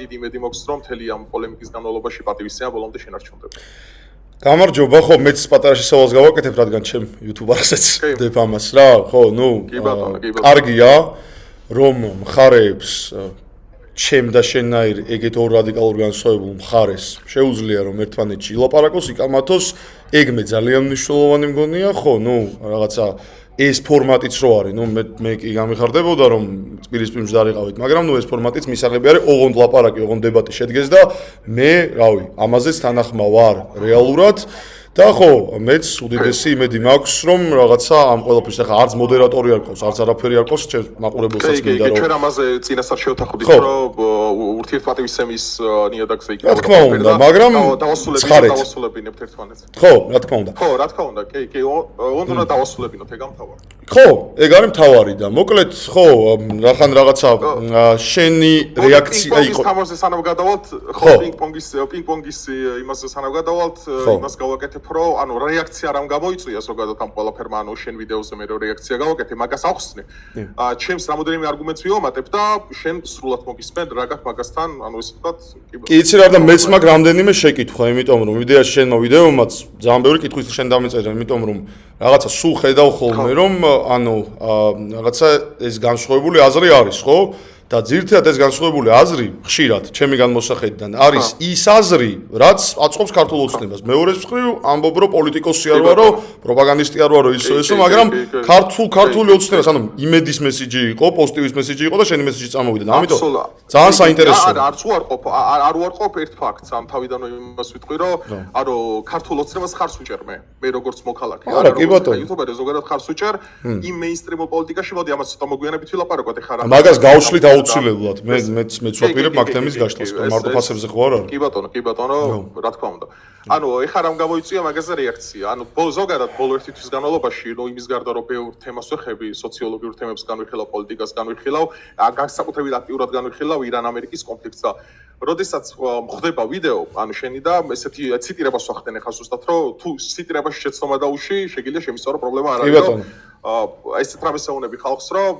დიდი იმედი მაქვს, რომ მთელი ამ პოლემიკის განმავლობაში პატივისცემა ბოლომდე შენარჩუნდება. გამარჯობა, ხო, მეც პატარა შესავალს გავაკეთებ, რადგან ჩემ YouTube-არსაც ვდებ ამას რა, ხო, ნუ კარგია, რომ მხარეებს ჩემ და შენაირ ეგეთ ორ რადიკალურ განსხვავებულ მხარეს შეუძლია რომ ერთმანეთში ილაპარაკოს, იკამათოს, ეგ მე ძალიან მნიშვნელოვანი მგონია, ხო, ნუ რაღაცა ეს ფორმატიც რო არის, ნუ მე კი გამიხარდებოდა რომ პირისპირ მჯდარიყავით, მაგრამ ნუ ეს ფორმატიც მისაღები არის, ოღონდ ლაპარაკი, ოღონდ დებატი შედგეს და მე, რავი, ამაზეც თანახმა ვარ რეალურად და ხო, მეც უდიდესი იმედი მაქვს, რომ რაღაცა ამ ყველაფერს ახლა არც მოდერატორი არ ყავს, არც არაფერი არ ყავს, მაყურებელსაც მინდა რომ ჩვენ ამაზე წინასწარ შევთანხმდით, რომ ურთიერთპატივისცემის ნიადაგზე იქნება. რა თქმა უნდა, მაგრამ დავასრულებინებთ ერთმანეთს. ხო, რა თქმა უნდა. ხო, რა თქმა უნდა, კი, უნდა დავასრულებინოთ, ეგ ამთავარი. ხო, ეგ არის მთავარი და მოკლედ, ხო, რახან რაღაცა შენი რეაქცია იყო. თამაშზე სანამ გადავალთ, ხო, პინგ-პონგის იმაზე სანამ გადავალთ, იმას გავაკეთებ რომ ანუ რეაქცია რამ გამოიწვია ზოგადად ამ ყველაფერმა ანუ შენ ვიდეოზე მე რო რეაქცია გავაკეთე მაგას ახსნე ჩემს რამოდენიმე არგუმენტს ვიომატებ და შენ სრულად მოგისმენ რაგაც მაგასთან ანუ ესე ვთქვათ კი იცი რა და მეც მაგ რამდენიმე შეკითხვა იმიტომ რომ ვიდეოში შენმა ვიდეომაც ძალიან ბევრი კითხვის შენ დამეწერა იმიტომ რომ რაღაცა სულ ხედავ ხოლმე რომ ანუ რაღაცა ეს განსხვავებული აზრი არის ხო და ძირითადად ეს განსხვავებული აზრი ხშირად ჩემი განმოსახედიდან არის ის აზრი, რაც აწყობს ქართულ ოცნებას. მეორეს მხრივ ამბობ რომ პოლიტიკოსი არ ვარო, პროპაგანდისტი არ ვარო ისო, მაგრამ ქართული ოცნებას, ანუ იმედის მესიჯი იყო, პოზიტივის მესიჯი იყო და შენი მესიჯი წამოვიდა. ამიტომ ძალიან საინტერესოა. არ უარყოფ ერთ ფაქტს, ამ თავიდანვე იმას ვიტყვი, რომ ანუ ქართულ ოცნებას ხარს უჭერ მე როგორც მოქალაქე. არა, კი ბატონო. YouTube-ზე ზოგადად ხარს უჭერ იმ მეინსტრიმულ პოლიტიკაში, მოდი ამას ცოტა მოგვიანებით ვილაპარაკოთ ეხლა რა. მაგას გავშლით აუცილებლად მეც ვაპირებ მაგ თემის გაშლას მარტო ფასებზე ხო არ არის კი ბატონო რა თქმა უნდა ანუ ეხლა რამ გამოიწვია მაგაზე რეაქცია ანუ ზოგადად ბოლო ერთი თვის განმავლობაში ნუ იმის გარდა რომ ბევრ თემას ვეხები სოციოლოგიურ თემებს განვიხილავ პოლიტიკას განვიხილავ განსაკუთრებით აქტიურად განვიხილავ ირან-ამერიკის კონფლიქტს და როდესაც მხდება ვიდეო ანუ შენი და ესეთი ციტირებას ვახდენ ეხლა ზუსტად რომ თუ ციტირებაში შეცდომა დაუში შეგიძლია შემისწავლო პრობლემა არ არის რომ ესეთ რამეს ეუბნები ხალხს რომ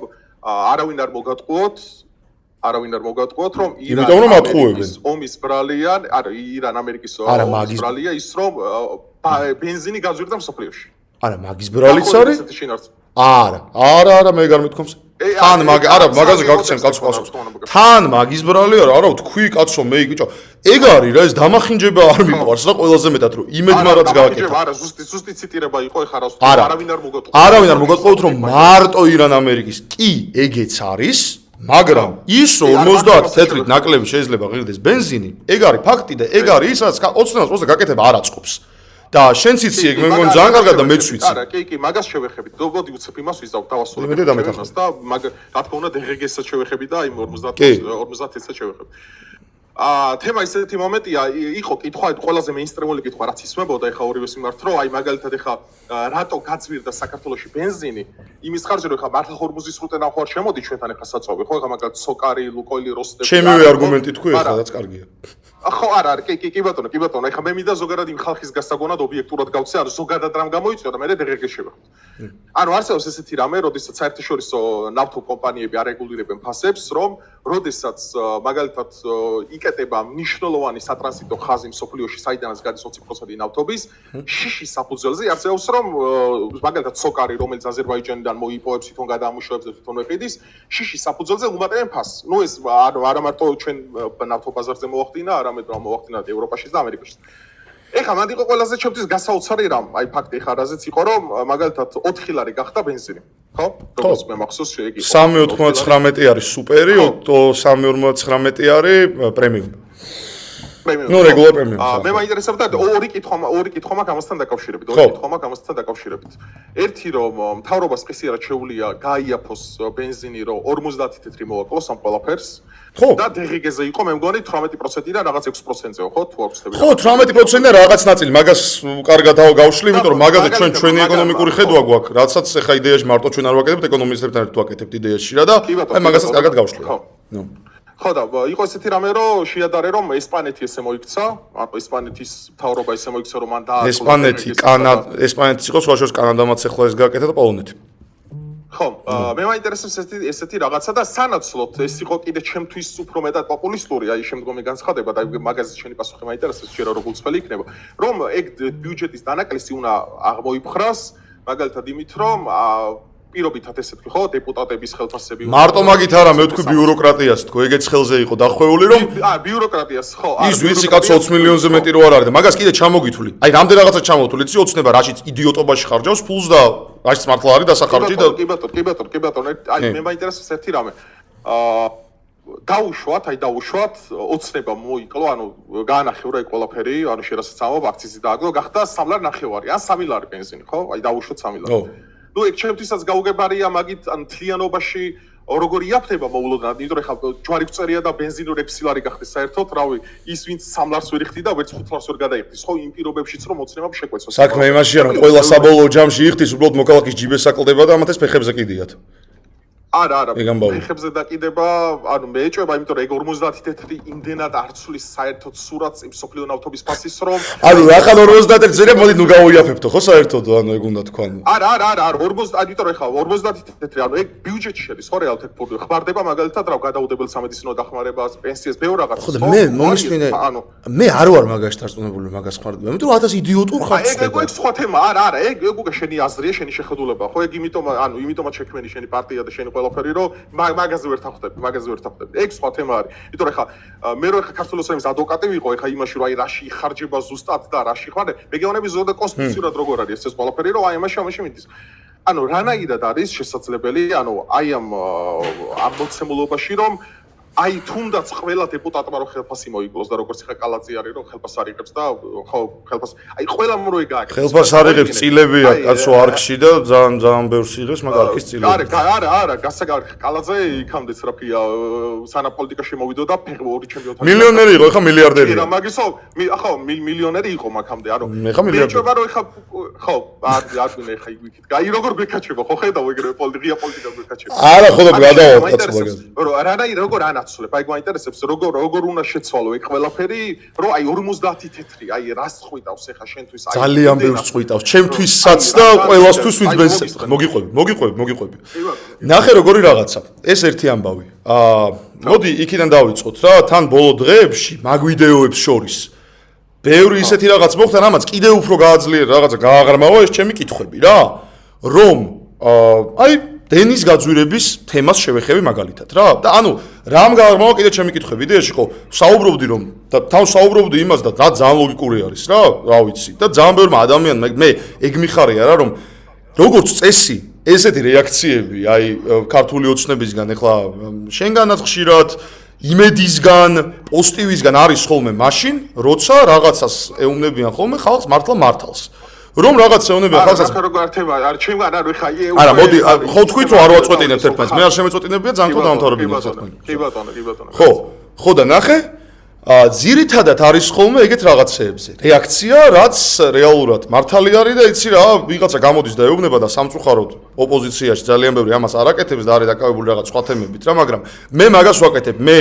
არავინ არ მოგატყუოთ რომ ირან-ამერიკის ომის ბრალია, არა ირან-ამერიკის ომის ბრალია ის რომ ბენზინი გაზვირდა მსოფლიოში. არა, მაგის ბრალიც არის? არა, მე გამithქვამს. თან მაგაზე გაგცემ კაცო. თან მაგის ბრალი არა, თქვი კაცო მე ბიჭო. ეგ არის რა, ეს დამახინჯება არ მიყვარს რა ყველაზე მეტად რომ იმედმა რაც გააკეთა. არა, ზუსტი ციტირება იყო ეხლა რა ვთქვი, არავინ არ მოგატყუოთ. არავინ არ მოგატყუოთ რომ მარტო ირან-ამერიკის კი ეგეც არის. მაგრამ ის რომ 50 თეთრით ნაკლები შეიძლება ღირდეს ბენზინი, ეგ არის ფაქტი და ეგ არის ის რაც ოცნებას უბრალოდ გაკეთება არ აწყობს. და შენც იცი ეგ მე მგონი ძალიან კარგად და მეც ვიცი. არა, კი, მაგას შევეხებით. მოდი უცებ იმას დავასრულებ. და რა თქმა უნდა DGG-საც შევეხები და იმ 50-საც შევეხები. თემა ისეთი მომენტია, იყო კითხვა, ყველაზე მეინსტრიმული კითხვა, რაც ისმებოდა ეხა ორივეს მიმართ, რომ აი მაგალითად ეხა რატო გაძვირდა საქართველოში ბენზინი? იმის ხარჯზე რომ ეხა მართლა ხორმუზის სრუტე ნახო არ შემოდი ჩვენთან ეხა საწვავი, ხო? ეხა მაგალითად სოკარი, ლუკოილი, როსტევი. ჩემივე არგუმენტი თქვი ეხლაც კარგია. ხო, არა, კი ბატონო, ეხა მე მინდა ზოგადად იმ ხალხის გასაგონად ობიექტურად გავცე, ანუ ზოგადად რამ გამოიწვია და მე DGG შევეხოთ. ანუ არსებობს ესეთი რამე, როდესაც საერთაშორისო ნავთობ კომპანიები არეგულირებენ ფასებს, რომ როდესაც მაგალითად იკეტება მნიშვნელოვანი სატრანზიტო ხაზი მსოფლიოში, საიდანაც გადის 20% ნავთობის, შიშის საფუძველზე არსებობს რომ მაგალითად სოკარი, რომელიც აზერბაიჯანიდან მოიპოვებს, თვითონ გადაამუშავებს და თვითონ ეყიდის, შიშის საფუძველზე უმატებენ ფასს. ნუ ეს არა მარტო ჩვენ ნავთობ ბაზარზე მოახდინა, არამედ რომ მოახდინა ევროპაშიც და ამერიკაშიც. ეხლა მანდ იყო ყველაზე ჩემთვის გასაოცარი რამ, აი ფაქტი ეხლა რაზეც იყო რომ მაგალითად 4 ლარი გახდა ბენზინი, ხო? როგორც მე მახსოვს იგი 3.99 არის სუპერი, 3.59 არის პრემიუმი. ნუ რეგულარ პრემიუმი. მე მაინტერესებდა ორი კითხვა მაქვს ამასთან დაკავშირებით. ერთი რომ მთავრობას ყისიერად შეუძლია გაიაფოს ბენზინი რომ 50 თეთრი მოვაკლოს ამ ყველაფერს. და DGG-ზე იყო მე მგონი 18%-დან რაღაც 6%-ზეო, ხო? თუ არ ვცდები. ხო, 18%-დან რაღაც ნაწილი, მაგას კარგად გავშლი, იმიტომ რომ მაგაზე ჩვენი ეკონომიკური ხედვა გვაქვს, რაცაც ეხა იდეაში მარტო ჩვენ არ ვაკეთებთ, ეკონომისტებთან ერთად ვაკეთებთ იდეაში რა და აი მაგასაც კარგად გავშლი. ნუ ხო და იყო ესეთი რამე რომ შეადარე რომ ესპანეთი ესე მოიქცა, ანუ ესპანეთის მთავრობა ესე მოიქცა რომ მან და ესპანეთის იყო სხვაშორის კანადამაც ეხლა ეს გააკეთა და პოლონეთი. ხო, მე მაინტერესებს ესეთი რაღაცა და სანაცვლოდ ეს იყო კიდე ჩემთვის უფრო მეტად პოპულისტური, აი შემდგომი განცხადება და მაგაზე შენი პასუხი მაინტერესებს, შეიძლება როგორ იქნება, რომ ეგ ბიუჯეტის დანაკლისი უნდა აღმოიფხრას, მაგალითად იმით, რომ პირობითად ესე თქვი, ხო, დეპუტატების ხელფასები. მარტო მაგით არა, მე ვთქვი ბიუროკრატიას თქვი, ეგეც ხელზე იყო დახვეული, რომ ბიუროკრატიას, ხო, ის ვიცი კაცო 20 მილიონზე მეტი რო არ არის და მაგას კიდე ჩამოგითვლი. აი, რამდენ რაღაცა ჩამოვთვლი, იცი, ოცნება რაშიც იდიოტობაში ხარჯავს ფულს და რაშიც მართლა არის დასახარჯი და კი ბატონო, აი მე მაინტერესებს ერთი რამე. დაუშვათ, ოცნება მოიკლო, ანუ გაანახევრა ეგ ყველაფერი, ანუ შენ რასაც ამბობ, აქციზი დააგდო, გახდა 3 ლარი ნახევარი, ან 3 ლარი ბენზინი, ხო? აი დაუშვათ 3 ლარი. ნუ ეგ ჩემთვისაც გაუგებარია მაგით, ან თლიანობაში როგორ იაფთება მოულოდნელად, იმიტომ რომ ხა ჯვარი გწერია და ბენზინი 6 ლარი გახდეს საერთოდ, რავი, ის ვინც 3 ლარს ვერ იხდი და ვერც 5 ლარს ვერ გადაიხდის, ხო, იმ პირობებშიც რომ ოცნება შეკვეცოს. საქმე იმაშია, რომ ყველა საბოლოო ჯამში იხდის, უბრალოდ მოქალაქის ჯიბეს საკლდება და ამათეს ფეხებზე კიდიათ. არა, ფეხებზე დაკიდება, ანუ მე ეჭვება, იმიტომ რომ ეგ 50 თეთრი იმდენად არ ცვლის საერთოდ სურათს იმ სოფლიო ნავთობის ფასის რომ ანუ ახლა 51 წერია, მოდი ნუ გავუიაფებთო, ხო საერთოდ, ანუ ეგ უნდა თქვა. არა, 50, იმიტომ რომ ხა 50 თეთრი, ანუ ეგ ბიუჯეტში შედის, ხო რეალურად ფული ხმარდება მაგალითად რა გადაუდებელ სამედიცინო დახმარებას, პენსიას, ბევრ რაღაცას. ხო და მე მომისმინე, მე არ ვარ მაგაში დარწმუნებული მაგას ხმარდება, იმიტომ რომ 1000 იდიოტურ ხალხს ხდება. ეგ სხვა თემა, არა, ეგ უკვე შენი აზრია, შენი შეხედულება, ხო, ეგ იმიტომაც შექმენი შენი პარტია და შენი ყველაფერი რომ მაგაზე ვერ თახვდები. ეგ სხვა თემა არის. იმიტომ რომ ხა მე რო ხა ქართულოს სამის ადვოკატი ვიყო, ხა იმაში რომ აი რაში იხარჯება ზუსტად და რაში ხარ, მეგეონები ზოგადად კონსტიტუციურად როგორ არის ეს ყველაფერი, რომ აი ამაში მიდის. ანუ რანაირად არის შესაძლებელი, ანუ აი ამ მოცემულობაში რომ აი თუნდაც ყველა დეპუტატმა რომ ხელფასი მოიკლოს და როგორც ხა კალაძე არის რომ ხელფას არიღებს და ხო ხელფას აი ყველამ რო ეგ აქვს ხელფას არიღებს წილებია კაცო არქში და ძალიან ბევრს იღებს მაგ არქის წილები არა გასაგავი კალაძე იქამდეც რა ქვია სანა პოლიტიკაში მოვიდო და ორი ჩემპიონთა მილიონერი იყო ხა მილიარდერი რა მაგისო ხო მილიონერი იყო მაგამდე არა მე ხა მილიარდერი მეჭობა რომ ხა ხო არ გვინე ხა იქით გაი როგორ გეკაჩება ხო ხედავ ეგრე პოლიტიკა გეკაჩება არა ხო და გადავალ კაცო მაგაზე რომ როგორ ანა აი გვაინტერესებს როგორ უნდა შეცვალო ეგ ყველაფერი რომ აი 50 თეთრი აი რას ხვიტავს ეხა შენთვის აი ძალიან ბევრს ხვიტავს ჩემთვისაც და ყველასთვის ვინც ბენზინს მოგიყვები ნახე როგორი რაღაცა ეს ერთი ამბავი მოდი იქიდან დავიწყოთ რა თან ბოლო დღეებში მაგ ვიდეოებს შორის ბევრი ისეთი რაღაც მოხდა რამაც კიდევ უფრო გააძლიერა რაღაცა გააღრმავა ეს ჩემი კითხვები რა რომ აი დენის გაძვირების თემას შევეხები მაგალითად რა და ანუ რამ გააღრმავა კიდე ჩემი კითხვები იდეაში ხო საუბრობდი რომ და თან საუბრობდი იმას და რა ძალიან ლოგიკური არის რა ვიცი და ძალიან ბევრმა ადამიანმა მე ეგ მიხარია რა რომ როგორც წესი ესეთი რეაქციები აი ქართული ოცნებისგან ეხლა შენგანაც ხშირად იმედისგან პოზიტივისგან არის ხოლმე მაშინ როცა რაღაცას ეუბნებიან ხოლმე ხალხს მართლა მართალს რომ რაღაც ეუბნებიან ხალხს როგორ ართება არ ჩემგან არ ვიხა არა მოდი ხო თქვით რომ არ ვაწყვეტინებთ ერთმანეთს მე არ შემეწყვეტინებია ძალიან თქო დამთავრებინებთ კი ბატონო ხო და ნახე ძირითადად არის ხოლმე ეგეთ რაღაცეებზე რეაქცია რაც რეალურად მართალი არის და იცი რა ვიღაცა გამოდის და ეუბნება და სამწუხაროდ ოპოზიციაში ძალიან ბევრი ამას არ აკეთებს და არის დაკავებული რაღაც სხვა თემებით რა მაგრამ მე მაგას ვაკეთებ მე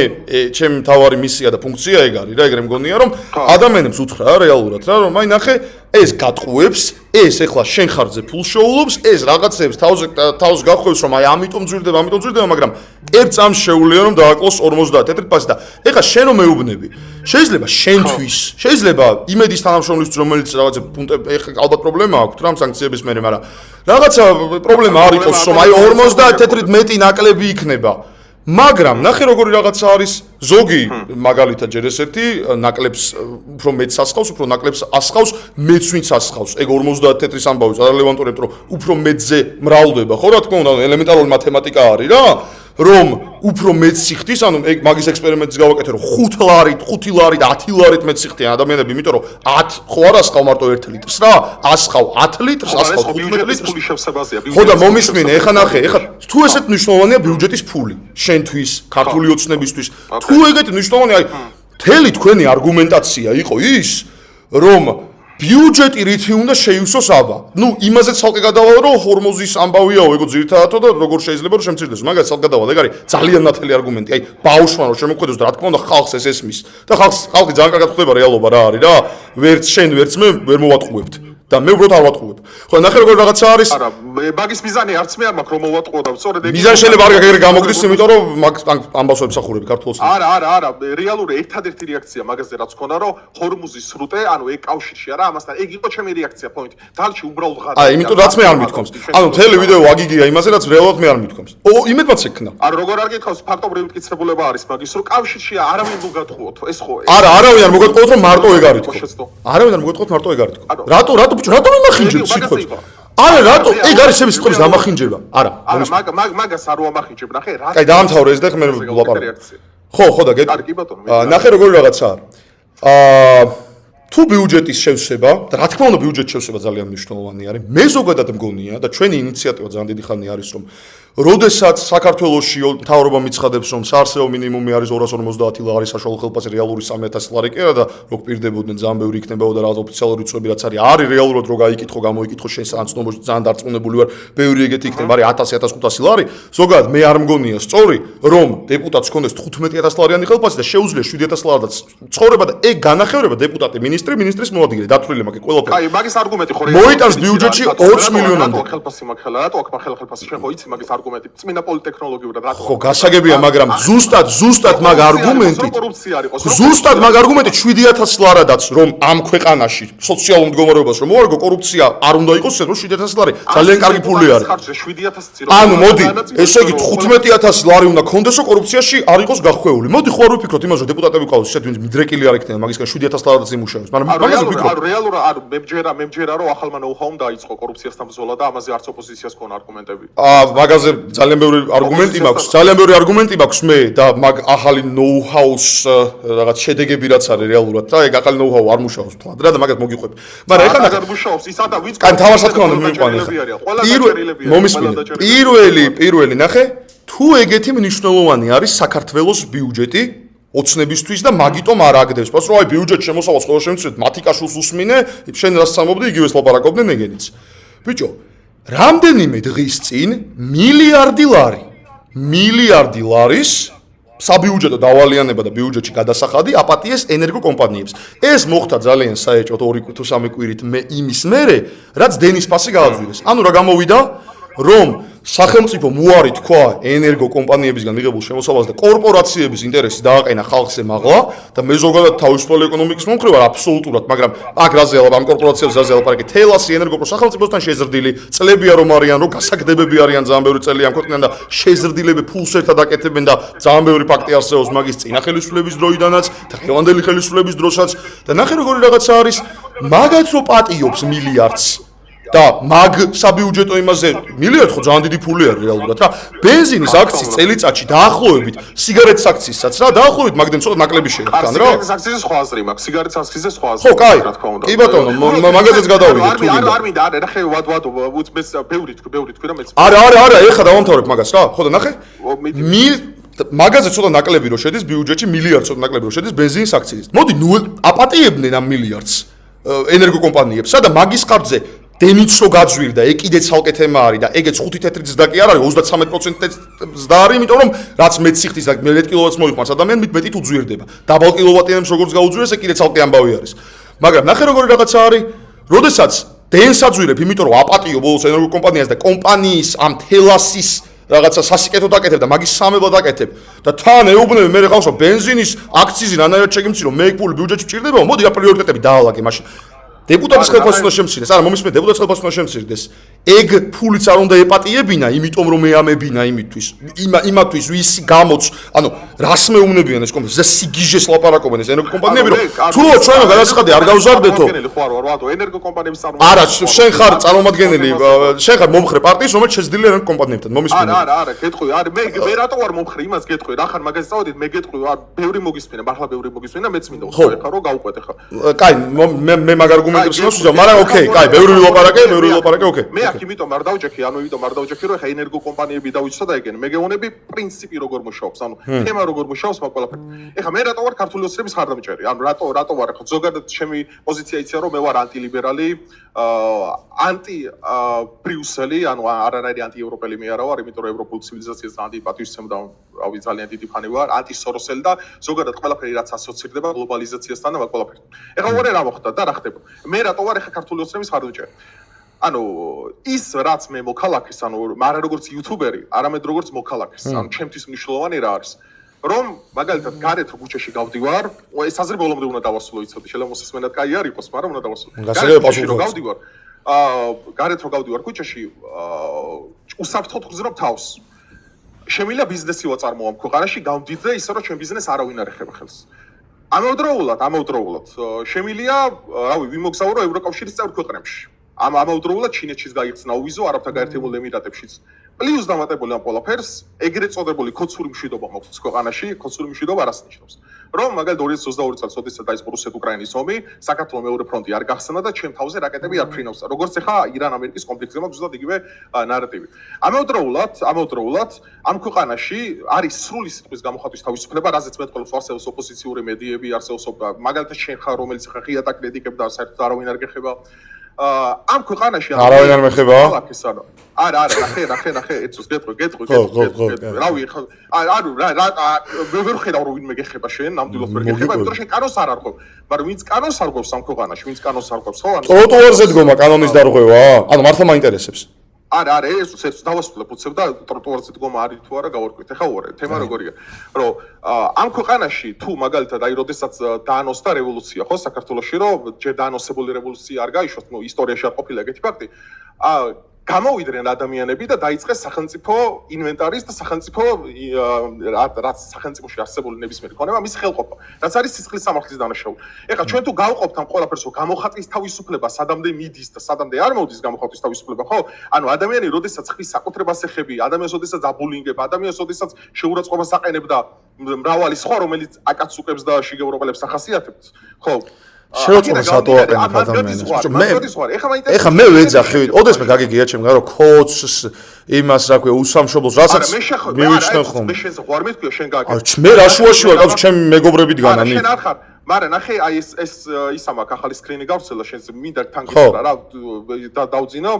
ჩემი მთავარი მისია და ფუნქცია ეგ არის რა ეგრე მგონია რომ ადამიანებს უთხრა რეალურად რა რომ აი ნახე ეს გატყუებს ეს ეხლა შენ ხარჯზე ფულს შოულობს ეს რაღაცებს თავს გახვევს რომ აი ამიტომ ძვირდება მაგრამ ერთ წამს შეუძლია რომ დააკლოს 50 თეთრი ფასი და ეხლა შენ რომ მეუბნები შეიძლება შენთვის შეიძლება იმედის თანამშრომლისთვის რომელიც რაღაცა ეხლა ალბათ პრობლემა აქვს რა ამ სანქციების მერე მაგრამ რაღაცა პრობლემა არ იყოს რომ აი 50 თეთრით მეტი ნაკლები იქნება მაგრამ ნახე როგორი რაღაცა არის ზოგი მაგალითად ჯერ ესეთი ნაკლებს უფრო მეც ასხავს უფრო ნაკლებს ასხავს მეც ვინც ასხავს ეგ 50 თეთრის ამბავი რელევანტურებთ რომ უფრო მეცზე მრავლდება ხო რა თქმა უნდა ელემენტარული მათემატიკა არის რა რომ უფრო მეც სიხდის ანუ ეგ მაგის ექსპერიმენტს გავაკეთე რომ 5 ლარით 5 ლარით 10 ლარით მეც სიხდიან ადამიანები იმიტომ რომ 10 ხო არ ასხავ მარტო 1 litrს რა ასხავ 10 litrს ასხავ 15 litrს ფული შევსებაზია ხო და მომისმინე ეხა ნახე ეხა თუ ესეთ მნიშვნელოვანია ბიუჯეტის ფული შენთვის ქართული ოცნებისთვის თუ ეგეთი მნიშვნელოვანია აი მთელი თქვენი არგუმენტაცია იყო ის რომ ბიუჯეტი რითი უნდა შეივსოს აბა. ნუ იმაზე ცალკე გადავალ რომ ჰორმოზის ამბავიაო, ეგო ძირითადათო და როგორ შეიძლება რომ შემცირდეს. მაგას ცალკე გადავალ, ეგ არის ძალიან ნათელი არგუმენტი. აი, ბაუშმან რომ შემოქმედოს და რა თქმა უნდა ხალხს ეს ესმის. და ხალხი ძალიან კარგად ხვდება რეალობა რა არის რა. ვერც შენ, ვერც მე ვერ მოვატყუებთ. და მე უბრალოდ არ ვატყუებ. ხო, ნახე როგორ რაღაცა არის. არა, მაგის მიზანი არც მე არ მაქვს რომ მოვატყუო და სწორედ ეგ. მიზანი შეიძლება არ გამოგდის, იმიტომ რომ ამბავს ვებსახურები ქართულს. არა, რეალური ერთადერთი რეაქცია მაგაზე რაც ქონდა, რომ ჰორმუზის სრუტე, ანუ ეგ კავშირში არა, ამასთან ეგ იყო ჩემი რეაქცია პოინტი. დალში უბრალოდ ღარა. აი, იმიტომ რაც მე არ მithkoms. ანუ მთელი ვიდეო აგიგია იმაზე, რაც რეალურად მე არ მithkoms. იმედმაც ექნა. არა, როგორ არ გითხავს, ფაქტობრივი მტკიცებულება არის მაგის, რომ კავშირში არავინ მოგატყუოთ, ეს ხო. არა, არავინ არ მოგატყუოთ, რომ მარტო ეგ არის თქო. არავინ არ მოგატყუოთ, მარტო ეგ არის თქო. რატო მიმახინჯებ სიტყვებს? არა, რატო? ეგ არის ჩემი სიტყვების დამახინჯება. არა. მაგას არ ვამახინჯებ, ნახე, რა. კაი, დაამთავრე ეს და მე ვლაპარაკ. ხო და გეტყვი. არა, კი ბატონო. ნახე როგორი რაღაცა არის. თუ ბიუჯეტის შევსება, და რა თქმა უნდა ბიუჯეტის შევსება ძალიან მნიშვნელოვანი არის. მე ზოგადად მგონია და ჩვენი ინიციატივა ძალიან დიდი ხანი არის, რომ როდესაც საქართველოში მთავრობა მიცხადებს, რომ საარსებო მინიმუმი არის 250 ლარი, საშუალო ხელფასი რეალური 3000 ლარი კი არა და რო პირდებოდნენ ძალიან ბევრი იქნებოდა და რაღაც ოფიციალური რიცხვები რაც არის რეალურად რო გაიკითხო, გამოიკითხო შენ სანაცნობოში ძალიან დარწმუნებული ვარ, ბევრი ეგეთი იქნება, არის 1000-1500 ლარი. ზოგადად მე არ მგონია სწორი, რომ დეპუტატს ჰქონდეს 15000 ლარიანი ხელფასი და შეუძლია 7000 ლარად ცხოვრება და ეგ განახევრება დეპუტატი, ministris მოადგილე, დათვლილი მაგ ყველაფერი. აი, მაგის არგუმენტი ხო მოიტანს ბიუჯეტში 20 მილიონამდე. ხელფასი მაგხელა, რატო აქ ხელფასი შენ ხო იცი მაგის არგუმენტი, წმინდა პოლიტექნოლოგიურად რატო? ხო, გასაგებია, მაგრამ ზუსტად მაგ არგუმენტით. ზუსტად მაგ არგუმენტით 7000 ლარადაც რომ ამ ქვეყანაში სოციალურ მდგომარეობას რომ მოარგო კორუფცია არ უნდა იყოს, ეს რომ 7000 ლარი ძალიან კარგი ფული არის. ანუ მოდი, ესე იგი 15000 ლარი უნდა კონდესო კორუფციაში არ იყოს გახვეული. მოდი ხო არ ვიფიქროთ იმაზე, რომ დეპუტატები ყავს ისეთ ვინც მიდრეკილი არ იქნება მაგისგან 7000 ლარადაც იმუშავებს, მაგრამ მაგაზე ვფიქრობ. რეალურად არ მემჯერა რომ ახალმა ნოუ-ჰაუმ დაიწყო კორუფციასთან ბრძოლა და ამაზე არც ოპოზიციას ქონა არგუმენტები. მაგაზე ძალიან ბევრი არგუმენტი მაქვს მე და მაგ ახალი ნოუ-ჰაუს რაღაც შედეგები რაც არის რეალურად და ეგ ახალი ნოუ-ჰაუ არ მუშაობს თვალ და მაგას მოგიყვებ. მაგრამ ეხლა არ მუშაობს ის და ვინც კან თავად რა თქმა უნდა მივიყვანე პირველი ნახე თუ ეგეთი მნიშვნელოვანი არის საქართველოს ბიუჯეტი ოცნებისთვის და მაგიტომ არ აგდებს. პასუხი რომ აი ბიუჯეტ შემოსავალს ყოველ შემთხვევაში მათიკაშვილს უსმინე, შენ რას სამობდი იგივეს ლაპარაკობდნენ ეგენიც. ბიჭო, რამდენიმე დღის წინ მილიარდი ლარის საბიუჯეტო დავალიანება და ბიუჯეტში გადასახადი აპატიეს ენერგოკომპანიებს. ეს მოხდა ძალიან საეჭვოდ 2 თუ 3 კვირით იმის მერე, რაც დენის ფასი გააძვირეს. ანუ რა გამოვიდა, რომ სახელმწიფო მოარი თქვა ენერგოკომპანიებისგან მიღებულ შემოსავალს და კორპორაციების ინტერესი დააყენა ხალხზე მაღლა და მე ზოგადად თავისუფალი ეკონომიკის მომხრე ვარ აბსოლუტურად, მაგრამ აქ რაზე ამ კორპორაციებს რაზე ლაპარაკი, თელასი ენერგოპრო სახელმწიფოსთან შეზრდილი, წლებია რომ არიან, რომ გასაგდებები არიან ძალიან ბევრი წელი ამ ქვეყნიდან და შეზრდილები ფულს ერთად აკეთებენ და ძალიან ბევრი ფაქტი არსებობს მაგის წინა ხელისუფლების დროიდანაც და დღევანდელი ხელისუფლების დროსაც და ნახე როგორი რაღაცა არის, მაგაც რო პატიობს მილიარდს და მაგ საბიუჯეტო იმაზე მილიარდ ხო ძალიან დიდი ფული არის რეალურად რა. ბენზინის აქციის წელიწადში დაახლოებით, სიგარეტის აქციისაც რა, დაახლოებით მაგდენ ცოტა ნაკლები შეერთან რა. სიგარეტის აქციზე სხვა აზრი მაქვს, სიგარეტის აქციზე სხვა აზრი. ხო, კაი. კი ბატონო, მაგაზეც გადავიდეთ თუ გინდა. არ მინდა, არა, ნახე ვადო, უცბეს ბევრი თქვი და მეც. არა, ეხლა დავამთავრებ მაგას რა. ხო და ნახე. მაგაზე ცოტა ნაკლები რო შედის ბიუჯეტში, მილიარდ ცოტა ნაკლები რო შედის ბენზინის აქციით. მოდი, აპატიებდნენ ამ მილიარდს ენერგოკომპანიებსა და მაგის ხარჯზე დენიც რო გაძვირდა, ეგ კიდე ცალკე თემა არის და ეგეც 5 თეთრი ზდა კი არ არის, 33% ზდა არის, იმიტომ რომ რაც მეტ სიხდის და მეტ კილოვატს მოიყვანს ადამიანი, მეტით უძვირდება. დაბალ კილოვატიანებს როგორც გაუძვირეს, ეგ კიდე ცალკე ამბავი არის. მაგრამ ნახე როგორი რაღაცა არის, როდესაც დენს აძვირებ, იმიტომ რომ აპატიო ბოლოს ენერგოკომპანიას და კომპანიის ამ თელასის რაღაცა სასიკეთო დაკეთებ და მაგის სამებად დაკეთებ და თან ეუბნები მე ხალხს რომ ბენზინის აქციზი რანაირად შეგიმცი რომ მე ეგ ფული ბიუჯეტში მჭირდება, მოდი რა პრიორიტეტები დაალაგე მაშინ. დეპუტატის ხელფასი უნდა შემცირდეს. არა, მომისმენ დეპუტატის ხელფასი უნდა შემცირდეს. ეგ ფულიც არ უნდა ეპატიებინა, იმიტომ რომ მეამებინა იმათთვის ვის გამოც, ანუ რას მეუბნებიან ეს კომპანიები, სიგიჟეს ლაპარაკობენ ეს ენერგოკომპანიები, რომ თუ ჩვენო გადასახადი არ გავზარდეთო. ენერგოკომპანიების არა, შენ ხარ წარმომადგენელი, შენ ხარ მომხრე პარტიის, რომელიც შეზრდილი ენერგოკომპანიებთან. მომისმენ. არა, გეტყვი, არა, მე რატო ვარ მომხრე, იმას გეტყვი, რა ხარ მაგას წავედით, მე გეტყვი, ბევრი მოგისმენა, მართლა ბევრი მოგისმენა, მეც მინდა ვთქვა ხარ, რომ გავუყვეთ ხა. კაი, მე მაგ არგუმენტებს მოსვლა, მაგრამ ოკეი, კაი, ბევრი ვილაპარაკე, ოკეი. მე აქ იმიტომ არ დავჯექი, რომ ხა ენერგოკომპანიები დავიცვა და ეგენ. მე გეუბნები პრინციპი როგორ მუშაობს, ანუ თემა როგორ მუშაობს მაგ ყველაფერი. ეხლა მე რატო ვარ ქართული ოცნების ხარდამჭერი? ანუ რატო ვარ? ხო ზოგადად ჩემი პოზიცია იცია, რომ მე ვარ ანტილიბერალი, ანტი ბრიუსელი, ანუ არანაირი ანტიევროპელი მე არა ვარ, იმიტომ რომ ევროპულ ცივილიზაციას ანტიპატივისცემ და რავი ძალიან დიდი ფანი ვარ, ანტისოროსელი და ზოგადად ყველაფერი რაც ასოცირდება გლობალიზაციასთან და მაგ ყველაფერთან. ეხლა უყურე რა მოხდა და რა ხდება. მე რატო ვარ ეხა ქართული ოცნების ხარდუჭერი ანუ ის რაც მე მოქალაქის ანუ არა როგორც იუთუბერი არამედ როგორც მოქალაქის ანუ ჩემთვის მნიშვნელოვანი რა არის რომ მაგალითად გარეთ რო ქუჩაში გავდივარ ეს აზრი ბოლომდე უნდა დავასრულო იცოდი შეიძლება მოსესმენად კაი არ იყოს მაგრამ უნდა დავასრულო გავდივარ გარეთ რო გავდივარ ქუჩაში უსაფრთხოდ ვგრძნობ თავს შემიძლია ბიზნესი ვაწარმოო ამ ქვეყანაში გავდიდე ისე რომ ჩვენ ბიზნესს არავინ არ ეხება ხელს ამავდროულად შემიძლია რავი ვიმოგზაურო ევროკავშირის წევრ ქვეყნებში ამავდროულად ჩინეთშიც გაიხსნა უვიზო არაბთა გაერთიანებულ ემირატებშიც პლუს დამატებული ამ ყველაფერს ეგრეთ წოდებული ქოცური მშვიდობა მოხდეს ქვეყანაში ქოცური მშვიდობა რას ნიშნავს რომ მაგალითად 2022 წელს ოდესაც დაიწყო რუსეთ-უკრაინის ომი საქართველოს მეორე ფრონტი არ გახსნა და ჩემ თავზე რაკეტები არ ფრინავს როგორც ახლა ირან-ამერიკის კონფლიქტზე მაქვს ზუსტად იგივე ნარატივი ამავდროულად ამ ქვეყანაში არის სრული სიტყვის გამოხატვის თავისუფლება რაზეც მეტყველებს არსებობს ოპოზიციური მედიები არსებობს მაგალითად შენ ხარ რომელიც ხარ ღიად აკრიტიკებდა საერთოდ არავინ არ გეხება ამ ქვეყანაში არავინ არ მეხება? არა, ნახე, ეცოს გეტყვი. რავი, ანუ ვერ ხედავ რომ ვინმე გეხება შენ, ნამდვილად ვერ გეხება, იმიტომ რომ შენ კანონს არ არღვევ. მაგრამ ვინც კანონს არღვევს ამ ქვეყანაში, ვინც კანონს არღვევს, ხო? ტროტუარზე დგომა კანონის დარღვევა? ანუ მართლა მაინტერესებს. არა, ეს დავასრულებ უცებ და ტროტუარზე დგომა არის თუ არა გავარკვით. ეხა უარე, თემა როგორია? რომ ამ ქვეყანაში თუ მაგალითად აი როდესაც დაანონსდა რევოლუცია, ხო, საქართველოში, რომ ჯერ დაანონსებული რევოლუცია არ გაიშვათ, ნუ ისტორიაში არ ყოფილა ეგეთი ფაქტი. გამოვიდნენ ადამიანები და დაიწყეს სახელმწიფო ინვენტარის და სახელმწიფო რაც სახელმწიფოში არსებული ნებისმიერი ქონება მის ხელყოფა რაც არის სისხლის სამართლის დანაშაული. ეხლა ჩვენ თუ გავყოფთ ამ ყველაფერს რომ გამოხატვის თავისუფლება სადამდე მიდის და სადამდე არ მოდის გამოხატვის თავისუფლება, ხო? ანუ ადამიანი როდესაც ხრის საკუთრებას ეხები, ადამიანს როდესაც აბულინგება, ადამიანს როდესაც შეურაცხყოფას აყენებდა მრავალი სხვა რომელიც აკაც უკებს და შიგევროპელებს ახასიათებს, ხო? შეუწყობს რატო აყენებ ადამიანს? ეხა მე ვეძახი, ოდესმე გაგიგია ჩემგან რომ კოდს იმას რა ქვია უსამშობლოს რასაც მივიჩნევ ხოლმე. მე შენს ხوار მეთქვია შენ გააკეთე. მე რა შუაში ვარ, კაცო ჩემი მეგობრები დგანან. არა შენ არ ხარ. მაგრამ ნახე აი ეს ისამა ახალი სკრინი გავცელა შენს მინდა თან გითხრა რა დავძინო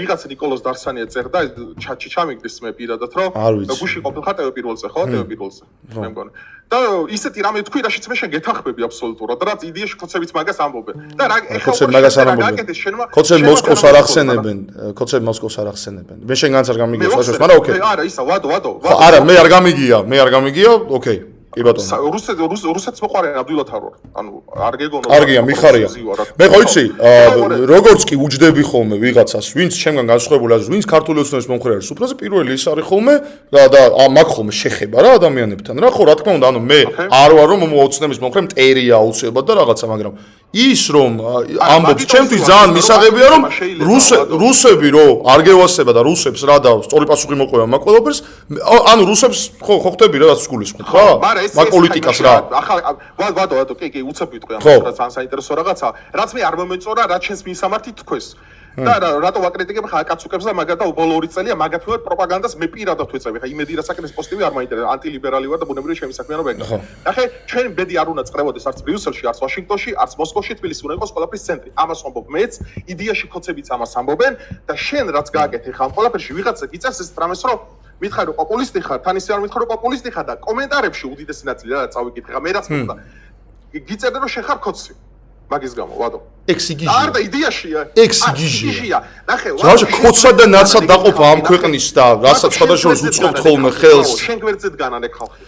ვიღაცა ნიკოლოზ დარსანია წერდა ჩატში ჩამიგდეს მე პირადად რომ გუში ყოფილ ხარ პირველზე ხო პირველზე მე მგონი და ისეთი რამე თქვი რაშიც მე შენ გეთანხმები აბსოლუტურად რაც იდეაში ხოცებიც მაგას ამბობენ და რა ეხლა მაგას არ ამბობენ ხოცები მოსკოვს არ ახსენებენ ხოცები მოსკოვს არ ახსენებენ მე შენგანც არ გამიგია სხვაშორის მაგრამ ოკეი არა ისა ვადო არა მე არ გამიგია ოკეი კი ბატონო რუსეთს მოყარე ნამდვილად არ ვარ ანუ არ გეგონო არ გია მიხარია მე ხო იცი როგორც კი უჯდები ხოლმე ვიღაცას ვინც ჩემგან განსხვავებული არის ვინც ქართული ოცნების მომხრე არის უფრაზე პირველი ის არის ხოლმე და მაგ ხოლმე შეხება რა ადამიანებთან რა ხო რა თქმა უნდა ანუ მე არ ვარ რომ ოცნების მომხრე მტერია აუცილებლად და რაღაცა მაგრამ ის რომ ამბობს ჩემთვის ძალიან მისაღებია რომ რუსები რო არ გევასება და რუსებს რა და სწორი პასუხი მოყვება მაგ ყველაფერს ანუ რუსებს ხო ხვდები რა რაც გულისხმობ რა მაგ პოლიტიკას რა ვადო კი უცებ ვიტყვი ამ რაც საინტერესო რაღაცა რაც მე არ მომეწორა რაც შენს მისამართით თქვეს და რატო ვაკრიტიკებ ხა აკაცუკებს და მაგათა ბოლო 2 წელია მაგათვე პროპაგანდას მე პირადად ვეწევი ხა იმედი რასაკრეს პოსტივი არ მაინტერესებს ანტილიბერალი ვარ და ბუნებრივი ჩემი საქმიანობა ეგრე ნახე ჩვენ ბედი არ უნდა წრევოდეს არც ბრიუსელში არც ვაშინგტონში არც მოსკოვში თბილისი უნდა იყოს ყველაფრის ცენტრი ამას ვამბობ მეც იდეაში ხოცებიც ამას ამბობენ და შენ რაც გააკეთე ხა ამ ყველაფერში ვიღაცა გიწევს ეს ტრამეს რომ მითხარ რომ პოპულისტი ხარ თან ისე არ მითხარ რომ პოპულისტი ხარ და კომენტარებში უდიდესი ნაწილი რა წავიკითხე ხა მე რაც მოდა გიწერდა რომ შენ ხარ ქოცი მაგის გამო ვადო ექსიგიჟია არ და იდეაშია ექსიგიჟია ნახე რა ქოცსა და ნაცად დაყოფა ამ ქვეყნის და რასაც სხვადასხვა უწყობთ ხოლმე ხელს შენ გვერდზე დგანან ეგ ხალხი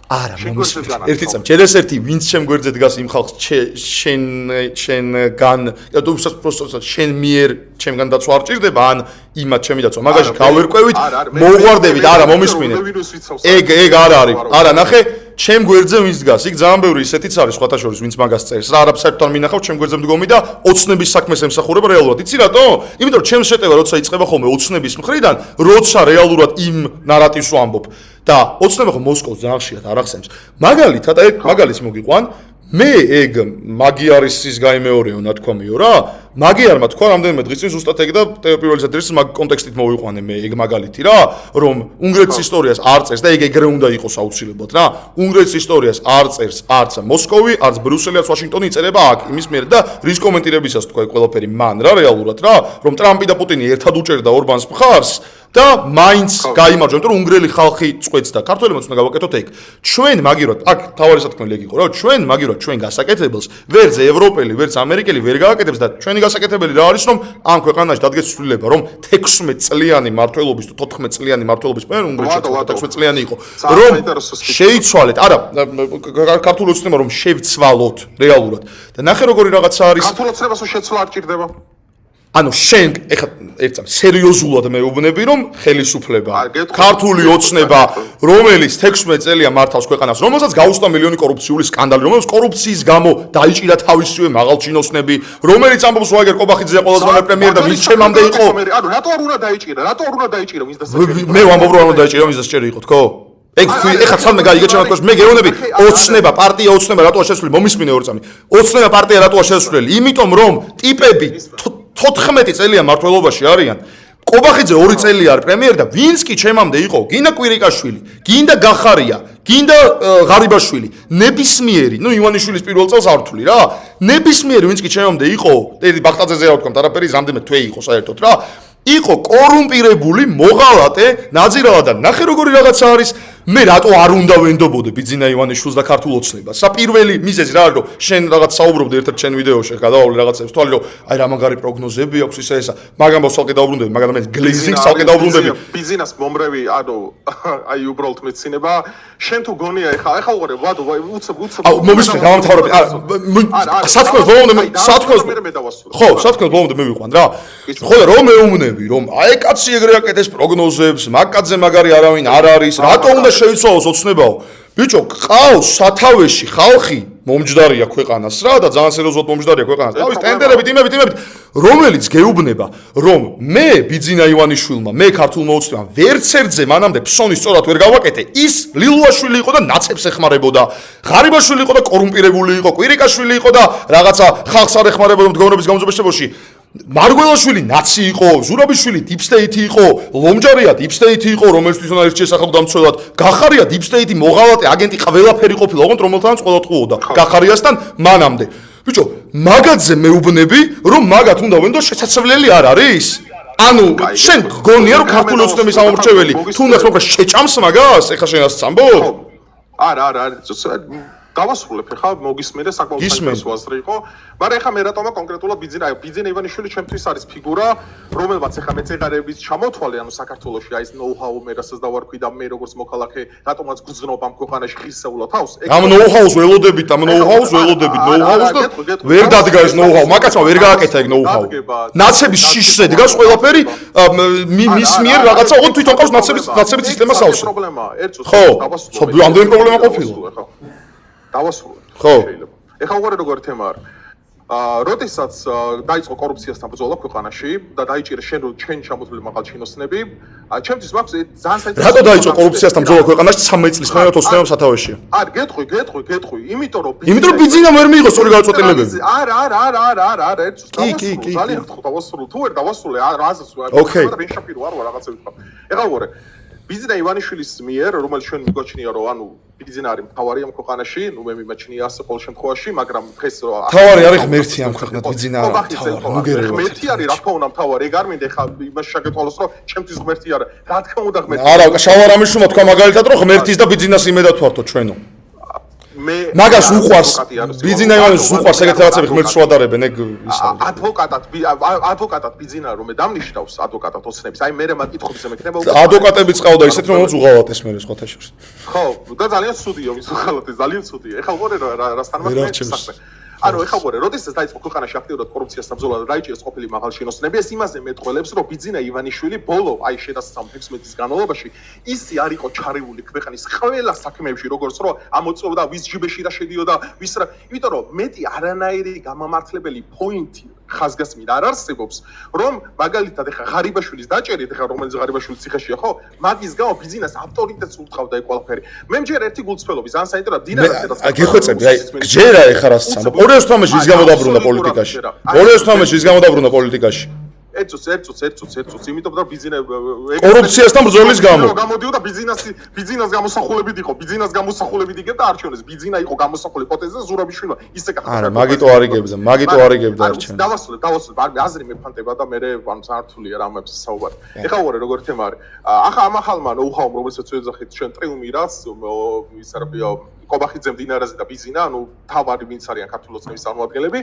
არა ერთი წამ ჯერეს ერთი ვინც ჩემ გვერდზე დგას იმ ხალხს შენგან თუ უბრალოდ შენ მიერ ჩემგან დაცვა არ ჭირდება ან იმათ ჩემი დაცვა მაგაში გავერკვევით მოუღვარდებით არა მომისმინეთ ეგ არ არის არა ნახე ჩემ გვერდზე ვინც დგას იქ ძალიან ბევრი ისეთიც არის სხვათა შორის ვინც მაგას წერს რა არაფერთან მინახავ ჩემ გვერდზე მდგომი და ოცნების საქმეს ემსახურება რეალურად იცი რატო იმიტომ რომ ჩემს შეტევა როცა იწყება ხოლმე ოცნების მხრიდან როცა რეალურად იმ ნარატივს ვამბობ და ოცნება ხო მოსკოვს ძალიან ხშირად არ ახსენებს მაგალითად აი მაგალითს მოგიყვან მე ეგ მაგიარისის გაიმეორეო ნათქვამიო რა მაგიარმა თქვა რამდენიმე დღის წინ ზუსტად ეგ და პირველ ზედრის მაგ კონტექსტით მოვიყვანე მე ეგ მაგალითი რა, რომ უნგრეთის ისტორიას არ წერს და ეგ ეგრე უნდა იყოს აუცილებლად რა. უნგრეთის ისტორიას არ წერს არც მოსკოვი, არც ბრიუსელი, არც ვაშინგტონი, იწერება აქ იმის მიერ და რის კომენტირებისას თქვა ეგ ყველაფერი მან რა რეალურად რა, რომ ტრამპი და პუტინი ერთად უჭერდა ორბანს მხარს და მაინც გაიმარჯვა, იმიტომ რომ უნგრელი ხალხი წყვეტს და ქართველებიც უნდა გავაკეთოთ ეგ. ჩვენ მაგივრად, აქ თავარი სათქმელი ეგ იყო რა, ჩვენ მაგივრად ჩვენ გასაკეთებელს ვერც ევროპელი, ვერც ამერიკელი ვერ გააკეთებს და ჩვენი გასაკეთებელი რა არის, რომ ამ ქვეყანაში დადგეს ცვლილება, რომ 16 წლიანი მმართველობის თუ 14 წლიანი მმართველობის პერიოდ უნგრეთში 16 წლიანი იყო, რომ შეიცვალეთ, არა, ქართული ოცნება რომ შევცვალოთ რეალურად. და ნახე როგორი რაღაცა არის. ქართულ ოცნებას შეცვლა არ ჭირდება. ანუ შენ ეხლა ერთსა სერიოზულად მეუბნები რომ ხელისუფლება ქართული ოცნება რომელიც 16 წელია მართავს ქვეყანას რომელსაც გაუსწრა მილიონი კორუფციული სკანდალი რომელიც კორუფციის გამო დაიჭირა თავისივე მაღალჩინოსნები რომელიც ამბობს ვაგერ კობახიძეა ყველაზე პრემიერ და ვის ჩემამდე იყო ანუ რატო არ უნდა დაიჭირა რატო არ უნდა დაიჭირა ვის დასაჭერია მე ვამბობ რომ არ უნდა დაიჭირა ვის დასაჭერი იყო თქო ეგ ეხლა ცალმე გაიგე ჩემს თქოს მე გეუბნები ოცნება პარტია ოცნება რატოა შესული მომისმინე ორ წამი ოცნება პარტია რატოა შესული იმიტომ რომ ტიპები 14 წელია მმართველობაში არიან. კობახიძე 2 წელია არის პრემიერი და ვინც კი ჩემამდე იყო, გინდა კვირიკაშვილი, გინდა გახარია, გინდა ღარიბაშვილი, ნებისმიერი, ნუ ივანიშვილის პირველ წელს არ ვთვლი რა. ნებისმიერი ვინც კი ჩემამდე იყო, ბახტაძეზე რა ვთქვამთ, არაფერი რამდენიმე თვე იყო საერთოდ რა. იყო კორუმპირებული, მოღალატე, ნაძირალა და ნახე როგორი რაღაცა არის. მე რატო არ უნდა ვენდობოდე ბიძინა ივანიშვილს და ქართულ ოცნებას? პირველი მიზეზი რა არის, რომ შენ რაღაც საუბრობდი ერთ-ერთ ჩემ ვიდეოში, გადავავლე რაღაცებს თვალი, რომ აი რა მაგარი პროგნოზები აქვს ისა ესა. მაგამ მოსალკე დაუბრუნდები, მაგრამ მე გლეიზინგს ალკე დაუბრუნდები. ბიზნეს მომრევი, ანუ აი უბრალოდ მეცინება, შენ თუ გონია ეხა უყურე, ვადო, უცებ. აუ, მომისმენ, გამთავრები. სათქმელს ბოლომდე მე სათქმელს ხო, სათქმელს ბოლომდე მე ვიყვან რა. ხო და რომ მეუბნები, რომ აი კაცი ეგრე აკეთეს პროგნოზებს, მაგკაცზე მაგარი არავინ არ არის, რატო უნდა შეიცვალოს ოცნებაო? ბიჭო, ყავს სათავეში ხალხი მომჯდარია ქვეყანას რა და ძალიან სერიოზულად მომჯდარია ქვეყანას. თავის ტენდერებით, იმებით, რომელიც გეუბნება, რომ მე ბიძინა ივანიშვილმა, მე ქართულმა ოცნებამ ვერცერთზე მანამდე ფსონი სწორად ვერ გავაკეთე, ის ლილუაშვილი იყო და ნაცებს ეხმარებოდა. ღარიბაშვილი იყო და კორუმპირებული იყო, კვირიკაშვილი იყო და რაღაცა ხალხს არ ეხმარებოდა მდგომარეობის გამოძებაში. მარგველაშვილი ნაცი იყო, ზურაბიშვილი დიპსტეიტი იყო, ლომჯარია დიპსტეიტი იყო, რომელიც თვითონ არის შესახებდა მცველად. გახარია დიპსტეიტი, მოღალატე, აგენტი ყველაფერი ყოფილა, ოღონდ რომელთანაც ყველა ტყუოდა. გახარიასთან მანამდე. ბიჭო, მაგაძე მეუბნები, რომ მაგათ უნდა ვენდო შესაძლებელი არ არის? ანუ შენ გონია რომ ქართული ოცნების ამომრჩეველი თუნდაც მოკლედ შეჭამს მაგას? ეხლა შენ ასე წამბობ? არა, დავასრულებ ხა მოგისმენე საკმაოდ საინტერესო იყო, მაგრამ ეხლა მე რატომა კონკრეტულად ბიძინა ივანიშვილი ჩემთვის არის ფიგურა, რომელმაც ეხლა მეცეღარების ჩამოთვალე, ანუ საქართველოში აი ეს ნოუ-ჰაუ მე რასაც დავარქვი და მე როგორც მოქალაქე, რატომაც გძნობ ამ ქვეყანაში ხისეულად თავს. ამ ნოუ-ჰაუს ველოდებით და ნოუ-ჰაუს და ვერ დადგა ეს ნოუ-ჰაუ, მაგაცმა ვერ გააკეთა ეგ ნოუ-ჰაუ. ნაცების შიშზე დგას ყველაფერი მის მიერ რაღაცა, ოღონდ თვითონ ყავს ნაცების სისტემა სავსე. ხო, ამდენი პრობლემა ყოფილა. დავასრულებ. ხო. ეხლა უყურე როგორი თემა არის. როდესაც დაიწყო კორუფციასთან ბრძოლა ქვეყანაში და დაიჭირა ჩვენ ჩამოთვლილი მაღალჩინოსნები, ჩემთვის მაქვს ძალიან საინტერესო. რატო დაიწყო კორუფციასთან ბრძოლა ქვეყანაში 13 წლის მანძილით ოცნებამ სათავეშია? არა, გეტყვი, იმიტომ რომ ბიძინამ ვერ მიიღო სწორი გადაწყვეტილებები. არა, ძალიან ხო დავასრულე. თუ ვერ დავასრულე, რაზეც ვარ. და ვინშაპირო არ ვარ რაღაცები თქვა. ეხლა უყურე. ბიძინა ივანიშვილის მიერ, რომელიც ჩვენ მიგვაჩნია, რომ ანუ ბიძინა არის მთავარი ამ ქვეყანაში, ნუ მე მიმაჩნია ასე ყოველ შემთხვევაში, მაგრამ დღეს მთავარი არის ღმერთი ამ ქვეყნად, ბიძინა არა მთავარი, ნუ გერევთ. ღმერთი არის, რა თქმა უნდა მთავარი, ეგ არ მინდა ხა იმას შეგეთვალოს, რომ ჩემთვის ღმერთი არა, რა თქმა უნდა ღმერთი. არა, შავარ ამიშუმა თქვა მაგალითად, რომ ღმერთის და ბიძინას იმედად ვთვალთო ჩვენო. მაგას უყვარს ბიძინა ივანიშვილს უყვარს ეგეთ რაღაცები ღმერთს შევადარებენ ეგ ის ადვოკატად ბიძინა რომ დამნიშნავს ადვოკატად ოცნების აი მე მათ კითხობისა მექნება ადვოკატებიც ყავდა ისეთ რომელსაც უღალატეს მე სხვა თაშებს ხო და ძალიან ცუდია ვის უღალატეს ძალიან ცუდია ეხლა უყურე რასთან მაგ ანუ ეხლა უყურე როდესაც დაიწყო ქვეყანაში აქტიურად კორუფციასთან ბრძოლა და დაიჭირეს ყოფილი მაღალჩინოსნები ეს იმაზე მეტყველებს რომ ბიძინა ივანიშვილი ბოლო აი 16 წლის განმავლობაში ისი არ იყო ჩარეული ქვეყნის ყველა საქმეებში როგორც რომ ამოწურდა ვის ჯიბეში და შედიოდა ვის რა იმიტომ რომ მეტი არანაირი გამამართლებელი პოინტი ხაზგასმით არ არსებობს, რომ მაგალითად ეხა ღარიბაშვილის დაჭერით, ეხა რომელიც ღარიბაშვილის ციხეშია, ხო? მაგის გამო ბიზნეს ავტორიტეტს უთხოვდა ეგ ყველაფერი. მე მჯერ ერთი გულწრფელობის ან საინტერესო დინარას გიხვეწები, აი, გჯერა ეხა რა სცამო. 2018-ში ის გამოდაბრუნდა პოლიტიკაში. 2018-ში ის გამოდაბრუნდა პოლიტიკაში. ერთწუთს, იმიტომ რომ ბიზნეს კორუფციასთან ბრძოლის გამო. გამოდიოდა ბიზნეს გამოსახულებით იყო, ბიზნეს გამოსახულებით იგებდა არჩევნებს. ბიზნა იყო გამოსახული ჰიპოთეზა ზურაბიშვილმა ისე კახა. არა, მაგიტო არიგებდა არჩევნებს. დავასრულებ, აზრი მეფანტება და მე ანუ საერთულია რამებს საუბარი. ეხლა უყურე როგორ თემა არის. ახლა ამ ახალმა ნოუ-ჰაუმ რომელსაც ვეძახით ჩვენ ტრიუმი რას ის არაბია კობახიძე მდინარეზე და ბიზინა, ანუ თავარი ვინც არიან ქართულოს წევის წარმომადგენლები,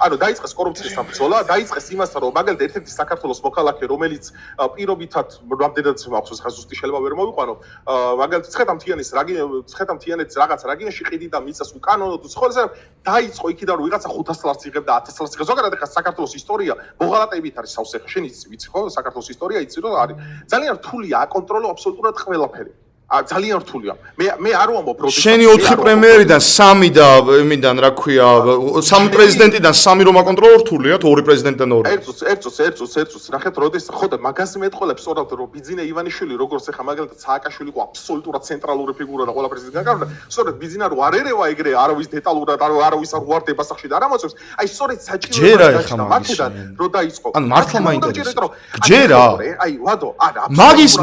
ანუ დაიწყეს კორუფციასთან ბრძოლა, დაიწყეს იმასთან, რომ მაგალითად ერთ-ერთი საქართველოს მოქალაქე, რომელიც პირობითად რამდენადაც მახსოვს, ხა ზუსტი შეიძლება ვერ მოვიყვანო, მაგალითად ცხეთამთიანეთის რაღაც რეგიონში ყიდი და მიწას უკანონოდ უცხოელზე დაიწყო იქიდან რომ ვიღაცა 500 ლარს იღებდა 1000 ლარს იღებდა. ზოგადად ახლა საქართველოს ისტორია ბოღალატებით არის სავსე, შენ ვიცი ხო, საქართველოს ისტორია იცი რომ არის. ძალიან რთულია აკონტროლო აბსოლუტურად ყველაფერი. ძალიან რთულია. მე არ ვამბობ რომ შენი 4 პრემიერიდან 3 და იმიდან რა ქვია 3 პრეზიდენტიდან 3 რომ აკონტროლო რთულია, 2 პრეზიდენტიდან 2. ერთს ნახეთ როდის ხო და მაგას მეტყოლებს სწორად რომ ბიზინა ივანიშვილი როგორც ახლა მაგალითად სააკაშვილი იყო აბსოლუტურად ცენტრალური ფიგურა და ყველა პრეზიდენტი გაკარდა, სწორად ბიზინა რო არ ერევა ეგრე არავის დეტალურად არავის არ უარდება სახში და არ ამოწევს, აი სწორედ საჭიროა გაჩნდა მათიდან რომ დაიწყო. ანუ მართლა მაინტერესებს. გჯერა. აი ვადო, არა.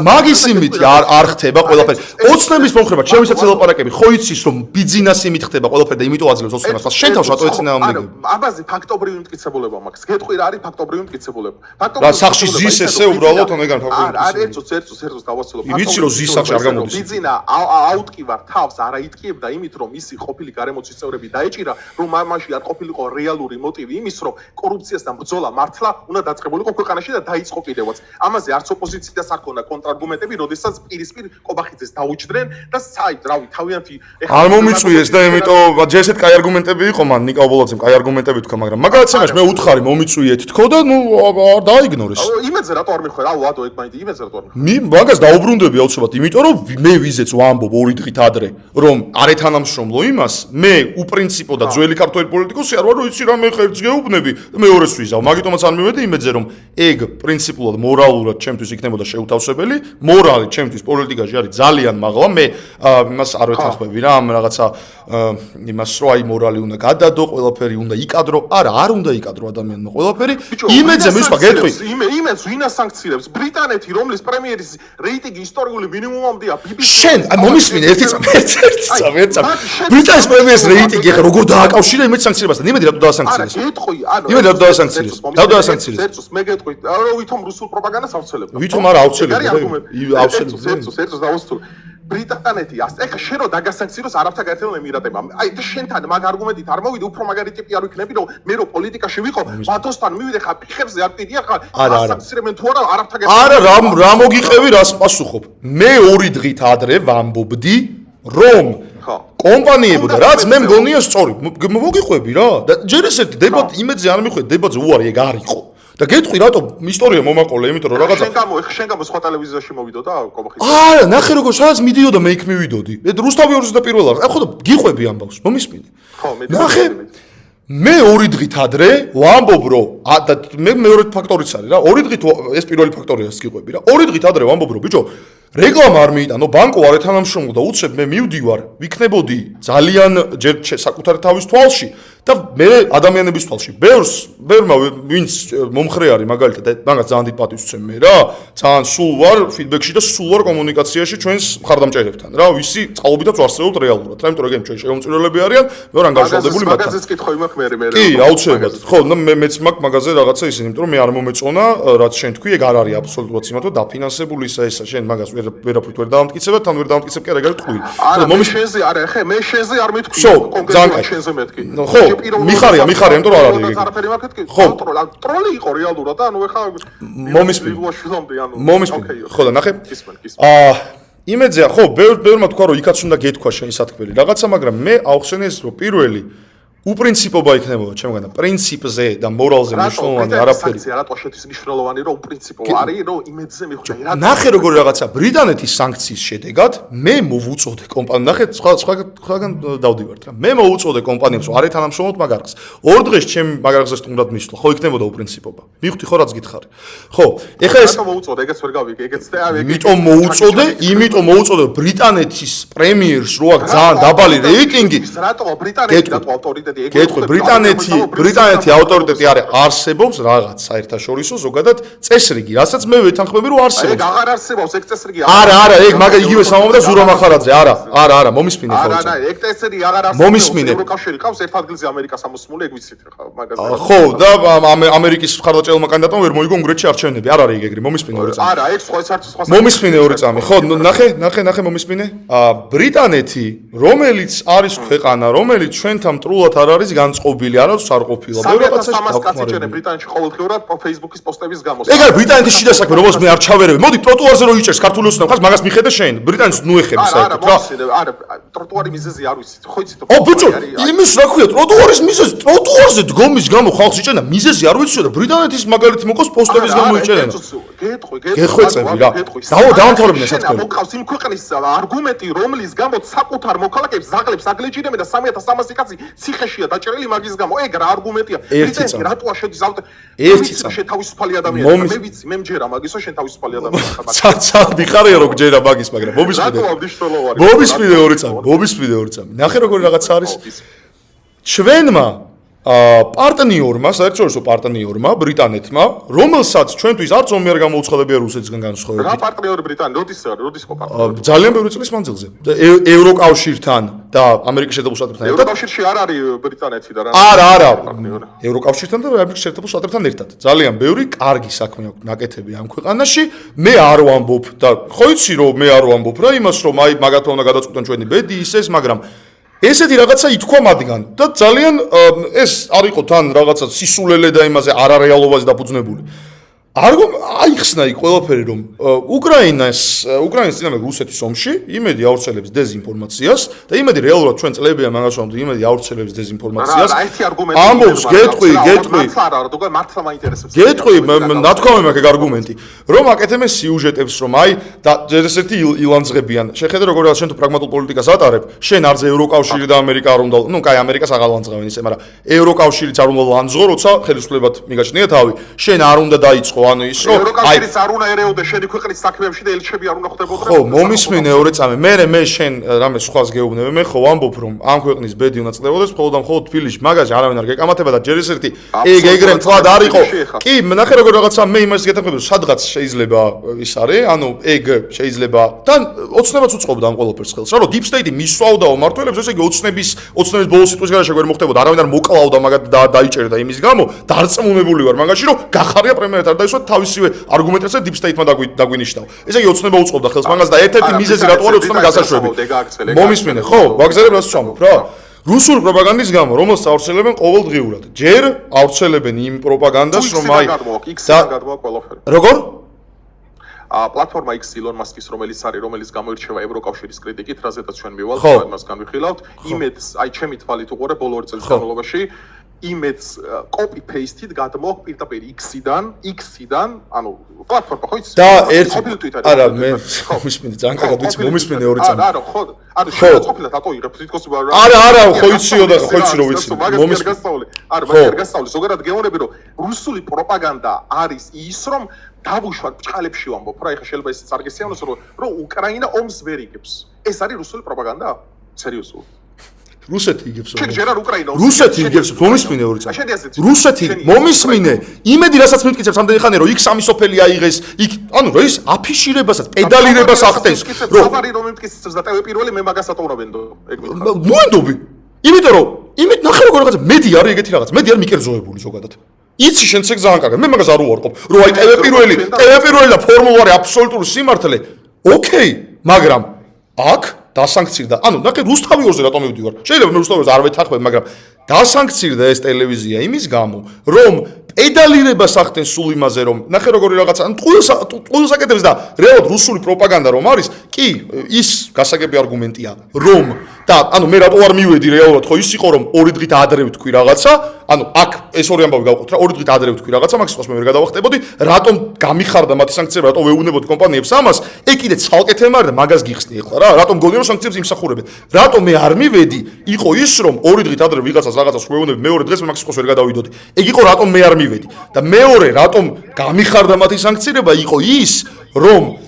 მაგის იმით არ ხდება ყველაფერი. ოცნების მომხრება, ჩემისაც ელაპარაკები, ხო იცის რომ ბიზნეს იმით ხდება ყველაფერი და იმიტომ აძლევს ოცნებას, მას შენ თავს რატო ეცენა ამბები? აბაზე ფაქტობრივი მტკიცებულება მაქვს. გეტყვი რა არის ფაქტობრივი მტკიცებულება? რა სახში ზის ესე უბრალოდ ონეგან ფაქტობრივი. არა, ერთს დავასრულო. ვიცი რომ ზის სახში არ გამოდის. ბიზინა აუტკივარ თავს არ აიტკიებდა იმით რომ მისი ყოფილი გარემოცვის წევრები დაეჭირა, რომ მამაში არ ყოფილიყო რეალური მოტივი იმის რომ კორუფციასთან ბრძოლა მართლა უნდა დაწყებულიყო ქვეყანაში და დაიწყო კიდევაც. ამაზე არც ოპოზიციას არ ქონდა კონტრარგუმენტები, როდესაც პირისპირ კობახიძეს დაუჭდნენ და საით რავი თავიანთი არ მომიწვიეს და იმიტომ ჯერ ესეთ კაი არგუმენტები იყო მან ნიკა ობოლაძემ კაი არგუმენტები თქვა, მაგრამ მაგალითად მე უთხარი მომიწვიეთ თქო და ნუ არ დაიგნორეს. იმედზე რატო არ მიხვე რა ვადო ეგ მაინც იმედზე რატო არ მიხვე. მაგას დაუბრუნდები აუცილებლად, იმიტომ რომ მე ვიზეც ვამბობ 2 დღით ადრე, რომ არ ეთანამშრომლო იმას, მე უპრინციპო და ძველი ქართველი პოლიტიკოსი არ ვარ, რომ იცი რა მე ხერხს გეუბნები და მეორეს ვიზავ. მაგიტომაც არ მივედი იმედზე, რომ ეგ პრინციპულად მორალურად ჩემთვის იქნებოდა შეუთავსებელი, მორალი ჩემთვის პოლიტიკაში არის ძალიან მაღლა. მე იმას არ ვეთანხმები რა, ამ რაღაცა იმას რო აი მორალი უნდა გადადო, ყველაფერი უნდა იკადრო. არა, არ უნდა იკადრო ადამიანმა ყველაფერი. იმედზე მისვა გეტყვი. იმედს ვინა სანქცირებს? ბრიტანეთი, რომლის პრემიერის რეიტინგი ისტორიული მინიმუმამდეა. შენ მომისმინე ერთი წამი. ბრიტანეთის პრემიერის რეიტინგი ახლა როგორ დააკავშირა იმედ სანქცირებასთან? იმედი რატო დაასანქცირეს? არა, გეტყვი, ანუ იმედი რატო დაასანქცირეს? რატო დაასანქცირეს? ერთს მე გეტყვი, რომ ვითომ რუსულ პროპაგანდას ავცელებ. ვითომ არა ავცელებ. ერთს დავასრულე. ბრიტანეთი ეხა შენ რო დაგასანქციროს არაბთა გაერთიანებულმა ემირატებმა. აი და შენთან მაგ არგუმენტით არ მოვიდე, უფრო მაგარი ტიპი არ ვიქნები, რომ მე რო პოლიტიკაში ვიყო, ვადოსთან მივიდე ხა ფიხებზე არ პიდია ხა ასანქცირებენ თუ არა არაბთა გაერთიანებულმა. არა, რა მოგიყევი, რას პასუხობ? მე 2 დღით ადრე ვამბობდი, რომ კომპანიებო და რაც მე მგონია სწორი, მოგიყვები რა. და ჯერ ესეთი დებატი იმედზე არ მიხვედი, დებატზე უარი ეგ არ იყო. და გეტყვი რატო ისტორია მომაყოლე, იმიტომ რომ რაღაცა შენ გამო სხვა ტელევიზიაში მოვიდოდა კობახიძე. არა, ნახე როგორ სადაც მიდიოდა მე იქ მივიდოდი. რუსთავი 21 არის. ხო და გიყვები ამბავს, მომისმინე. ხო, მე ნახე მე 2 დღით ადრე ვამბობ რომ და მე მეორე ფაქტორიც არის რა. 2 დღით ეს პირველი ფაქტორია გიყვები რა. 2 დღით ადრე ვამბობ რომ ბიჭო რეკლამა არ მიიტანო, ბანკო არ ეთანამშრომლო და უცებ მე მივდივარ, ვიქნებოდი ძალიან ჯერ საკუთარი თავის თვალში და მე ადამიანების თვალში. ბევრმა ვინც მომხრე არის მაგალითად, მაგას ძალიან დიდ პატივს ვცემ მე რა. ძალიან სულ ვარ ფიდბექში და სულ ვარ კომუნიკაციაში ჩვენს მხარდამჭერებთან რა. ვისი წყალობითაც ვარსებობთ რეალურად. რა, იმიტომ რომ ეგ ჩვენ შემომწირველები არიან, მე ვარ ანგარიშვალდებული მათთან. მაგაზეც კითხავი მაქვს მე. კი, აუცილებლად. ხო, მეც მაქვს მაგაზე რაღაცა ისე, იმიტომ რომ მე არ მომეწონა, რაც შენ თქვი, ეგ არ არის აბსოლუტურად სიმართლე, დაფინანსებული ისა შენ მაგას ვერაფრით ვერ დავამტკიცებ და თან ვერ დავამტკიცებ კი არა თქვი. არა, შენზე არა, ხე, მე შენზე არ მეთქვი, კონკრეტულად შენზე მეთქვი. ხო, მიხარია, იმიტომ რომ არ არის. არაფერი მაქეთქი. ხო, ტროლი იყო რეალურად და ანუ ეხა მომისმინე. ხო და ნახე. კისმენ. იმედზეა, ხო, ბევრმა თქვა რომ იქაც უნდა გეთქვა შენი სათქმელი რაღაცა, მაგრამ მე ავხსენე ეს რომ პირველი უპრინციპობა იქნებოდა ჩემგან პრინციპზე და მორალზე მნიშვნელოვანი არაფერი. რატო შეთვის მნიშვნელოვანი რომ უპრინციპო არის რომ იმედზე მიხვდა. ნახე როგორ რაღაცა ბრიტანეთის სანქციის შედეგად მე მოვუწოდე კომპანიამ ნახე სხვაგან დავდივართ რა მე მოვუწოდე კომპანიებს რომ არი თანამშრომლობთ მაგარხს. ორ დღეს ჩემ მაგარხზე სტუნდად მისვლა ხო იქნებოდა უპრინციპობა. მივხვდი ხო რაც გითხარი. ხო ეხლა ეს რატო მოვუწოდე ეგეც ვერ გავიგე ეგეც იმიტომ მოვუწოდე ბრიტანეთის პრემიერს რო აქვს ძალიან დაბალი რეიტინგი. რატო ბრიტანეთი რატო ავტორიტეტი გეტყვი ბრიტანეთი ავტორიტეტი არსებობს რაღაც საერთაშორისო ზოგადად წესრიგი რასაც მე ვეთანხმები რომ არსებობს. ეგ აღარ არსებობს ეგ წესრიგი არა ეგ მაგა იგივე სამომდა ზურა მახარაძე არა მომისმინე ხო არა ეგ წესრიგი აღარ არსებობს ევროკავშირი ყავს ერთ ადგილზე ამერიკას ამოსმული ეგ ვიცით ხა მაგაზე ხო და ამერიკის მხარდაჭერილმა კანდიდატმა ვერ მოიგო უნგრეთში არჩევნები არ არის ეგრე მომისმინე ორი წამი არა ეგ სხვა მომისმინე ორი წამი ხო ნახე მომისმინე ბრიტანეთი რომელიც არის ქვეყანა რომელიც ჩვენთან მტრულად არ არის განწყობილი არასდროს არ ყოფილა მე რაღაცა კაცი ბრიტანეთში ყოველდღიურად Facebook-ის პოსტების გამოს ეგ არის ბრიტანეთის შიდა საქმე რომელს მე არ ჩავერევი მოდი ტროტუარზე რო იჭერს ქართული ოცნება ხას მაგას მიხედე შენ ბრიტანეთს ნუ ეხები საერთოდ რა არა ტროტუარი მიზეზი არ ვიცით ხო იცით ბიჭო იმის რა ქვია ტროტუარის მიზეზი ტროტუარზე დგომის გამო ხალხს იჭერნა მიზეზი არ ვიციო და ბრიტანეთის მაგალითი მოკოს პოსტების გამო იჭერნა გეხვეწები რა დაამთავრებინა საქმე მოყავს იმ ქვეყნის არგუმენტი რომლის გამო საკუთარ მოქალაქეებს ზაღლებს აგლეჭირებენ და 3300 კაცი ციხეშია დაჭერილი მაგის გამო ეგ რა არგუმენტია ბრიტანეთი რატოა შედის ერთი წამი შენ თავისუფალი ადამიანი მე ვიცი მე მჯერა მაგისო შენ თავისუფალი ადამიანი ცა მიხარია რომ ჯერა მაგის მაგრამ მომისმინე ორი წამი ნახე როგორი რაღაცა არის ჩვენმა პარტნიორმა, საერთაშორისო პარტნიორმა, ბრიტანეთმა, რომელსაც ჩვენთვის არც ომი არ გამოუცხადებია რუსეთისგან განსხვავებით. რა პარტნიორი ბრიტანეთი? როდის ხო პარტნიორი? ძალიან ბევრი წლის მანძილზე. ევროკავშირთან და ამერიკის შეერთებულ შტატებთან ერთად. ევროკავშირში არ არის ბრიტანეთი და რა? არა. ევროკავშირთან და ამერიკის შეერთებულ შტატებთან ერთად. ძალიან ბევრი კარგი საქმე აქვს ნაკეთები ამ ქვეყანაში. მე არ ვამბობ და ხო იცი რომ მე არ ვამბობ რა იმას რომ აი მაგათო უნდა გადაწყვეტონ ჩვენი ბედი ის მაგრამ ესეთი რაღაცა ითქვა მათგან და ძალიან ეს არ იყო თან რაღაცა სისულელე და იმაზე არარეალობაზე დაფუძნებული. არ აიხსნა იქ ყველაფერი რომ უკრაინის წინამე რუსეთის ომში იმედი ავრცელებს დეზინფორმაციას და იმედი რეალურად ჩვენ წლებია მაგას ვამბობთ იმედი ავრცელებს დეზინფორმაციას. ამბობს გეტყვი მართლა მაინტერესებს. გეტყვი ნათქვამი მაქვს ეგ არგუმენტი რომ აკეთებენ სიუჟეტებს რომ აი და ესეთი ილანძღებიან. შეხედე როგორ არის შენ თუ პრაგმატულ პოლიტიკას ატარებ შენ არზე ევროკავშირი და ამერიკა არ უნდა ნუ კაი ამერიკას აღარ ლანძღავენ ისე მაგრამ ევროკავშირიც არ უნდა ლანძღო როცა ხელისუფლებად მიგაჩნია თავი შენ არ უნდა დაიწყო ანუ ის რომ ევროკავშირიც არ უნდა ერეოდე შენი ქვეყნის საქმეებში და ელჩები არ უნდა ხდებოდნენ ხო მომისმინე ორი წამი მე შენ რამე სხვას გეუბნები მე ხო ვამბობ რომ ამ ქვეყნის ბედი უნდა წდებოდეს მხოლოდ თბილისში მაგაზე არავინ არ გეკამათება და ჯერ ესეთი ეგრე მთლად არ იყო კი ნახე როგორ რაღაცა მე იმას გეთანხმები სადღაც შეიძლება ის არის ანუ ეგ შეიძლება თან ოცნებაც უწყობდა ამ ყველაფერს ხელს რა რომ deep state-ი მისვაოდა მმართველებს ესე იგი ოცნების ბოლო სიტყვის გარეშე ვერ მოხდებოდა არავინ არ მოკლავდა მაგათ დაიჭერდა იმის გამო დარწმუნებული ვარ მაგაში რომ გახარია პრემიერად არ დაისვა თავისივე არგუმენტებზე deep state-მა დაგვინიშნავ. ესე იგი ოცნება უწყობდა ხელს მაგას და ერთ-ერთი მიზეზი რატო არის ოცნება გასაშვები. მომისმინე, ხო, ვაგზავნებ რას ვამბობ რა. რუსული პროპაგანდის გამო, რომელსაც ავრცელებენ ყოველდღიურად. ჯერ ავრცელებენ იმ პროპაგანდას, რომ აი როგორ? პლატფორმა X Elon Musk-ის რომელიც გამოირჩევა ევროკავშირის კრიტიკით, რაზედაც ჩვენ მივალთ, მას განვიხილავთ. იმედს, აი ჩემი თვალით უყურე ბოლო 2 წლის განმავლობაში იმედს copy paste-ით გადმოაქვს პირდაპირ X-იდან, ანუ პლატფორმა ხო იცი? და ერთი არა მე მომისმინე ძალიან კარგად ვიცი მომისმინე ორი წამი. არა ხო ანუ შეიძლება ყოფილად ატო იღებ თითქოს არა ხო იციო და ხო იცი რომ ვიცი მომისმინე არა მაგერ გასწავლე ზოგადად გეუბნები რომ რუსული პროპაგანდა არის ის რომ დავუშვათ ბჭყალებში ვამბობ რა ეხლა შეიძლება ისიც არ გესიამოს რომ უკრაინა ომს ვერ იგებს ეს არის რუსული პროპაგანდა სერიოზულად რუსეთი იგებს რომ რუსეთი იგებს მომისმინე ორი წამი რუსეთი მომისმინე იმედი რასაც მიტკიცებს ამდენი ხანია რომ იქ სამი სოფელი აიღეს იქ ანუ რა ის აფიშირებასაც პედალირებას ახდენს რომ საფარი რომ მიტკიცებს და ტევე პირველი მე მაგას ატოვნობენდო ეგ მითხრა მოენდობი იმიტომ რომ იმით ნახე როგორ რაღაცა მედი არის ეგეთი რაღაც მედი არ მიკერძოებული ზოგადად იცი შენც ეგ ძალიან კარგად მე მაგას არ უარყოფ რომ აი ტევე პირველი და ფორმულარი აბსოლუტური სიმართლე ოკეი მაგრამ აქ დასანქცირდა. ანუ ნახე რუსთავი ორზე რატომ მივდივარ? შეიძლება მე რუსთავი ორზე არ ვეთანხმებ, მაგრამ დასანქცირდა ეს ტელევიზია იმის გამო, რომ პედალირებას ახდენ სულ იმაზე რომ ნახე როგორი რაღაცა ან ტყუილს აკეთებს და რეალურად რუსული პროპაგანდა რომ არის კი ის გასაგები არგუმენტია რომ და ანუ მე რატო არ მივედი რეალურად ხო ის იყო რომ 2 დღით ადრე ვთქვი რაღაცა ანუ აქ ეს ორი ამბავი გავყოთ რა 2 დღით ადრე ვთქვი რაღაცა მაგის խոսს მე ვერ გადავახტებოდი რატომ გამიხარდა მათი სანქციები რატომ ვეუბნებოდი კომპანიებს ამას ეგ კიდე ცალკე თემა არის და მაგას გიხსნი ახლა რა რატომ გონი რომ სანქციებს იმსახურებენ რატომ მე არ მივედი იყო ის რომ 2 დღით ადრე ვიღაცას რაღაცას ვეუბნები მეორე დღეს მე მაგის խոսს ვერ გადავიდოდი ეგ იყო რატომ მე არ მივედი და მეორე რატომ გამიხარდა მათი სანქცირება იყო ის რომ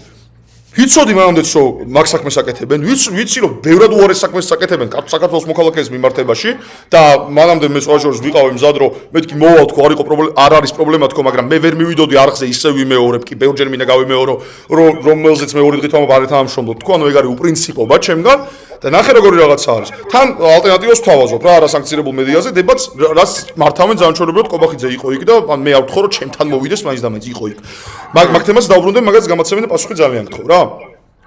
ვიცოდი მანამდეც რომ მაგ საქმეს აკეთებენ ვიცი რომ ბევრად უარეს საქმეს აკეთებენ საქართველოს მოქალაქეების მიმართებაში და მანამდე მე სწორედ ვიყავი მზად რომ მეთქი მოვალ თქო არ იყო პრობლემა არ არის პრობლემა თქო მაგრამ მე ვერ მივიდოდი არხზე ისე ვიმეორებ კი ბევრჯერ მინდა გავიმეორო რომელზეც მე 2 დღით ვამბობ არ ეთამაშობ თქო ანუ ეგ არის უპრინციპობა ჩემგან და ნახე როგორი რაღაცა არის თან ალტერნატივას ვთავაზობ რა არა სანქცირებულ მედიაზე დებატს რაც მართავენ ზანჩორებლად ყობახიძე იყო იქ და მე არ ვთხოვ რომ ჩემთან მოვიდეს მაინც და მაინც იყო იქ მაგ თემას დავბრუნდები მაგაც გამაცემენ და პასუხი ძალიან გთხოვ რა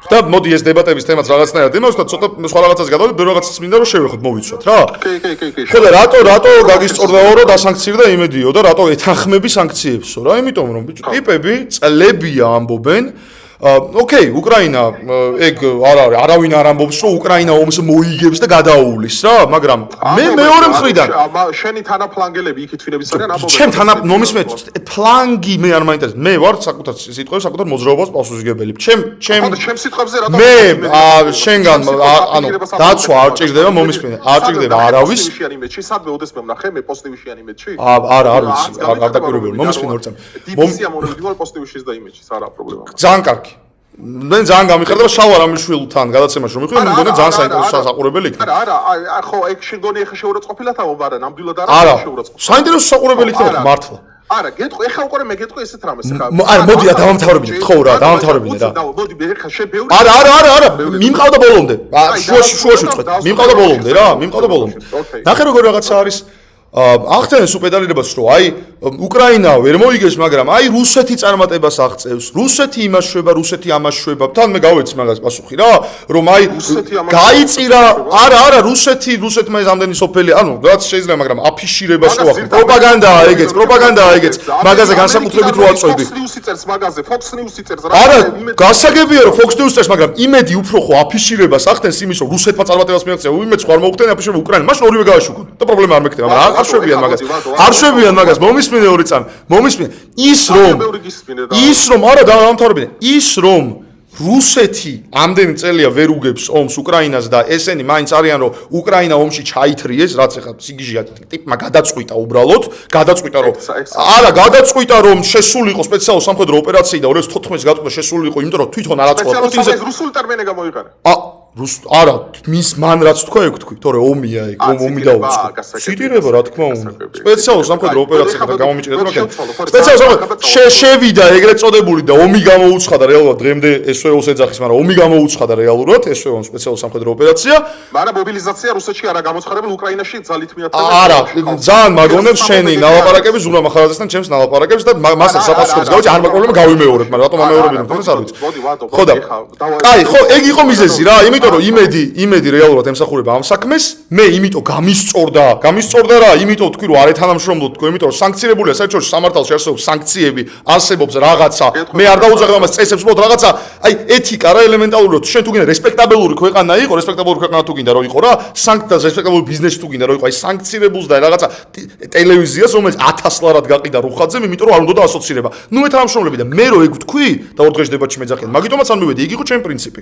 და მოდი ეს დებატების თემაც რაღაცნაირად იმას და ცოტა სხვა რაღაცას გადავიდეთ ბევრ რაღაცას მინდა რომ შევეხოთ მოვიცვათ რა კი ხო და რატო გაგისწორდაო რომ დასანქცირდა იმედიო და რატო ეთანხმები სანქციებსო რა იმიტომ რომ ბიჭო ტიპები წლებია ამბობენ ოკეი, უკრაინა ეგ არავინ არ ამბობს, რომ უკრაინა ომს მოიგებს და გადაუვლის რა, მაგრამ მე მეორე მხრიდან შენი თანაფლანგელები იქით ვინებიც არიან ამბობენ. ჩემ მომისმენთ ფლანგი მე არ მაინტერესებს. მე ვარ საკუთარ სიტყვებს, საკუთარ მოძრაობას პასუხისგებელი. ჩემ სიტყვებზე რატომ მე შენგან ანუ დაცვა არ ჭირდება მომისმენთ. არ ჭირდება არავის. სადმე ოდესმე ვნახე მე პოზიტივში ან იმედში? არ ვიცი, არ დაკვირვებია. მომისმენთ ორ წამი. დივიზია მონებრივ პოზიტივშიც და იმედშიც არა პრობლემა. ძალიან კარგი. მე ძალიან გამიხარდა შალვა რამიშვილთან გადაცემაში რომ მიხდი მგონია ძალიან საინტერესო საყურებელი იქნება. არა, ხო, ეგ შეგონი ახლა შეურაცხყოფილად ამბობ, არა, ნამდვილად არა შეურაცხყოფილი. საინტერესო საყურებელი იქნება მართლა. არა, გეტყვი, ახლა უკვე მე გეტყვი ესეთ რამეს ხა. არა, მოდი რა დავამთავრებინე, ხო რა, დავამთავრებინე რა. მოდი, მე ხა შებეური. არა, მიმყავდა ბოლომდე. შუაში ვწვეთ. მიმყავდა ბოლომდე რა, მიმყავდა ბოლომდე. ნახე როგორ რაღაცა არის ახდენენ სუპედალირებას რომ აი უკრაინა ვერ მოიგებს მაგრამ აი რუსეთი წარმატებას აღწევს რუსეთი იმაშვება რუსეთი ამაშვება თან მე გავეცი მაგას პასუხი რა რომ აი გაიწირა არა რუსეთმა ეს ამდენი სოფელი ანუ რაც შეიძლება მაგრამ აფიშირებას ხო ახლა პროპაგანდაა ეგეც მაგაზე განსაკუთრებით რო აწვევდი Fox News-ი წერს მაგაზე Fox News-ი წერს რა არა გასაგებია რომ Fox News-ი წერს მაგრამ იმედი უფრო ხო აფიშირებას ახდენს იმის რომ რუსეთმა წარმატებას მიაღწია იმედს ხო არ მოუხდენ აფიშირება უკრაინა მაშინ ორივე გავაშუქოთ და პრობლემა არ მექნება მაგრამ არ შვებიან მაგას მომისმინე ორი წამი მომისმინე ის რომ არა დავამთავრებინე ის რომ რუსეთი ამდენი წელია ვერ უგებს ომს უკრაინას და ესენი მაინც არიან რომ უკრაინა ომში ჩაითრიეს რაც ახლა სიგიჟია ტიპმა გადაწყვიტა უბრალოდ გადაწყვიტა რომ შესული იყო სპეციალური სამხედრო ოპერაცია და 2014 გადაწყვიტა შესული იყო იმიტომ რომ თვითონ არ აწყდა პუტინზე რუსული ტერმინი გამოიყარა არა მის მან რაც თქვა ეგ თქვი თორე ომია ეგ ომი დაუწყო ციტირება რა თქმა უნდა სპეციალური სამხედრო ოპერაცია და გამომიჭრეთ მაგრამ სპეციალური შევიდა ეგრეთ წოდებული და ომი გამოუცხადა რეალურად დღემდე SVO-ს ეძახის მაგრამ ომი გამოუცხადა რეალურად SVO სპეციალური სამხედრო ოპერაცია მაგრამ მობილიზაცია რუსეთში არა გამოცხადებულ უკრაინაში ძალით მიაწევს არა ძალიან მაგონებს შენი ნალაპარაკების ზურა მახარაძესთან ჩემს ნალაპარაკებს და მასაც საპასუხოებს გავიცი არ მაქვს პრობლემა გავიმეორებ მაგრამ რატომ ამეორებინებ თქოს არ ვიცი ხო და კაი ხო ეგ იყო მიზეზი რა იმიტომ რომ იმედი რეალურად ემსახურება ამ საქმეს მე იმიტომ გამისწორდა რა იმიტომ თქვი რომ არ ეთანამშრომლობ თქო იმიტომ რომ სანქცირებულია საერთოდ სამართალში არსებობს სანქციები არსებობს რაღაცა მე არ დაუძაღებ ამას წესებს უბრალოდ რაღაცა აი ეთიკა რა ელემენტარული თუ შენ თუ გინდა რესპექტაბელური ქვეყანა იყო რესპექტაბელური ქვეყანა თუ გინდა რომ იყო რა სანქციას რესპექტაბელური ბიზნესი თუ გინდა რომ იყო აი სანქცირებულს და რაღაცა ტელევიზიას რომელიც 1000 ლარად გაყიდა რუხაძე იმიტომ რომ არ უნდა დაასოცირება ნუ ეთანამშრომლები და მე რო ეგ ვთქვი და ორ დღეში დებატში მეძახიან მაგიტომაც არ მივედი ეგ იყო ჩემი პრინციპი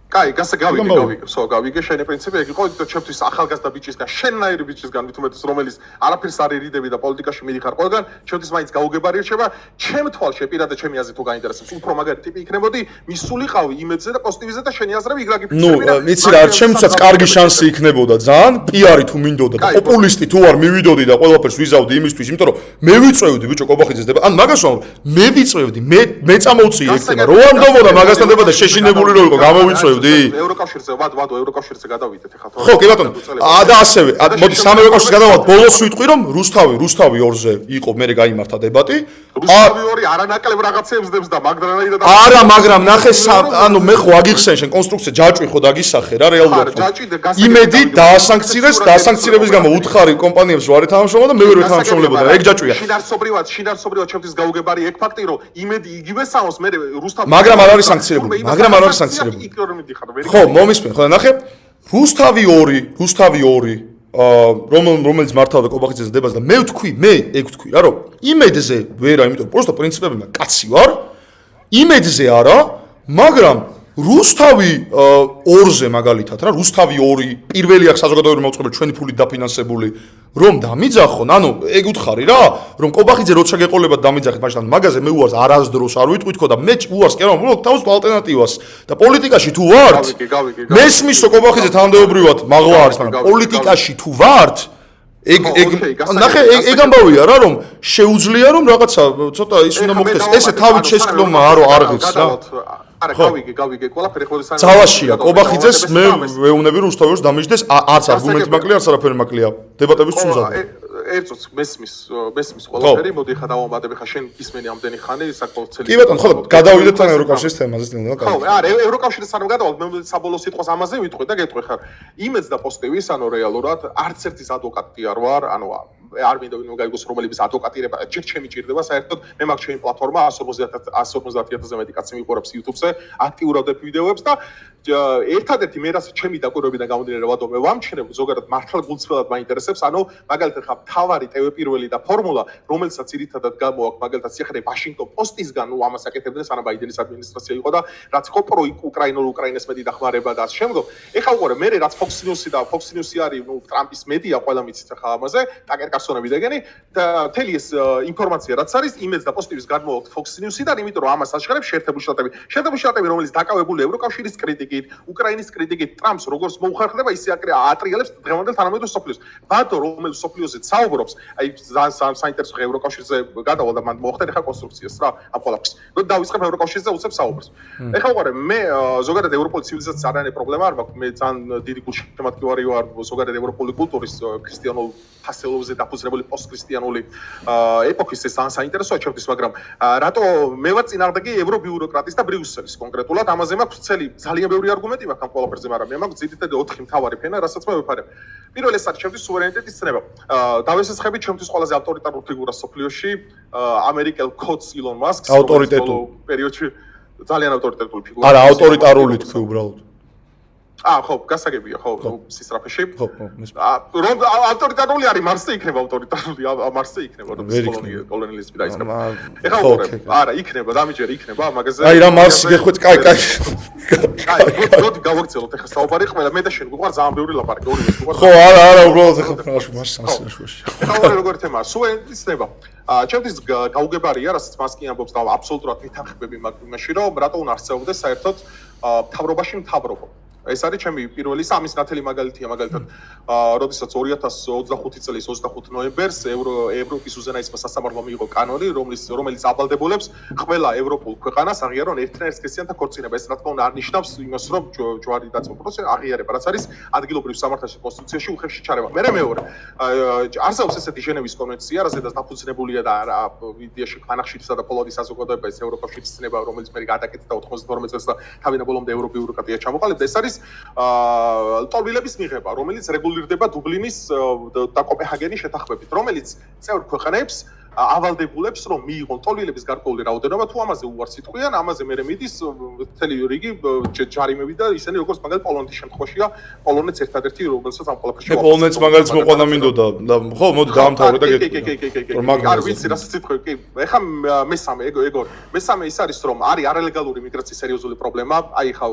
კაი, გავიგე შენი პრინციპი ეგ იყო, იმიტომ ჩემთვის ახალგაზრდა ბიჭისგან, შენნაირი ბიჭისგან მithumetes რომელიც არაფერს არ ერიდები და პოლიტიკაში მიდიხარ ყველგან, ჩემთვის მაინც გაუგებარი რჩება, ჩემ თვალში პირადად ჩემი აზრით თუ გაინტერესებს, უფრო მაგარი ტიპი იქნებოდი, მისულიყავი იმედზე და პოზიტივზე და შენი აზრები იგრაკი ფიქრები და ვიცი რა, ჩემთვისაც კარგი შანსი იქნებოდა ძალიან, პიარი თუ მინდოდა და პოპულისტი თუ არ მივიდოდი და ყველაფერს ვიზავდი იმისთვის, იმიტომ რომ მე ვიწევდი ბიჭო ყობახიძეს დება, ან მაგას ვამბობ, მე ვიწევდი, მე წამოვწიე ეგ თემა, რო არ მდომოდა მაგასთან დება და შეშინებული რო იყო, გამოვიწევდი ევროკავშირზე ვადო ევროკავშირზე გადავიდეთ ახლა ხო კი ბატონო და ასევე მოდი სამ ევროკავშირზე გადავიდეთ ბოლოს ვიტყვი რომ რუსთავი 2-ზე იყო მე გაიმართა დებატი რუსთავი ორი არანაკლებ რაღაცებს დებს და მაგრანაირად არა, მაგრამ ნახე, ანუ მე ხო აგიხსენ შენ კონსტრუქცია ჯაჭვი ხო დაგისახე რა რეალურად. იმედი დაასანქცირეს, დაასანქცირების გამო უთხარი კომპანიებს ვარ ეთამაშობა და მე ვერ ვეთამაშობლებოდა. ეგ ჯაჭვია. შინარსობრივად ჩემთვის გაუგებარი ეგ ფაქტი რომ იმედი იგივე სამოს მე რუსთავი მაგრამ არ არის სანქცირებული. მაგრამ არ არის სანქცირებული. ხო, მომისმენ, ხო და ნახე, რუსთავი 2 რომელიც მართავდა კობახიძეს დებას და მე ვთქვი რა რომ იმედზე ვერა, იმიტომ რომ პროსტო პრინციპებმა კაცი ვარ, იმედზე არა, მაგრამ რუსთავი 2-ზე მაგალითად რა, რუსთავი 2 პირველი აქ საზოგადოებრივი მოწყობილ ჩვენი ფულით დაფინანსებული რომ დამიძახონ, ანუ ეგ უთხარი რა, რომ კობახიძე როცა გეყოლებათ დამიძახეთ, მაშინ მაგაზე მე უარს არასდროს არ ვიტყვით ხო და მე უარს კი არა, მოგ თავს ალტერნატივას და პოლიტიკაში თუ ვართ, მესმის რომ კობახიძე თანამდებობრივად მაღლა არის, მაგრამ პოლიტიკაში თუ ვართ, ეგ ნახე, ეგ ამბავია რა, რომ შეუძლია რომ რაღაცა ცოტა ის უნდა მოხდეს, ესე თავით შესკდომა არ ღირს რა. არა, გავიგე, ყველაფერი ხოდეს ან ძალაშია, კობახიძეს მე ვეუბნები რუსთავიოს დამიჯდეს, არც არგუმენტი მაკლია, არც არაფერი მაკლია. დებატების წუნზადია. ერთოც მესმის ყველაფერი, მოდი ხა დავამატებ ხა შენ ისმენი ამდენი ხანი საკმაოდ ცელი. კი ბატონო, ხო, გადავიდეთ თან ევროკავშირის თემაზე, სტილო, ხო, არა, ევროკავშირის სანამ გადავალთ, მე საბოლოო სიტყვას ამაზე ვიტყვი და გეტყვი ხარ. იმედს და პოზიტივის, ანუ რეალურად არც ერთის ადვოკატი არ ვარ, ანუ არ მინდა ვინმე გაიგოს რომელების ადვოკატირება ჩემი ჭირდება საერთოდ მე მაქვს ჩემი პლატფორმა 150,000-ზე მეტი კაცი მიყურებს YouTube-ზე აქტიურად ვებ ვიდეოებს და ერთადერთი მე რაც ჩემი დაკვირვებიდან გამომდინარე ვადო მე ვამჩნევ ზოგადად მართლა გულწრფელად მაინტერესებს ანუ მაგალითად ხა თავარი TV პირველი და ფორმულა რომელსაც ძირითადად გამოაქვს მაგალითად სიახლე ვაშინგტონ პოსტისგან ნუ ამას აკეთებდნენ სანამ ბაიდენის ადმინისტრაცია იყო და რაც იყო პრო უკრაინას მეტი დახმარება და ამ შემდგომ ეხლა უყურე მე რაც Fox News-ი და Fox News-ი არის ნუ ტრამპის მედია ყველა მიცით ხა ამაზე ტაკერ კარსონები დეგენი და თელი ეს ინფორმაცია რაც არის იმედს და პოზიტივის გადმოვაქვს Fox News-იდან იმიტომ რომ ამას აშკარებს შეერთებული შტატები რომელიც დაკავებული ევროკავშირის კრიტიკით უკრაინის კრიტიკით ტრამპს როგორც მოუხერხდება ისე ატრიალებს დღევანდელ თანამედროვე სოფლიოს ბატო რომელიც სოფლიოზე საუბრობს აი საინტერესო ევროკავშირზე გადავალ და მან მოახდინე ხა კონსტრუქციას რა ამ ყველაფერს რომ დავიწყებ ევროკავშირზე უცებ საუბრს ეხლა უყურე მე ზოგადად ევროპული ცივილიზაციის არანაირი პრობლემა არ მაქვს მე ძალიან დიდი გულშემატკივარი ვარ ზოგადად ევროპული კულტურის ქრისტიანულ ფასეულობაზე დაფუძნებული პოსტქრისტიანული ეპოქის ეს საინტერესოა ჩემთვის მაგრამ რატო მე ვარ წინააღმდეგი ევრობიუროკრატის და ბრიუსელის კონკრეტულად ამაზე მაქვს ცელი ძალიან ბევრი არგუმენტი მაქვს ამ ყველაფერზე მაგრამ მე მაქვს ძირითადად 4 მთავარი ფენა რასაც მე ვეფარებ პირველი ეს არის ჩემთვის სუვერენიტეტის ცნება დავესაცხები ჩემთვის ყველაზე ავტორიტარული ფიგურა სოფლიოში ამერიკელ კოც ილონ მასკს ავტორიტეტული პერიოდში ძალიან ავტორიტეტული ფიგურა არა ავტორიტარული თქვი უბრალოდ ხო, გასაგებია, ხო, სისტრაფეში. რომ ავტორიტარული არის, მარსზე იქნება ავტორიტარული, მარსზე იქნება, რომ კოლონიალიზმი დაიწყება. ეხლა უყურე, არა, იქნება, დამიჯერე იქნება, მაგაზე. აი რა მარსი გეხვით, კაი. მოდი გავაგრძელოთ ეხლა საუბარი, ყველა მე და შენ გვყავს ძალიან ბევრი ლაპარაკი, ორივე გვყავს. ხო, არა, უბრალოდ ეხლა მარსს სამსიაში. ეხლა როგორ თემაა, სუვერენიტეტის ცნება. ჩემთვის გაუგებარია, რასაც მასკი ამბობს და აბსოლუტურად მითანხმები იმაში, რომ რატო უნდა არსებობდეს საერთოდ მთავრობაში მთავრობა. ეს არის ჩემი პირველი სამის ნათელი მაგალითია მაგალითად როდესაც 2025 წლის 25 ნოემბერს ევროპის უზენაესმა სასამართლომ მიიღო კანონი რომელიც აბალდებულებს ყველა ევროპულ ქვეყანას აღიარონ ერთნაირსქესიანთა ქორწინება ეს რა თქმა უნდა არ ნიშნავს იმას რომ ჯვარი დაწვა პროცესი აღიარება რაც არის ადგილობრივ სამართალში კონსტიტუციაში უხეში ჩარევა მეორე არსებობს ესეთი ჟენევის კონვენცია რაზედაც დაფუძნებულია და ვიდეოში ხანახშირისა და პოლონის საზოგადოება ეს ევროკავშირის ცნება რომელიც მე გადაკეთდა 92 წელს და თავიდან ბოლომდე ევრობიუროკრატია ჩამოყალიბდა ეს არის ტოლვილების მიღება, რომელიც რეგულირდება დუბლინის და კოპენჰაგენის შეთანხმებით, რომელიც წევრ ქვეყნებს ავალდებულებს, რომ მიიღონ ტოლვილების გარკვეული რაოდენობა, თუ ამაზე უარს იტყვიან, ამაზე მე მიდის მთელი რიგი ჯარიმები და ისინი როგორც მაგალითად პოლონეთის შემთხვევაშია, პოლონეთს ერთადერთი რომელსაც ამ ყველაფერში პოლონეთს მაგალითად მოყვანა მინდოდა და ხო, მოდი დაამთავრე და გეტყვი. არ ვიცი რასაც იტყვი, კი. ეხლა მესამე მესამე ის არის, რომ არის არალეგალური მიგრაციის სერიოზული პრობლემა, აი ხა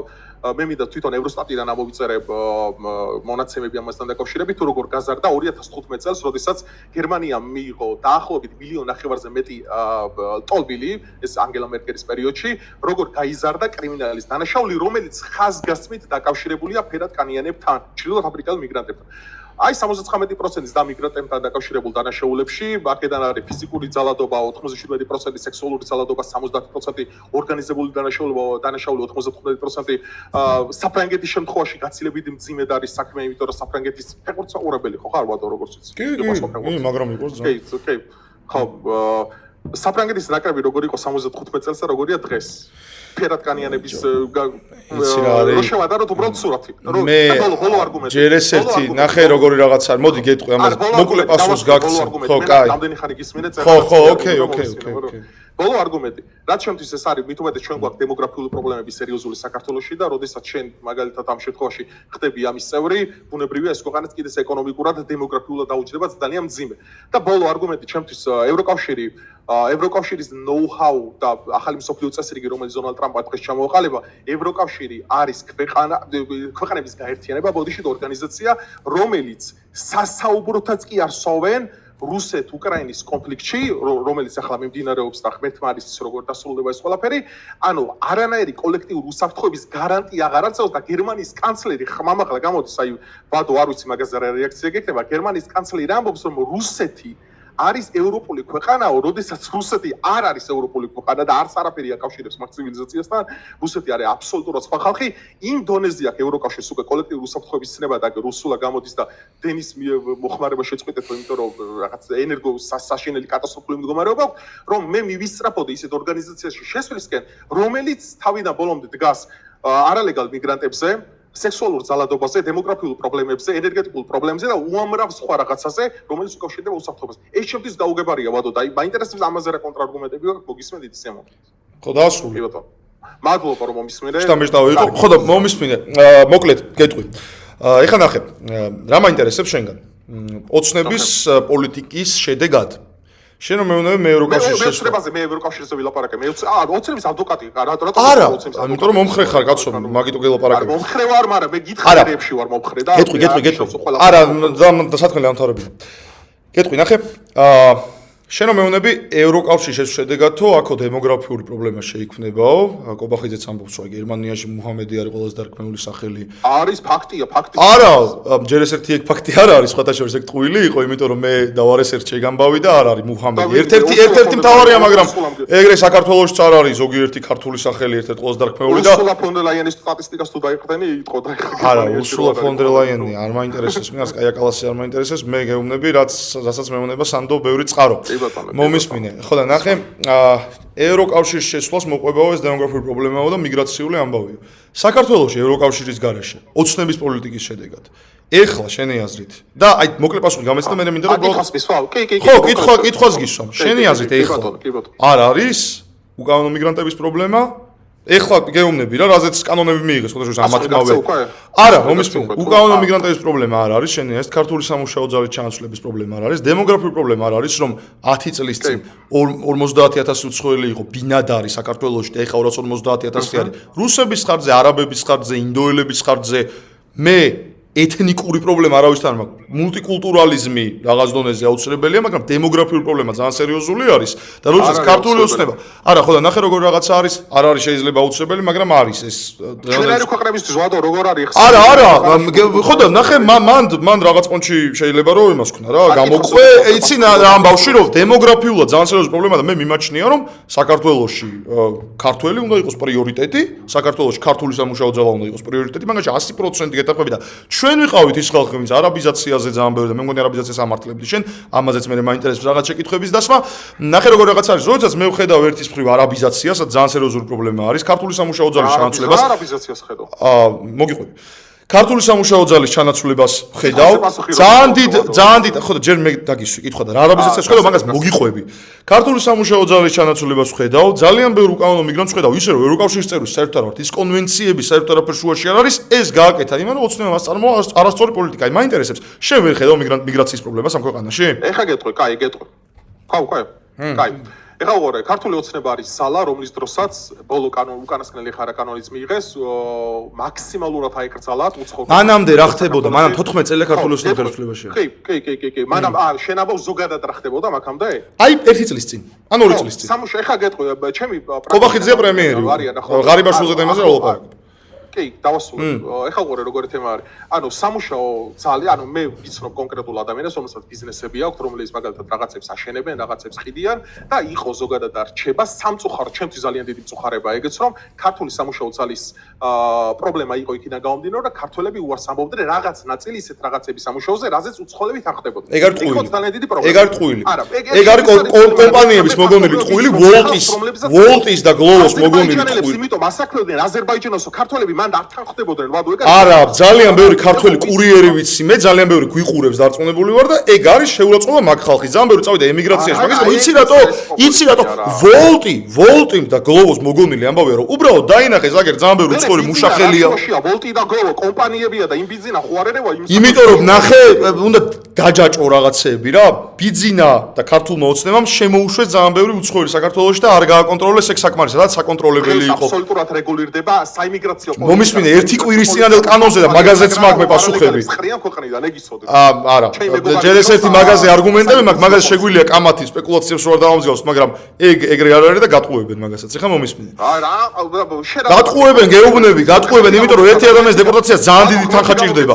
მე მინდა თვითონ ევროსტატიდან ამოვიწერებ მონაცემები ამასთან დაკავშირებით, თუ როგორ გაზარდა 2015 წელს, როდესაც გერმანიამ მიიღო დაახლოებით 1.5 მილიონზე მეტი ტოლბილი, ეს ანგელა მერკელის პერიოდში, როგორ გაიზარდა კრიმინალის დანაშაული, რომელიც ხაზგასმით დაკავშირებულია ფერადკანიანებთან, ჩრდილოეთ აფრიკელ მიგრანტებთან. აი 79%-ის და მიგრანტებთან დაკავშირებულ დანაშაულებში, აქედან არის ფიზიკური ძალადობა 97%, სექსუალური ძალადობა 70%, ორგანიზებული დანაშაული 95%, საფრანგეთის შემთხვევაში გაცილებით მძიმედ არის საქმე, იმიტომ რომ საფრანგეთის ფეხბურთსაყურებელი ხო ხარ ვადო როგორც იცი? კი, მაგრამ იყოს კი, ხო საფრანგეთის ნაკრები როგორი იყო 75 წელს და როგორია დღეს. ფერატკანიანების რო შევადარო უბრალოდ სურათი. მე ბოლო არგუმენტი. ჯერ ეს ერთი ნახე როგორი რაღაცა არის. მოდი გეტყვი ამას. მოკლე პასუხს გაგცემ. ხო, კაი. რამდენი ხანი გისმინეთ წერა. ხო, ოკეი. ბოლო არგუმენტი. რაც შემთხვევით ეს არის, მით უმეტეს ჩვენ გვაქვს დემოგრაფიული პრობლემები სერიოზული საქართველოში და როდესაც შენ მაგალითად ამ შემთხვევაში ხდები ამის წევრი, ბუნებრივია ეს ქვეყანაც კიდეს ეკონომიკურად დემოგრაფიულად დაუჯდება ძალიან მძიმე. და ბოლო არგუმენტი ჩემთვის ევროკავშირის ნოუ-ჰაუ და ახალი მსოფლიო წესრიგი, რომელიც დონალდ ტრამპმა დღეს ჩამოაყალიბა, ევროკავშირი არის ქვეყანების გაერთიანება, ბოდიშით ორგანიზაცია, რომელიც სასაუბროთაც კი არ სვავენ რუსეთ-უკრაინის კონფლიქტში, რომელიც ახლა მიმდინარეობს და ღმერთმა არის ის როგორ დასრულდება ეს ყველაფერი, ანუ არანაირი კოლექტიური უსაფრთხოების გარანტია აღარ არსებობს და გერმანიის კანცლერი ხმამაღლა გამოდის, აი ბადო არ ვიცი მაგაზე რა რეაქცია გექნება, გერმანიის კანცლერი ამბობს, რომ რუსეთი არის ევროპული ქვეყანაო, როდესაც რუსეთი არ არის ევროპული ქვეყანა და არც არაფერი აკავშირებს მაგ ცივილიზაციასთან, რუსეთი არის აბსოლუტურად სხვა ხალხი, იმ დონეზე აქვს ევროკავშირს უკვე კოლექტიური უსაფრთხოების ცნება და რუსულა გამოდის და დენის მოხმარება შეწყვეტეთ, იმიტომ რომ რაღაც ენერგო საშინელი კატასტროფული მდგომარეობა აქვს, რომ მე მივისწრაფოდე ისეთ ორგანიზაციაში შესვლისკენ, რომელიც თავიდან ბოლომდე დგას არალეგალ მიგრანტებზე, სექსუალურ ძალადობაზე, დემოგრაფიულ პრობლემებზე, ენერგეტიკულ პრობლემებზე და უამრავ სხვა რაღაცაზე, რომელიც უკავშირდება უსაფრთხოებას. ეს შემთხვევით გაუგებარია ვადო და მაინტერესებს ამაზე რა კონტრარგუმენტები აქვს, მოგისმენთ ის ემო. ხო, დაასრულე. კი ბატონო. მადლობა რომ მომისმენე. შტამეშტავი იყო. ხო და მომისმინე. მოკლედ გეტყვი. ეხლა ნახე, რა მაინტერესებს შენგან? ოცნების პოლიტიკის შედეგად. შენ რომ მეუბნები მე ევროკავშირში მე ევროკავშირზე ვილაპარაკე მე ოცნების ადვოკატი რატომ არა იმიტომ რომ მომხრე ხარ კაცო მაგიტო გელაპარაკე მომხრე ვარ მაგრამ მე გითხარებში ვარ მომხრე და გეტყვი არა და სათქმელი ამთავრებია გეტყვი ნახე შენ რომ მეუბნები ევროკავშირის შედეგადო აქო დემოგრაფიული პრობლემა შეიქმნებაო კობახიძეც ამბობს რომ გერმანიაში მუჰამედი არის ყველაზე დარქმეული სახელი არის ფაქტია არა ჯერ ეს ერთი ეგ ფაქტი არ არის სხვათა შორის ეგ ტყუილი იყო იმიტომ რომ მე დავარ ეს ერთ შეგამბავი და არ არის მუჰამედი ერთ-ერთი მთავარია მაგრამ ეგრე საქართველოშიც არ არის ზოგიერთი ქართული სახელი ერთ-ერთი ყველაზე დარქმეული და უსულა ფონ დერ ლაიენის სტატისტიკას თუ დაიყრდენი იტყო და არა უსულა ფონ დერ ლაიენი არ მაინტერესებს მე კაია კალასი არ მაინტერესებს მე გეუბნები რასაც მეუბნება სანდო ბევრი წყარო მომისმინე ხო და ნახე ევროკავშირის შესვლას მოყვებაო ეს დემოგრაფიული პრობლემაო და მიგრაციული ამბავიო საქართველოში ევროკავშირის გარეშე ოცნების პოლიტიკის შედეგად ეხლა შენი აზრით და აი მოკლე პასუხი გამეცდა მე მინდა რომ ხო კითხვას გისვამ შენი აზრით ეხლა არ არის უკანონო მიგრანტების პრობლემა ეხლა გეუბნები რა რაზეც კანონები მიიღეს ხოდაშორის ამათმავე არა მომისმინე უკანონო მიგრანტების პრობლემა არ არის შენი აზრით ქართული სამუშაო ძალის ჩანაცვლების პრობლემა არ არის დემოგრაფიული პრობლემა არ არის რომ 10 წლის წინ 50000 უცხოელი იყო ბინადარი საქართველოში და ეხლა 250000 არის რუსების ხარჯზე არაბების ხარჯზე ინდოელების ხარჯზე მე ეთნიკური პრობლემა არავისთან არ მაქვს მულტიკულტურალიზმი რაღაც დონეზე აუცილებელია მაგრამ დემოგრაფიული პრობლემა ძალიან სერიოზული არის და როდესაც ქართული ოცნება არა ხო და ნახე როგორ რაღაცა არის არ არის შეიძლება აუცილებელი მაგრამ არის ეს ჩვენერი ქვეყნებისთვის ვადო როგორ არის არა ხო და ნახე მან რაღაც პონჩი შეიძლება რომ იმას ქნა რა გამოყვე იცი რა ამ ბავში რომ დემოგრაფიულად ძალიან სერიოზული პრობლემა და მე მიმაჩნია რომ საქართველოში ქართველი უნდა იყოს პრიორიტეტი საქართველოში ქართული სამუშაო ძალა უნდა იყოს პრიორიტეტი მაგაში 100% გეტყვები და ჩვენ ვიყავით ის ხალხი, ვინც არაბიზაციაზე ძალიან ბევრი და მე მგონი არაბიზაციას ამართლებდი შენ, ამაზეც მე მაინტერესებს რაღაც შეკითხვების დასმა. ნახე როგორ რაღაც არის, როდესაც მე ვხედავ ერთის მხრივ არაბიზაციას, ძალიან სერიოზული პრობლემა არის, ქართული სამუშაო ძალის ჩანაცვლებას. არაბიზაციას ხედავ. მოგიყვები. ქართული სამუშაო ძალის ჩანაცვლებას ხედავ. ძალიან დიდ, ხო და ჯერ მე დაგისვი კითხვა და რა არაბიზაციას ხედავ, მაგას მოგიყვები. ქართული სამუშაო ძალის ჩანაცვლებას ხედავ, ძალიან ბევრ უკანონო მიგრანტს ხედავ, ისე რომ ევროკავშირის წევრი საერთოდ არ ვართ, ის კონვენციები საერთოდ არაფერ შუაში არ არის, ეს გააკეთა იმან, რომ ოცნებამ აწარმოა არასწორი პოლიტიკა. აი მაინტერესებს, შენ ვერ ხედავ მიგრაციის პრობლემას ამ ქვეყანაში? ეხა გეტყვი, კაი, გეტყვი. კაი. ეხლა უყურე, ქართული ოცნება არის ზალა, რომლის დროსაც ბოლო უკანასკნელი ხარა კანონიც მიიღეს, მაქსიმალურად აიკრძალა უცხოური. მანამდე რა ხდებოდა? მანამ 14 წელი ქართული ოცნება ხელისუფლებაში. კი. მანამ შენ ამბობ ზოგადად რა ხდებოდა მაგამდე? აი 1 წლის წინ. ან 2 წლის წინ. სამუშაო ეხლა გეტყვი, ჩემი კობახიძეა პრემიერი. ღარიბაშვილზე თემაზე ვლაპარაკობ. კი, დავასრულებ. ეხლა უყურე როგორი თემა არის. ანუ სამუშაო ძალიან, ანუ მე ვიცნობ კონკრეტულ ადამიანებს, რომელსაც ბიზნესები აქვს, რომლებიც მაგალითად რაღაცებს აშენებენ, რაღაცებს ყიდიან და იყო ზოგადად არჩება სამწუხარო, ჩემთვის ძალიან დიდი მწუხარება ეგეც რომ ქართული სამუშაო ძალის პრობლემა იყო იქიდან გამომდინარე და ქართველები უარს ამბობდნენ რაღაც ნაწილი ისეთ რაღაცების სამუშაოზე, რაზეც უცხოელები თანხდებოდნენ. ეგ არის ტყუილი. ძალიან დიდი პრობლემა. ეგ არის ტყუილი. ეგ არის კომპანიების მოგონილი ტყუილი, Voltis და Globos მოგონილი ტყუილი. იმიტომ ასაკლებდნენ აზერბაიჯანოსო ქართველები მან არ თანხდებოდნენ, ვადო ეგ არა, ძალიან ბევრი ქართველი კურიერი ვიცი, მე ძალიან ბევრი გვიყურებს დარწმუნებული ვარ და ეგ არის შეურაცხყოფა მაგ ხალხის. ძალიან ბევრი წავიდა ემიგრაციაში, მაგას იცი რატო? Volti და Globos მოგონილი ამბავია რომ უბრალოდ დაინახეს აგერ ძალიან ბევრი უცხოელი მუშახელია. Volti და Globo კომპანიებია და იმ ბიზნესა ხო არ ერევა იმის. იმიტომ რომ ნახე, უნდა დაჯაჭო რაღაცეები რა, ბიზნესა და ქართულმა ოცნებამ შემოუშვეს ძალიან ბევრი უცხოელი საქართველოში და არ გააკონტროლეს ეგ საკმარი, სადაც საკონტროლებელი იყო. აბსოლუტურად რეგულირდება საიმიგრაციო პოლიტიკა. მომისმინე ერთი კვირის წინანდელ კანონზე და მაგაზეც მაქვს მე პასუხები. ხრიან ქვეყნიდან ეგ იცოდე. არა. ჯერ ეს ერთი მაგაზე არგუმენტები მაქვს, მაგაზე შეგვიძლია კამათი სპეკულაციებს რო არ დავამსგავს, მაგრამ ეგრე არ არის და გატყუებენ მაგასაც. ეხლა მომისმინე. გატყუებენ გეუბნები, გატყუებენ, იმიტომ რომ ერთი ადამიანის დეპორტაცია ძალიან დიდი თანხა ჭირდება.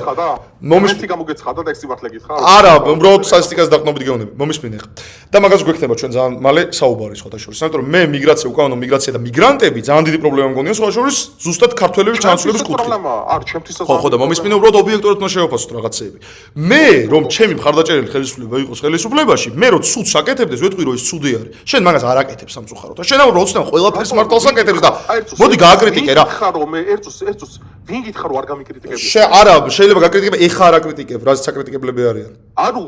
მომისმინე გამოგეცხადა და ეგ სიმართლე გითხრა? არა, უბრალოდ სტატისტიკას დაყრდნობით გეუბნები. მომისმინე ხა. და მაგას გვექნება ჩვენ ძალიან მალე საუბარი სხვათა შორის. იმიტომ რომ მე მიგრაცია, უკანონო მიგრაცია და მიგრანტები ძალიან დიდი პრობლემა მგონია სხვათა შორის ზუსტად ქართველების ჩანაცვლების კუთხით. არ ჩემთვისაც ხო და მომისმინე უბრალოდ ობიექტურად უნდა შევაფასოთ რაღაცეები. მე რომ ჩემი მხარდაჭერილი ხელისუფლება იყოს ხელისუფლებაში, მე რო ცუდს აკეთებდეს, ვეტყვი რომ ეს ცუდი არის. შენ მაგას არ აკეთებს სამწუხაროდ. შენ ამ როცნე ყველაფერს მართალს აკეთებს და მოდი გააკრიტიკე რა. ხარ რომ მე ერთს ვინ გითხრა რომ არ გამიკრიტიკები? არა, შეიძლება გაკრიტიკებ, ეხა არ აკრიტიკებ, რაზეც აკრიტიკებლები არიან. ანუ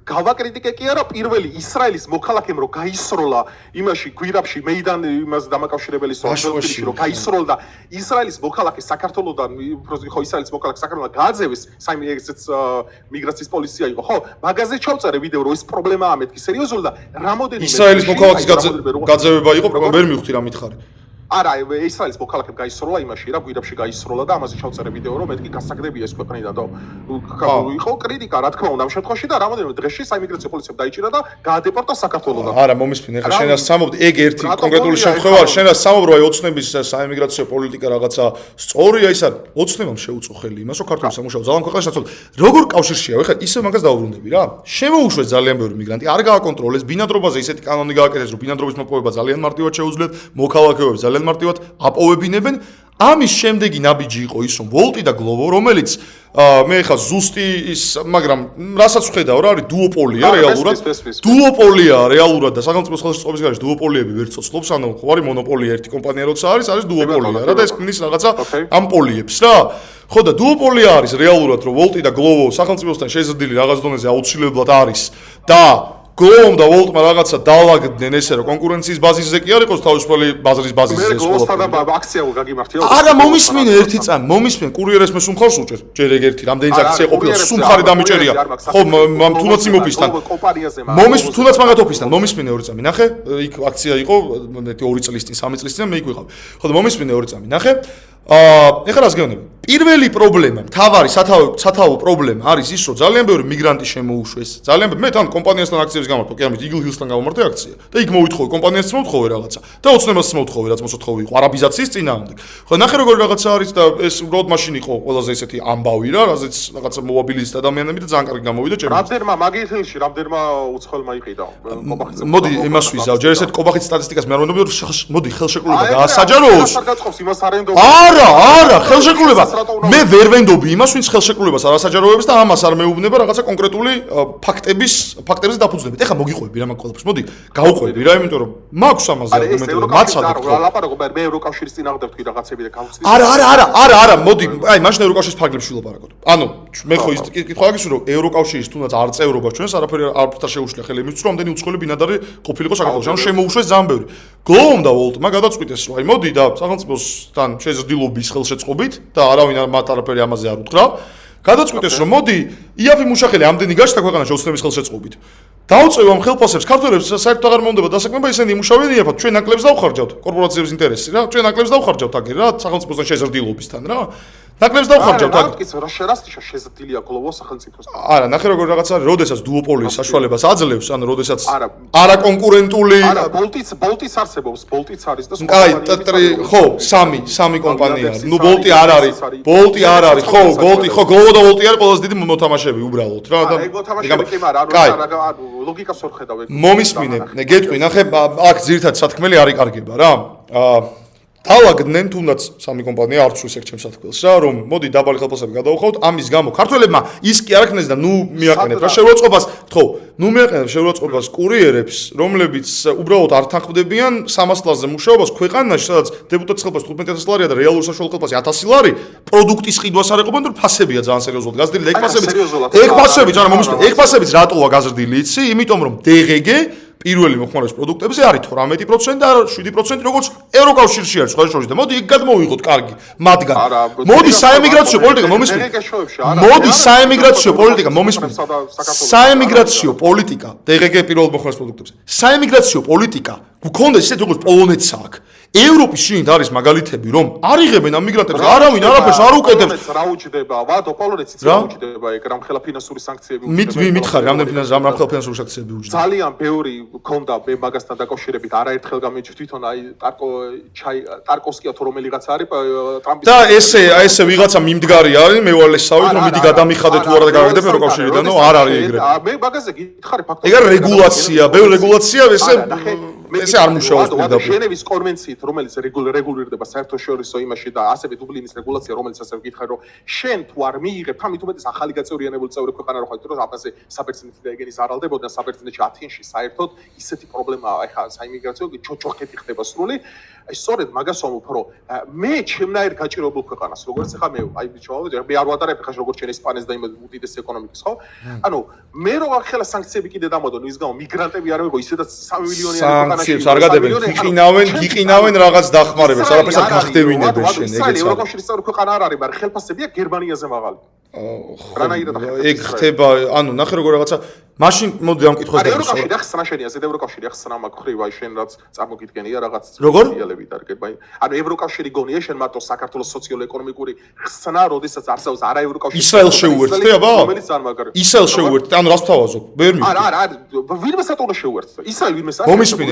გავაკრიტიკე კი არა, პირველი ისრაელის მოქალაქემ რო გაისროლა იმაში გვირაბში მეიდან იმას დამაკავშირებელი სოციალში რო გაისროლა და ისრაელის მოქალაქე საქართველოსდან ხო ისრაელის მოქალაქე საქართველოსდან გააძევეს, საერთოდ ეგეც მიგრაციის პოლიცია იყო, ხო? მაგაზე ჩავწერე ვიდეო რომ ეს პრობლემაა მეთქი სერიოზული და რამოდენიმე ისრაელის მოქალაქის გაძევება იყო, ვერ მივხვდი რა მითხარი. არა, ისრაელის მოქალაქემ გაისროლა იმაში რა, გვირაბში გაისროლა და ამაზე ჩავწერე ვიდეო რომ მეთქი გასაგდებია ეს ქვეყნიდან და იყო κρიტიკა რა თქმა უნდა ამ შემთხვევაში და რამოდენიმე დღეში საიმიგრაციო პოლიციამ დაიჭირა და გაადეპორტა საქართველოსდან. არა, მომისმინე, ხა შენ რას სამობ, ეგ ერთი კონკრეტული შემთხვევა არის, შენ რას სამობ, რომ აი ოცნების საიმიგრაციო პოლიტიკა რაღაცა სწორია, ის არის ოცნებამ შეუწყო ხელი იმას, რომ ქართული სამუშაო ძალიან ქვეყანაში ნაცვლად. როგორ კავშირშია, ხა ისე მაგას დაუბრუნდები რა. შემოუშვეს ძალიან ბევრი მიგრანტი, არ გააკონტროლეს, ბინადრობაზე ისეთი კანონი გააკეთეს, რომ ბინადრობის მოპოვება ძალიან მარტივად შეუძლიათ, მოქალაქეობებს ძალიან მარტივად აპოვებინებენ. ამის შემდეგი ნაბიჯი იყო ის, რომ Volti და Globo, რომელიც მე ხა ზუსტი ის, მაგრამ რასაც ვხედავ რა არის დუოპოლია რეალურად. დუოპოლია რეალურად და სახელმწიფო ხელისუფლების გარშე დუოპოლიები ვერ ცოცხლობს, ანუ ხო არის მონოპოლია ერთი კომპანია როცა არის დუოპოლია რა და ეს ქმნის რაღაცა ამ პოლიებს რა. ხო და დუოპოლია არის რეალურად, რომ Volti და Globo სახელმწიფოსთან შეზრდილი რაღაც დონეზე აუცილებლად არის და Globom და Voltma რაღაცა დაალაგდნენ ესე რომ კონკურენციის ბაზისზე კი არ იყოს თავისუფალი ბაზრის ბაზისზე ეს ყველაფერი. მე Globosთან აქცია გაგიმართია. არა, მომისმინე ერთი წამი, მომისმინე კურიერს მე სუმხარს უჭერ. ჯერ ეგ ერთი რამდენი აქცია ყოფილა, სუმხარი დამიჭერია. ხო, თუნდაც იმ ოფისთან. მომის თუნდაც მაგათ ოფისთან, მომისმინე ორი წამი, ნახე, იქ აქცია იყო 2 წლის წინ, 3 წლის წინ მე იქ ვიყავ. ხო და მომისმინე ორი წამი, ნახე. ეხლა რას გეუბნები? პირველი პრობლემა, მთავარი სათავო პრობლემა არის ის, რომ ძალიან ბევრი მიგრანტი შემოუშვეს. ძალიან მე თან კომპანიასთან აქციების გამართო, კი ამით Eagle Hills-თან გამართე აქცია. და იქ მოვითხოვე კომპანიას მოვთხოვე რაღაცა. და ოცნებას მოვთხოვე, რაც მოსათხოვე იყო არაბიზაციის წინააღმდეგ. ხო, ნახე როგორ რაღაცა არის და ეს უბრალოდ მაშინ იყო ყველაზე ესეთი ამბავი რა, რაზეც რაღაცა მოვაბილიზეთ ადამიანები და ძალიან კარგი გამოვიდა ჩემი. რამდენმა მაგის ხელში, რამდენმა უცხოელმა იყიდა კობახიძე. მოდი იმას ვიზავ, ჯერ ესეთ კობახის სტატისტიკას მე არ ვინდობ, მოდი ხელშეკრულება გაასაჯაროოს. არა, ხელშეკრულება. მე ვერ ვენდობი იმას, ვინც ხელშეკრულებას არ ასაჯაროებს და ამას არ მეუბნება რაღაცა კონკრეტული ფაქტებზე დაფუძნებით. ეხლა მოგიყვები რა მაგ ყველაფერს. მოდი, გავუყვები რა, იმიტომ რომ მაქვს ამაზე არგუმენტები და მაცადებ. ლაპარაკობ მე ევროკავშირის წინააღმდეგ თქვი რაღაცები და გავხსნი. არა, მოდი, აი მაშინ ევროკავშირის ფარგლებში ვილაპარაკოთ. ანუ მე ხო ის კითხვა გაგისურვე, რომ ევროკავშირის თუნდაც არ წევრობა ჩვენს არაფერი არ შეუშლია ხელი იმისთვის, რომ ამდენი უცხოელი ბინადარი ყოფილიყო საქართველოში. ანუ შემოუშვეს ძალიან ბევრი. Globom და Voltma გადაწყვიტეს, რომ აი მოდი და სახელმწიფოსთან შეზრდილობის ხელშეწყობით და არავინ მათ არაფერი ამაზე არ უთხრა. გადაწყვიტეს, რომ მოდი იაფი მუშახელი ამდენი გაჩნდა ქვეყანაში ოცნების ხელშეწყობით. დაუწევ ამ ხელფასებს ქართველებს საერთოდ აღარ მომდება დასაქმება, ისინი იმუშავენ იაფად, ჩვენ ნაკლებს დავხარჯავთ კორპორაციების ინტერესს რა, ჩვენ ნაკლებს დავხარჯავთ აგერ რა, სახელმწიფოსთან შეზრდილობისთან რა. ნაკლებს დავხარჯავთ აქ. რა შერასტიშა შეზრდილია გლობალ სახელმწიფოს. არა, ნახე როგორ რაღაცა, როდესაც დუოპოლიის საშუალებას აძლევს, ანუ როდესაც არა კონკურენტული არა, ბოლტიც არსებობს, ბოლტიც არის და აი, ხო, სამი კომპანია არის. ნუ ბოლტი არ არის. ბოლტი არ არის. ხო, ბოლტი, ხო, გლობო და ბოლტი არის ყველაზე დიდი მოთამაშეები უბრალოდ რა და ეგ მოთამაშეები კი მარა, ანუ ლოგიკას ვერ ხედავ ეგ. მომისმინე, გეტყვი, ნახე, აქ ძირითადად სათქმელი არ იკარგება რა. დავაგდნენ თუნდაც სამი კომპანია არც ისე ჩემს სათქმელს რა, რომ მოდი დაბალი ხელფასები გადავხავთ, ამის გამო ქართველებმა ის კი არ ქნეს და ნუ მიაყენეთ რა შეურაცხყოფას, ხო, ნუ მიაყენეთ შეურაცხყოფას კურიერებს, რომლებიც უბრალოდ არ თანხმდებიან 300 ლარზე მუშაობას ქვეყანაში, სადაც დეპუტატის ხელფასი 15000 ლარია და რეალური საშუალო ხელფასი 1000 ლარი, პროდუქტის ყიდვას არ ეყობენ, რომ ფასებია ძალიან სერიოზულად გაზრდილი და ეგ ფასებიც, არა მომისმენთ, ეგ ფასებიც რატოა გაზრდილი იცი? იმიტომ რომ DGG პირველი მოხმარების პროდუქტებზე არის 18% და 7% როგორც ევროკავშირში არის სხვა შორის და მოდი იქ გადმოვიღოთ კარგი მათგან. მოდი საემიგრაციო პოლიტიკა მომისმენთ. მოდი საემიგრაციო პოლიტიკა მომისმენთ. საემიგრაციო პოლიტიკა DGG პირველ მოხმარების პროდუქტებზე. საემიგრაციო პოლიტიკა გქონდეს ისეთ როგორც პოლონეთს აქვს. ევროპის შინით არის მაგალითები რომ არ იღებენ ამ მიგრანტებს არავინ არაფერს არ უკეთებს რა უჯდება ვადო პოლონეთიც რა უჯდება ეგ რამხელა ფინანსური სანქციები უჯდება მითხარი რამხელა ფინანსური სანქციები უჯდება ძალიან ბევრი ქონდა მაგასთან დაკავშირებით არაერთხელ გამიჩვით თვითონ აი ტარკოვსკია თუ რომელიღაც არის ტრამპის და ესე ვიღაცა მიმდგარი არის მე ვალესავით რომ მიდი გადამიხადეთ თუ არა გავიგდებ ევროკავშირიდან ნო არ არის ეგრე მე მაგაზე გითხარი ფაქტობრივად ეგ რეგულაცია ბევრი რეგულაცია ესე არ მუშაობს პირდაპირ ჟენევის კონვენციით რომელიც რეგულირდება საერთაშორისო იმაში და ასევე დუბლინის რეგულაცია რომელიც ასე გითხარ რომ შენ თუ არ მიიღებ ამით უმეტეს ახალი გაწევრიანებული წევრი ქვეყანა რო ხარ იმიტომ რომ აფასე საბერძნეთი და ეგენის არ ალდებოდნენ საბერძნეთში ათენში საერთოდ ისეთი პრობლემაა ეხა საიმიგრაციო ჩოჩოხეთი ხდება სრული აი სწორედ მაგას ვამბობ რომ მე ჩემნაირ გაჭირებულ ქვეყანას როგორც ეხა მე აი მე არ ვადარებ ხა როგორც ჩვენ ესპანეთს და იმ უდიდესი ეკონომიკის ხო ანუ მე რო ახლა სანქციები კიდე დამოდო ის გამო მიგრანტები არ მეგო ისედაც 3 მილიონიანი სანქციებს არ გადებენ გიყინავენ რაღაც დახმარებას არაფერს არ გახდევინებენ შენ ეგეც ევროკავშირის წევრი ქვეყანა არ არის მაგრამ ხელფასებია გერმანიაზე მაღალი ეგ ხდება ანუ ნახე როგორ რაღაცა მაშინ მოდი ამ კითხვას გადავიდე ევროკავშირი ახსნა შენია ზედ ევროკავშირი ახსნა მაგ ხრივ აი შენ რაც წარმოგიდგენია რაღაც რეალები დარგება ანუ ევროკავშირი გონია შენ მარტო საქართველოს სოციო-ეკონომიკური ხსნა როდესაც არსებობს არა ევროკავშირი ისრაელს შეუერთდე აბა რომელიც არ მაგარი ისრაელს შეუერთდე ანუ რას თავაზობ ვერ მივხვდი არა ვინმე სატონო შეუერთდა ისრაელი ვინმე სატონო მომისმინე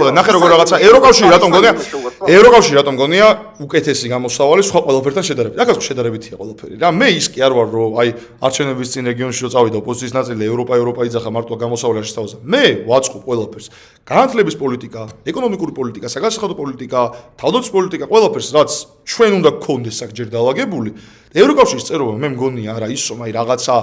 ხო და ნახე როგორ რაღაცა ევროკავშირი რატომ გონია უკეთესი გამოსავალი სხვა ყველაფერთან შედარებით აქაც შედარებითია ყველაფერი რა მე ის კი არ ვარ რომ აი არჩევნების წინ რეგიონში რო წავიდა ოპოზიციის ნაწილი ევროპა იძახა მარტო გამოსავალი არ შესთავაზა მე ვაწყობ ყველაფერს განათლების პოლიტიკა ეკონომიკური პოლიტიკა საგანსახადო პოლიტიკა თავდაცვის პოლიტიკა ყველაფერს რაც ჩვენ უნდა გქონდეს აქ ჯერ დაალაგებული ევროკავშირის წევრობა მე მგონია არა ის რომ აი რაღაცა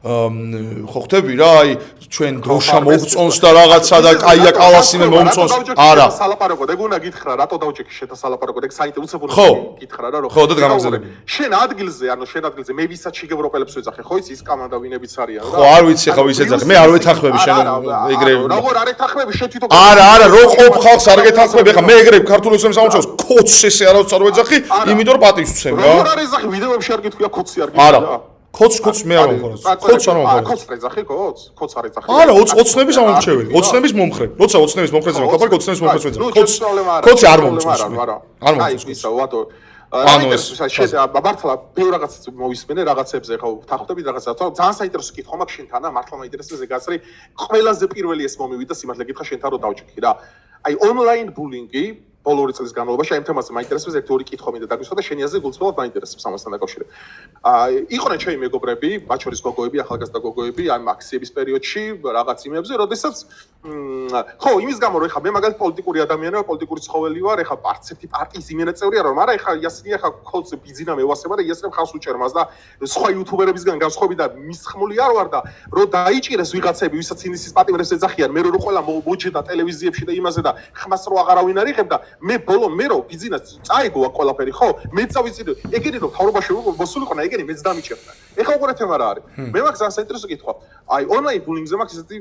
ხო ხტები რა აი ჩვენ დროშა მოგწონს და რაღაცა და კაია კალასიმე მომწონს არა სალაპარაკო ეგ უნდა გითხრა რატო დავჭექი შეთა სალაპარაკო ეგ საინტერესო უცებური გითხრა რა რომ ხო და გამაგზავნები შენ ადგილზე ანუ შენ ადგილზე მე ვისაც შეგევროპელებს ვეძახე ხო იცი ის კამანდა ვინებიც არიან რა ხო არ ვიცი ხა ვის ეძახე მე არ ვეთანხმები შენ ეგრე როგორ არ ეთანხმები შენ თვითონ არა რო ყოფ ხალხს არ გეთანხმები ხა მე ეგრე ქართული ისე სამწავს კოც ესე არავის არ ვეძახი იმიტომ რომ პატივს ვცემ რა როგორ არ ეძახი ვიდეოებში არ გითქვია კოცი არ გითქვია არა კოც მე არ მომხარს კოც არ მომხარს კოც ეძახი კოც არ ეძახი არა ოცნების ამომრჩეველი ოცნების მომხრე როცა ოცნების მომხრეზე ვაკაპარ ოცნების მომხრეს ვეძახი კოცი არ მომწონს არ მომწონს ისე ვატო ანუ ეს მართლა ბევრ რაღაცას მოვისმენე რაღაცებზე ხო თახვდები რაღაცა ძალიან საინტერესო კითხვა მაქვს შენთან და მართლა მაინტერესებს ეს გასწრი ყველაზე პირველი ეს მომივიდა სიმართლე გითხრა შენთან რომ დავჭიქი რა აი ონლაინ ბულინგი ბოლო ორი წლის განმავლობაში აი ამ თემაზე მაინტერესებს ერთი-ორი კითხვა მინდა დაგისვა და შენი აზრი გულწრფელად მაინტერესებს ამასთან დაკავშირებით. იყვნენ ჩემი მეგობრები, მათ შორის გოგოები, ახალგაზრდა გოგოები, ამ აქციების პერიოდში რაღაც იმებზე, როდესაც ხო, იმის გამო რომ ეხა მე მაგალითად პოლიტიკური ადამიანია, პოლიტიკური ცხოველი ვარ, ეხა პარტიების პარტიის იმენა წევრი არ ვარ, მაგრამ ეხა იასია ეხა ხოლმე ბიზინა მევასება და იასრებ ხავს უჭერმას და სხვა იუთუბერებისგან განსხვავებით და მისხმული არ ვარ და რომ დაიჭირეს ვიღაცები, ვისაც ინისის პატიმრებს ეძახიან, მე რო ყველა მოჯდა ტელევიზიებში და იმაზე და ხმას რო აღარავინ არ იღებდა მე რო ბიზნეს წაიგოა ყველაფერი ხო მე წავიცი ეგენი რომ თავრობაში მოსულიყო და ეგენი მეც დამიჭერდა ეხლა უყურე თემა რა არის მე მაქვს ძალიან საინტერესო კითხვა აი ონლაინ ბულინგზე მაქვს ესეთი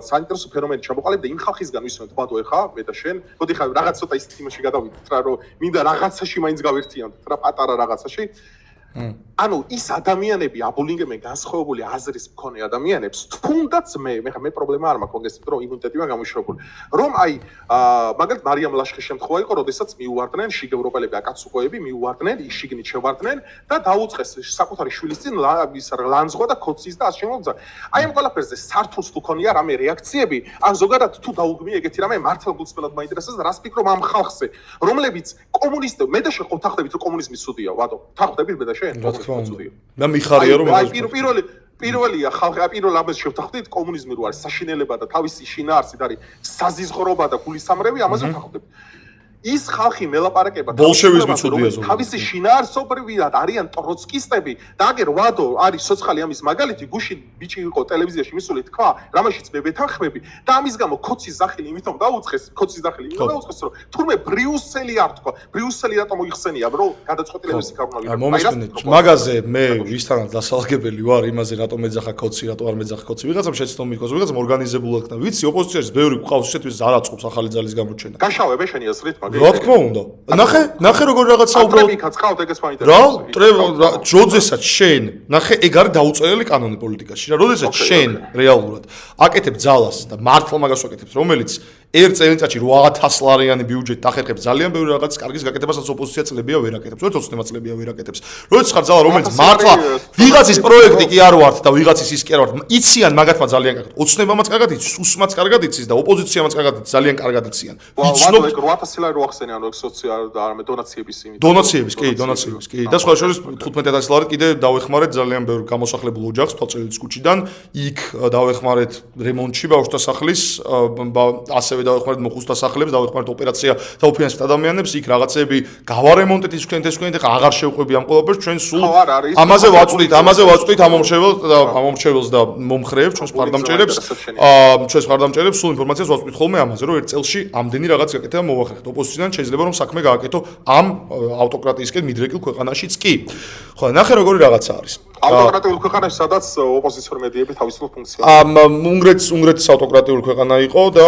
საინტერესო ფენომენი ჩამოყალიბდა იმ ხალხისგან ვისმენთ ბატო ეხლა მე და შენ მოდი ხა რაღაც ცოტა ის თემაში გადავიდეთ რა რომ მინდა რაღაცაში მაინც გავერთიანდეთ რა პატარა რაღაცაში ანუ ის ადამიანები აბულინგებენ განსხვავებული აზრის მქონე ადამიანებს, თუნდაც მე პრობლემა არ მაქვს მოგესწრებით, რომ იმუნიტეტი მაქვს გამოშვებული. რომ აი მაგალითად მარიამ ლაშხის შემთხვევა იყო, როდესაც მიუვარდნენ შიგევროპელები აკაცუკოები, მიუვარდნენ, შიგნით შევარდნენ და დაუწყეს საკუთარი შვილის წინ ის ლანძღვა და ქოცის და ასე შემოგძა. აი ამ ყველაფერზე სართულს თუ ქონია რამე რეაქციები, ან ზოგადად თუ დაუგმია ეგეთი რამე მართლა გულწრფელად მაინტერესებს და რას ფიქრობ ამ ხალხზე, რომლებიც კომუნისტები, მე და შენ ხო თახდებით რომ კომუნიზმი ცუდია, ვადო, თახდებით მე და შენ? მე მიხარია რომ პირველია ხალხი პირველ ამას შევთანხმდით კომუნიზმი რო არის საშინელება და თავისი შინაარსით არის საზიზღრობა და გულისამრევი ამაზე ვთანხმდებით ის ხალხი მელაპარაკება ბოლშევიზმი ცუდია ზოგადად თავისი შინაარსობრივად არიან ტროცკისტები და აგერ ვადო არის სოციალური ამის მაგალითი გუში ბიჭი იყო ტელევიზიაში მისული თქვა რამაშიც მე ვეთანხმები და ამის გამო ქოცის სახელი იმითომ დაუწყეს ქოცის სახელი იმითომ დაუწყეს რომ თურმე ბრიუსელი არ თქვა ბრიუსელი რატომ მოიხსენია რომ გადაწყვეტილების იქარგუნა მომისმენთ მაგაზე მე ვისთანაც დასალაგებელი ვარ იმაზე რატომ ეძახა ქოცი რატომ არ მეძახა ქოცი ვიღაცამ შეცდომი იყოს ვიღაცამ ორგანიზებულად და ვიცი ოპოზიციაში ბევრი ყავს ისეთვის არ აწყობს ახალი ძალის გამოჩენა გაშავებ შენი აზრით რა თქმა უნდა. ნახე როგორ რაღაცა უბრალოდ. რა, ჯოძესაც შენ, ნახე ეგ არის დაუწერელი კანონი პოლიტიკაში რა. როდესაც შენ რეალურად აკეთებ ძალას და მართლა მაგას ვაკეთებ, რომელიც ერთ წელიწადში 8000 ლარიანი ბიუჯეტი დახერხებს ძალიან ბევრი რაღაც კარგის გაკეთებასაც ოპოზიცია წლებია ვერ აკეთებს. ერთ ოცნება წლებია ვერ აკეთებს. როდესაც ხარ ძალა რომელიც მართლა ვიღაცის პროექტი კი არ ვართ და ვიღაცის ის კი არ ვართ. იციან მაგათმა ძალიან კარგად. ოცნებამაც კარგად იცის, უსმაც კარგად იცის და ოპოზიციამაც კარგად იცის, ძალიან კარგად იციან. ვიცნობ 8000 ლარი რო ახსენე ანუ სოციალ და არამედ დონაციების იმით. დონაციების კი. და სხვა შორის 15000 ლარი კიდე დავეხმარეთ ძალიან ბევრ გამოსახლებულ ოჯახს თვალწელების ქუჩიდან. იქ დავეხმარეთ რემონტში ბავშვთა სახლის ასევე დავეხმარეთ მოხუცთა სახლებს, დავეხმარეთ ოპერაცია დაუფინანსებთ ადამიანებს, იქ რაღაცები გავარემონტეთ ის თქვენ ხა აღარ შევყვები ამ ყველაფერს, ჩვენ სულ ამაზე ვაწვდით ამომრჩეველს და მომხრეებს, ჩვენს ფარდამჭერებს, სულ ინფორმაციას ვაწვდით ხოლმე ამაზე, რომ ერთ წელში ამდენი რაღაც გაკეთება მოვახერხეთ. ოპოზიციიდან შეიძლება რომ საქმე გააკეთო ამ ავტოკრატიისკენ მიდრეკილ ქვეყანაშიც კი. ხო, ნახე როგორი რაღაცა არის. ავტოკრატიულ ქვეყანაში სადაც ოპოზიციური მედიები თავისუფლ ფუნქციას. უნგრეთის ავტოკრატიული ქვეყანა იყო და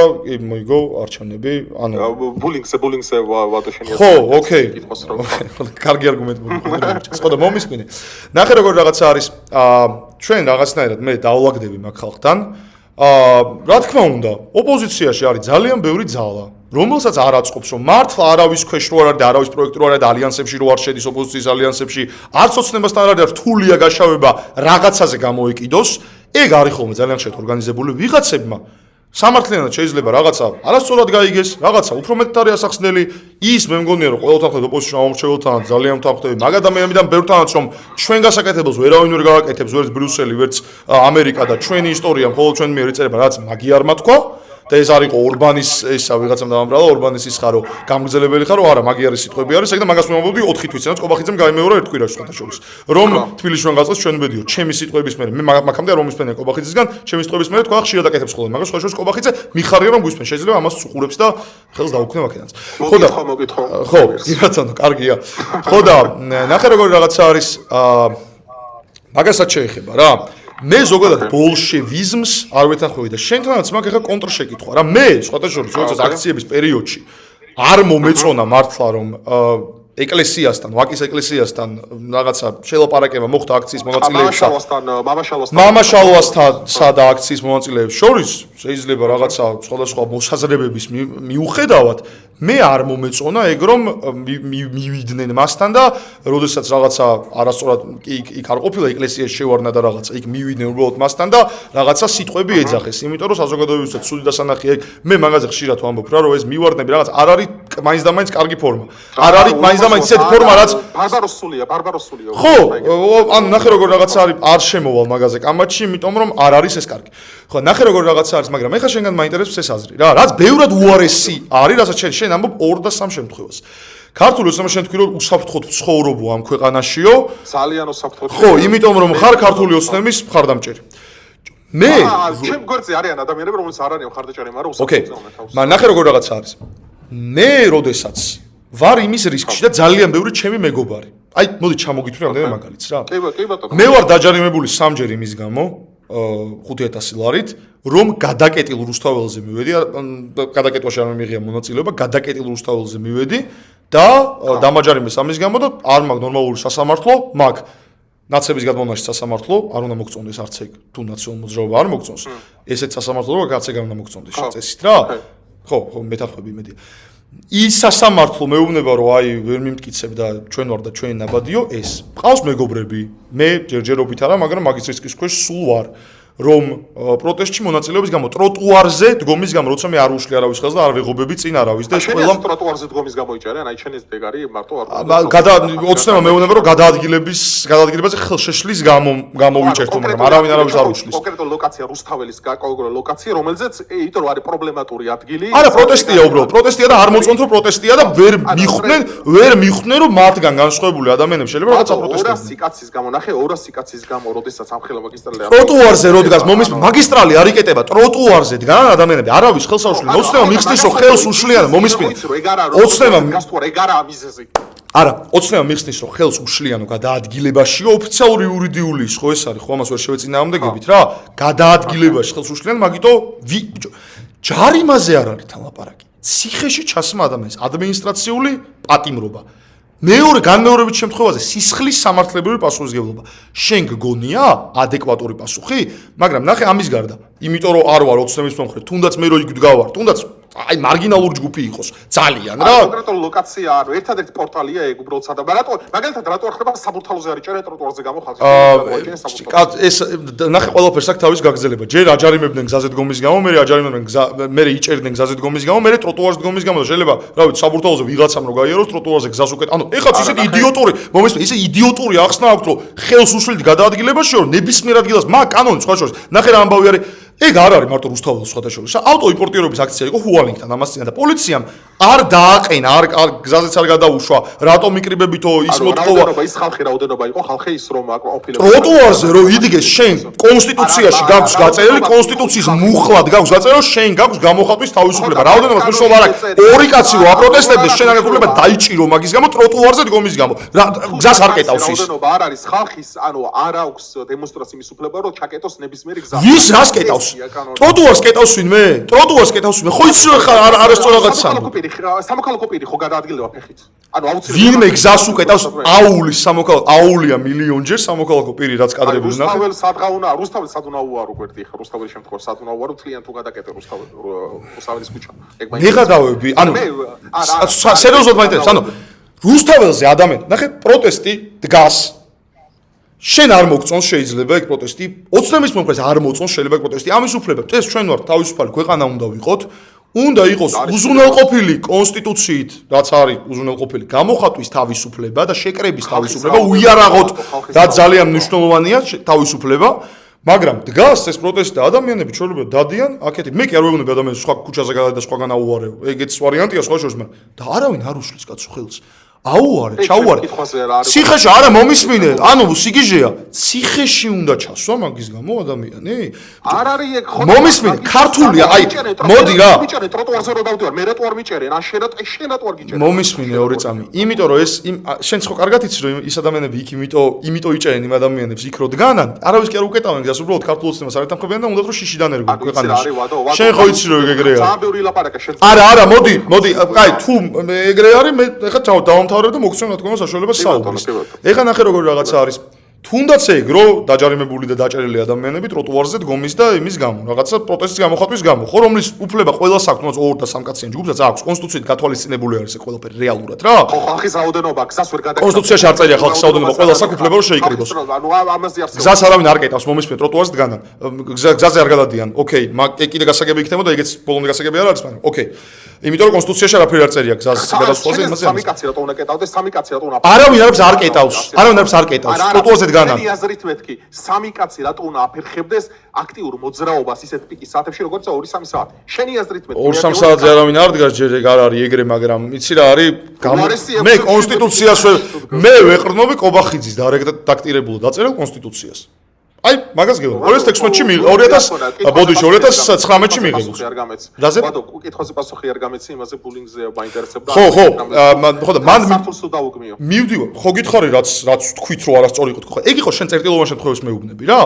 მოიგო არჩევნები, ანუ ბულინგზე ვადო შენია. ხო, ოკეი. კარგი არგუმენტი მოიხდა. სხვა და მომისმინე. ნახე როგორი რაღაცა არის. ჩვენ რაღაცნაირად მე დაულაგდები მაგ ხალხთან. რა თქმა უნდა, ოპოზიციაში არის ძალიან ბევრი ძალა. რომელსაც არ აწყობს რომ მართლა არავის ქვეშ რო არ არის და არავის პროექტი რო არ არის და ალიანსებში რო არ შედის ოპოზიციის ალიანსებში არც ოცნებასთან არ არის რთულია გაშავება რაღაცაზე გამოეკიდოს ეგ არის ხოლმე ძალიან ხშირად ორგანიზებული ვიღაცებმა სამართლიანად შეიძლება რაღაცა არასწორად გაიგეს რაღაცა უფრო მეტად არის ასახსნელი ის მე მგონია რომ ყოველთვის ოპოზიციაში ამორჩეველთან ძალიან ვთანხმდები მაგ ადამიანებიდან ბევრთანაც რომ ჩვენ გასაკეთებელს ვერავინ ვერ გააკეთებს ვერც ბრიუსელი ვერც ამერიკა და ჩვენი ისტორია მხოლოდ ჩვენ მიერ იწერება რაც მაგი არ მათქვა და ეს არ იყო ორბანის ესა ვიღაცამ დაამბრალა ორბანის ის ხარო გამგზელებელი ხარო არა მაგი არის სიტყვები არის ეგ და მაგას მომობდი 4 თვით სადაც ყობახიძემ გაიმეორა ერთ კვირაში სხვადასხვა რომ თბილისში რომ გაწევს ჩვენ მედიო ჩემი სიტყვების მერე მე მაგამდე რომ მისმენია ყობახიძისგან ჩემი სიტყვების მერე თქვა ხშირად აკეთებს ხოლმე მაგას სხვადასხვა ყობახიძე მიხარია რომ გვისმენ შეიძლება ამას უყურებს და ხელს დაუქმნე მაქედანს ხო და ხო კი ბატონო კარგია ხო და ნახე როგორი რაღაცა არის მაგასაც შეეხება რა მე ზოგადად ბოლშევიზმს არ ვეთანხმები და შენთანაც მაგ ახლა კონტრშეკითხვა რა მე სხვათა შორის როდესაც აქციების პერიოდში არ მომეწონა მართლა რომ ეკლესიასთან ვაკის ეკლესიასთან რაღაცა შელაპარაკება მოხდა აქციის მონაწილეებთან მამაშალვასთან და აქციის მონაწილეებს შორის შეიძლება რაღაცა სხვადასხვა მოსაზრებების მიუხედავად მე არ მომეწონა ეგ რომ მივიდნენ მასთან და როდესაც რაღაცა არასწორად იქ არ ყოფილა ეკლესიაში შევარნა და რაღაცა იქ მივიდნენ უბრალოდ მასთან და რაღაცა სიტყვები ეძახეს იმიტომ რომ საზოგადოებისათვის ცუდი დასანახი ეგ მე მაგაზე ხშირად ვამბობ რა რომ ეს მივარდნები რაღაც არ არის მაინც და მაინც კარგი ფორმა არ არის მაინც და მაინც ისეთი ფორმა რაც ბარბაროსულია ხო ანუ ნახე როგორ რაღაცა არის არ შემოვალ მაგაზე კამათში იმიტომ რომ არ არის ეს კარგი ხო ნახე როგორ რაღაცა არის მაგრამ ეხლა შენგან მაინტერესებს ეს აზრი რა რაც ბევრად უარესი არის რასაც შენ ამბობ 2 და 3 შემთხვევას ქართული ოცნება შენ თქვი რომ უსაფრთხოდ ცხოვრობო ამ ქვეყანაშიო ძალიან უსაფრთხოდ ხო იმიტომ რომ ხარ ქართული ოცნების მხარდამჭერი მე ჩემ გვერდზე არიან ადამიანები რომლებიც არ არიან მხარდამჭერი მაგრამ უსაფრთხოდ ოკეი მაგრამ ნახე როგორ რაღაცა არის მე როდესაც ვარ იმის რისკში და ძალიან ბევრი ჩემი მეგობარი აი მოდი ჩამოგითვლი რამდენი მაგალითს რა კი ბატონო მე ვარ დაჯარიმებული 3ჯერ იმის გამო 5000 ლარით რომ გადაკეტილ რუსთაველზე მივედი გადაკეტვაში არ მიღია მონაწილეობა გადაკეტილ რუსთაველზე მივედი და დამაჯარიმეს ამის გამო და არ მაქვს ნორმალური სასამართლო, მაქვს ნაცების გადმონაშთი სასამართლო, არ უნდა მოგწონდეს არც ეგ, თუ ნაციონალურ მოძრაობა არ მოგწონს. ესეც სასამართლო როგორ კაცი არ უნდა მოგწონდეს შეწესით რა. ხო, მეთანხმები იმედია. ის სასამართლო მეუბნება რომ აი ვერ მიმტკიცებ და ჩვენ ვარ და ჩვენი ნაბადიო ეს. ყავს მეგობრები, მე ჯერჯერობით არა, მაგრამ მაგის რისკის ქვეშ სულ ვარ. რომ პროტესტში მონაწილეობის გამო ტროტუარზე დგომის გამო როცა მე არ უშლი არავის ხელს და არ ვეღობები წინ არავის და ყველა ტროტუარზე დგომის გამო იჭერენ აი ჩვენი დეგარი მარტო არ ოცნება მეუბნება რომ გადაადგილებაზე ხელშეშლის გამო გამოვიჭერთო მაგრამ არავინ არავის არ უშლის კონკრეტულ ლოკაცია რუსთაველის კონკრეტულ ლოკაცია რომელზეც იმიტომ რომ არის პრობლემატური ადგილი არა პროტესტია უბრალოდ პროტესტია და არ მოწონთ რომ პროტესტია და ვერ მიხვდნენ რომ მათგან განსხვავებული ადამიანები შეიძლება რაღაცა პროტესტებდნენ 200 კაცის გამო ნახე 200 კაცის გამო როდესაც ამხელა მაგისტრალი ტროტუარზე დგას მომის მაგისტრალი არ იკეტება ტროტუარზე დგან ადამიანები არავის ხელს არ უშლიან ოცნება მიხსნის რომ ხელს უშლიან მომისმინე ოცნება არა ოცნება მიხსნის რომ ხელს უშლიანო გადაადგილებაშიო ოფიციალური იურიდიული ის ხო ეს არის ხო ამას ვერ შევეწინააღმდეგებით რა გადაადგილებაში ხელს უშლიან მაგიტო ჯარიმაზე არ არის თან ლაპარაკი ციხეში ჩასმა ადამიანის ადმინისტრაციული პატიმრობა მეორე განმეორებით შემთხვევაზე სისხლის სამართლებრივი პასუხისმგებლობა. შენ გგონია ადეკვატური პასუხი? მაგრამ ნახე ამის გარდა, იმიტომ რომ არ ვარ ოცნების მომხრე, თუნდაც მე რო იქ ვდგავარ, თუნდაც აი მარგინალური ჯგუფი იყოს, ძალიან რა. კონკრეტულ ლოკაცია არ ერთადერთი პორტალია ეგ უბრალოდ სადა. მაგალითად რატო არ ხდება საბურთალოზე არის ჭერე ტროტუარზე გამო ხალხი. ეს ნახე ყველაფერს აქვს თავის გაგრძელება. ჯერ აჯარიმებდნენ გზაზე დგომის გამო, მე აჯარიმებდნენ მე იჭერდნენ გზაზე დგომის გამო, მე ტროტუარზე დგომის გამო და შეიძლება, რა ვიცი, საბურთალოზე ვიღაცამ რო გაიაროს ტროტუარზე გზას უკეთ. ანუ ეხლა ისეთ იდიოტური, მომისმენ, ისე იდიოტური ახსნა აქვს, რომ ხელს უშლით გადაადგილებაში, რომ ნებისმიერ ადგილას მაგ კანონი სხვა შორის. ნახე რა ამბავი არის. ეგ არ არის მარტო რუსთაველის სხვათა შორის. ავტოიმპორტირების აქცია იყო ჰუალინგთან ამას წინა და პოლიციამ არ დააყენა, არ გზაზეც არ გადაუშვა. რატომ იკრიბებითო ის მოტყვა? ის ხალხი რაოდენობა იყო, ხალხი ის რომ აკმაყოფილებს. ტროტუარზე რო იდგეს შენ კონსტიტუციაში გაქვს გაწერილი კონსტიტუციის მუხლად გაქვს გაწერილი რომ შენ გაქვს გამოხატვის თავისუფლება. რაოდენობას მნიშვნელობა არ აქვს. ორი კაცი რო აპროტესტებდეს შენ აღებულება დაიჭირო მაგის გამო ტროტუარზე დგომის გამო. გზას არ კეტავს ის. რაოდენობა არ არის ხალხის, ანუ არ აქვს დემონსტრაციის უფლება რომ ჩაკეტოს ნებისმიერი გზა. ვის რას კეტავს? ტროტუარს კეტავს ვინმე? ტროტუარს კეტავს ვინმე? ხო იცი ხარ არასწორ რაღაცა. სამოქალაქო პირი ხო გადაადგილდება ფეხით. ანუ აუცილებლად ვინმე გზას უკეტავს აულის სამოქალაქო აულია მილიონჯერ სამოქალაქო პირი რაც კადრები ნახე. რუსთაველ სადღაუნა, რუსთაველ სადუნაო არ უკვირდი ხა რუსთაველის შემთხვევაში სადუნაო არ თლიან თუ გადაკეტე რუსთაველის ქუჩა. ეგ მაინც მიღადავები, ანუ სერიოზულად მაინტერესებს, ანუ რუსთაველზე ადამიანი, ნახე პროტესტი დგას შენ არ მოგწონს შეიძლება ეგ პროტესტი, ოცნების მომხრეს არ მოწონს შეიძლება ეგ პროტესტი. ამის უფლება, ეს ჩვენ ვართ თავისუფალი ქვეყანა უნდა ვიყოთ. უნდა იყოს უზრუნველყოფილი კონსტიტუციით, რაც არის უზრუნველყოფილი გამოხატვის თავისუფლება და შეკრების თავისუფლება, უიარაღოთ და ძალიან მნიშვნელოვანია თავისუფლება. მაგრამ დგას ეს პროტესტი და ადამიანები ჩვეულებრივ დადიან აქეთი. მე კი არ ვეუბნები ადამიანებს სხვა ქუჩაზე გადადა და სხვაგან აუარეო. ეგეც ვარიანტია სხვა შორის, მაგრამ და არავინ არ უშლის კაცო ხელს. აუარე, ჩაუარე. ციხეში არა მომისმინე, ანუ სიგიჟეა. ციხეში უნდა ჩასვა მაგის გამო ადამიანი? არ არის ეგ ხო? მომისმინე, ქართულია, აი, მოდი რა. მიჭერე ტროტუარზე რო დავდივარ, მე რატო არ მიჭერე? ან შენად ვარ გიჭერე. მომისმინე ორი წამი. იმიტომ რომ ეს შენ ხო კარგად იცი რომ ის ადამიანები იქ იმიტომ იჭერენ იმ ადამიანებს იქ რო დგანან, არავის კი არ უკეტავენ გზას, უბრალოდ ქართულ ოცნებას არ ეთანხმებიან და უნდათ რომ შიშიდან ერგონ ქვეყანაში. შენ ხო იცი რომ ეგრეა. ძალიან ბევრი ლაპარაკა შენ. არა, მოდი, აი, თუ ეგრე არის, მე ეხლა დავამთავრებ და მოგცემ რა თქმა უნდა საშუალებას საუბრის. ეხლა ნახე როგორ რაღაცა არის. თუნდაც ეგ რო დაჯარიმებული და დაჭერილი ადამიანები ტროტუარზე დგომის და იმის გამო, რაღაცა პროტესტის გამოხატვის გამო, ხო რომლის უფლება ყველას აქვს, თუნდაც 2 და 3 კაციან ჯგუფსაც აქვს, კონსტიტუციით გათვალისწინებული არის ეს ყველაფერი რეალურად რა. ხო, ხალხის რაოდენობა გზას ვერ გადაკეთებს. კონსტიტუციაში არ წერია ხალხის რაოდენობა, ყველას აქვს უფლება რომ შეიკრიბოს. ანუ ამაზე არსებობს. გზას არავინ არ კეტავს, მომისმენ ტროტუარზე დგანან. გზაზე არ გადადიან. ოკეი, კიდე გასაგები იქნება და ეგეც ბოლომდე გასაგები არ არის, მაგრამ ოკეი. იმიტომ რომ კონსტიტუციაში არაფერი არ წერია გზას გადასვლაზე იმაზე. სამი კაცი რატო უნდა კეტავდეს, სამი კაცი რატო უნდა არავინ არაფერს არ კეტავს. არავინ არაფერს არ კეტავს. ტროტუარზე დგანან. მე აზრით მეთქი, სამი კაცი რატო უნდა აფერხებდეს აქტიურ მოძრაობას ისეთ პიკის საათებში, როგორც 2-3 საათი. შენი აზრით მეთქი. 2-3 საათზე არავინ არ დგას, ჯერ ეგ არ არის ეგრე, მაგრამ იცი რა არის? მე კონსტიტუციას მე ვეყრდნობი კობახიძის დარედაქტირებულ დაწერილ კონსტიტუციას. აი, მაგას გეუბნები. 2016-ში 2019-ში მიიღებულ. რაზე? ბადო, კითხოზე პასუხი არ გამეცი, იმაზე ბულინგზე მაინტერესებდა. ხო, და მან საფულს დავუგმიო. მივდივარ, ხო გითხარი, რაც თქვით რომ არასწორი იყო თქვა. ეგ იყო შენ წერტილოვან შემთხვევებს მეუბნები რა?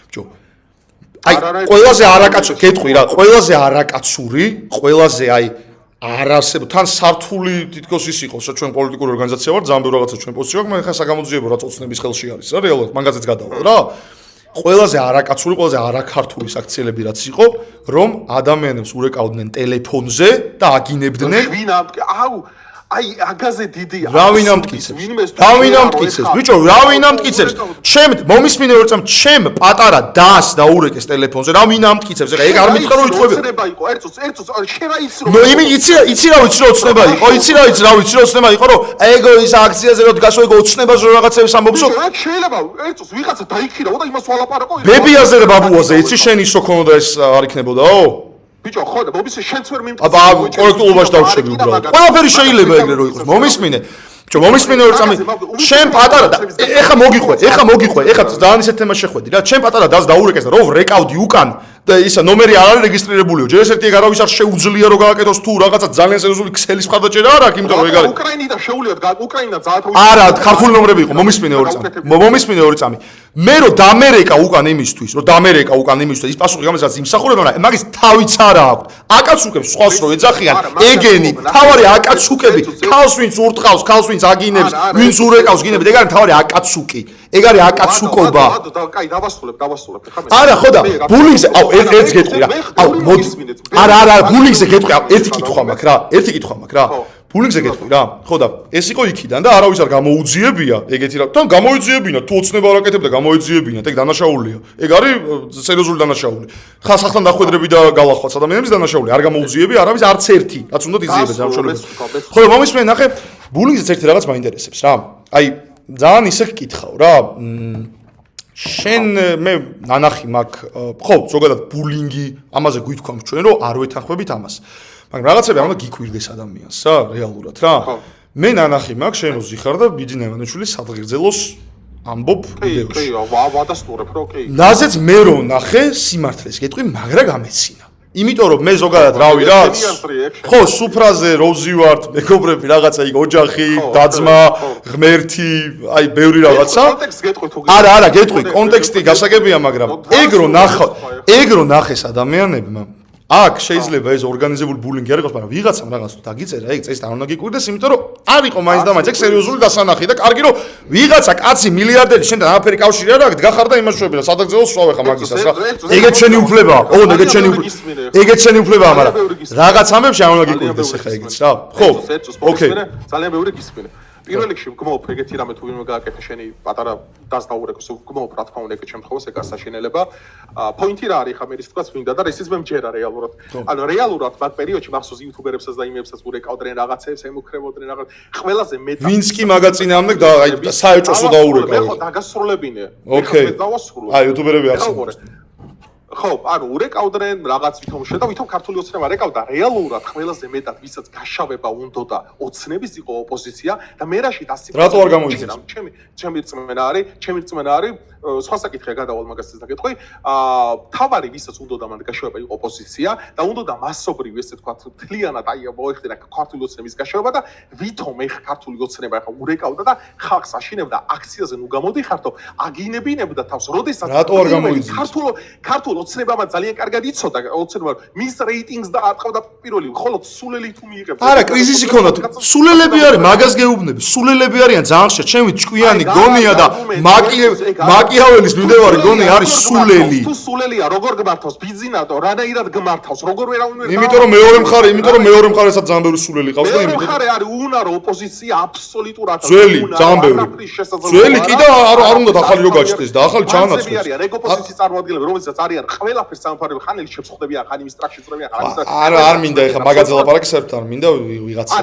ბიჭო. აი, ყველაზე არაკაცური, გეტყვი რა, ყველაზე არაკაცური, ყველაზე აი არ არსებობს თან სართული თითქოს ის იყოს რა ჩვენ პოლიტიკური ორგანიზაცია ვარ ძალიან ბევრი რაღაცა ჩვენ პოზიციაა მე ხა საგამოძიებო რა წოცნების ხელში არის რა რეალურად მაგაზეც გადავალ რა ყველაზე არაკაცური ყველაზე არაქართული საქციელები რაც იყო რომ ადამიანებს ურეკავდნენ ტელეფონზე და აგინებდნენ აი აგაზე დიდი რა ვინ ამტკიცებს ბიჭო რა ვინ ამტკიცებს ჩემ მომისმინე ვერ წამ ჩემ პატარა დას დაურეკეს ტელეფონზე რა ვინ ამტკიცებს ეხა ეგ არ მითხრა რომ იწყვები ოცნება იყო ერთს შენ რა იცი რომ ნუ იცი რა ვიცი რა ოცნება იყო იცი რა ვიცი რა ოცნება იყო რომ ეგო ის აქციაზე რომ დგას ეგო ოცნებას რომ რაღაცებს ამბობსო შეიძლება ერთს ვიღაცა დაიქირავო და იმას ვალაპარაკო ბებიაზე და ბაბუაზე იცი შენ ისო ქონოდა ეს არ იქნებოდაო ბიჭო ხო და მომისმენ შენც ვერ მიმტკიცე აბა კორექტულობაში დავშვები უბრალოდ ყველაფერი შეიძლება ეგრე რო იყოს მომისმინე ბიჭო მომისმინე ვერ წამი შენ პატარა და ეხა მოგიყვე ეხა ძალიან ისეთ თემას შეხვედი რა შენ პატარა დას დაურეკეს და რო რეკავდი უკან და ისა ნომერი არ არის რეგისტრირებულიო ჯერ ეს ერთი ეგ არავის არ შეუძლია რომ გააკეთოს თუ რაღაცა ძალიან სერიოზული ქსელის მხარდაჭერა არ აქვს იმიტომ რომ ეგ არის უკრაინიდან შეუძლიათ უკრაინა ძალიან არა ქართული ნომრები იყო მომისმინე ორი წამი მე რო დამერეკა უკან იმისთვის ის პასუხი გამეცაც იმსახურებდა რა მაგის თავიც არა აქვს აკაცუკებს სხვას რო ეძახიან ეგენი თავარი აკაცუკები ქალს ვინც ურტყავს ქალს ვინც აგინებს ვინც ურეკავს გინებით ეგ არის თავარი აკაცუკი ეგ არის აკაცუკობა კაი დავასრულებ არა ხო და ბულინგზე აუ ერთ გეტყვი რა აუ მოდი არა ბულინგზე გეტყვი აუ ერთი კითხვა მაქვს რა ბულინგზე გეტყვი რა ხო და ეს იყო იქიდან და არავის არ გამოუძიებია ეგეთი რა თან გამოიძიებინა თუ ოცნება არ აკეთებდა გამოიძიებინათ ეგ დანაშაულია ეგ არის სერიოზული დანაშაული ხალხთან დახვედრები და გალახვაც ადამიანების დანაშაული არ გამოუძიებია არავის არც ერთი რაც უნდა იზიებდეს ამ შორებით ხო და მომისმენ ნახე ბულინგზეც ერთი რაღაც მაინტერესებს რა აი ძალიან ისე გკითხავ რა შენ მე ნანახი მაქვს ხო ზოგადად ბულინგი ამაზე გვითქვამს ჩვენ რომ არ ვეთანხმებით ამას მაგრამ რაღაცები არ უნდა გიკვირდეს ადამიანს რა რეალურად რა მე ნანახი მაქვს შენ რო ზიხარ და ბიძინა ივანიშვილის სადღერძელოს ამბობ ვიდეოში კი ვადასტურებ რო კი ნაზეც მე რო ნახე სიმართლეს გეტყვი მაგრა გამეცინა იმიტომ რომ მე ზოგადად რავი რა ხო სუფრაზე როზი ვართ მეგობრები რაღაცა იქ ოჯახი დაძმა ღმერთი აი ბევრი რაღაცა არა გეტყვი კონტექსტი გასაგებია მაგრამ ეგ რო ნახეს ადამიანებმა აქ შეიძლება ეს ორგანიზებული ბულინგი არ იყოს მაგრამ ვიღაცამ რაღაც თუ დაგიწერა ეგ წესი არ უნდა გიკვირდეს იმიტომ რომ არ იყო მაინც და მაინც ეგ სერიოზული დასანახი და კარგი რომ ვიღაცა კაცი მილიარდერი შენთან არაფერი კავშირი არ აქვს გახარდა იმას შვები და სადაგძელოს სვავ ახლა მაგისას რა ეგეც შენი უფლებაა ოღონდ ეგეც შენი უფლებაა მაგრამ რაღაც ამბებში არ უნდა გიკვირდეს ახლა ეგეც რა ხო ოკეი ძალიან ბევრი გისმენე პირველ რიგში გმობ ეგეთი რამე თუ ვინმე გააკეთა შენი პატარა დას დაურეკოს გმობ რა თქმა უნდა ეგ შემთხვევას ეგ ასაშენელება პოინტი რა არის ხა მე ის თქვაც მინდა და ისიც მე მჯერა რეალურად ანუ რეალურად მაგ პერიოდში მახსოვს იუთუბერებსაც და იმებსაც ურეკავდნენ რაღაცებს ემუქრებოდნენ რაღაც ყველაზე მეტ ვინც კი მაგაწინაამდე და აი საეჭოსო დაურეკავ ხო დაგასრულებინე ოკეი აი იუთუბერები ახსოვს ხო, ანუ ურეკავდნენ რაღაც ვითომ ქართული ოცნება რეკავდა რეალურად ყველაზე მეტად ვისაც გაშავება უნდოდა ოცნების იყო ოპოზიცია და მე რაში დასწრება რატო არ გამოიწეს ჩემი რწმენა არის სხვა საკითხია გადავალ მაგასაც დაგეტყვი თავარი ვისაც უნდოდა მან გაშავება იყო ოპოზიცია და უნდოდა მასობრივი ესე თქვა თლიანად აი მოეხდინა ქართული ოცნების გაშავება და ვითომ ეხ ქართული ოცნება ახლა ურეკავდა და ხალხს აშინებდა აქციაზე ნუ გამოდიხართო აგინებინებდა თავს როდესაც რატო არ გამოიწეს ქართულ ოცნებამ ძალიან კარგად იცოდა ოცნება მის რეიტინგს და ატყავდა პირველი მხოლოდ სულელი თუ მიიღებს არა კრიზისი ქონდა სულელები არის მაგას გეუბნები სულელები არიან ძალიან ხშირად ჩემი ჭკვიანი გონია და მაკიაველის მიმდევარი გონი არის სულელი თუ სულელია როგორ გმართავს ბიზინატო რანაირად გმართავს როგორ ვერავინ იმიტომ რომ მეორე მხარესაც ძალიან ბევრი სულელი ყავს და იმიტომ მხარე არის უნარო ოპოზიცია აბსოლუტურად ძველი ძალიან ბევრი ძველი კი და არ უნდა ახალი რო გაჩნდეს და ახალი ჩაანაცვლოს არიან ეგ ოპოზიციის წარმოადგენლები რომელსაც არიან ყველაფერს სამფარები ხანელი შეწუხდებიან ხან იმის ტრაქში წრებიან არა არ მინდა ეხა მაგაზე ლაპარაკი საერთოდ არ მინდა ვიღაცა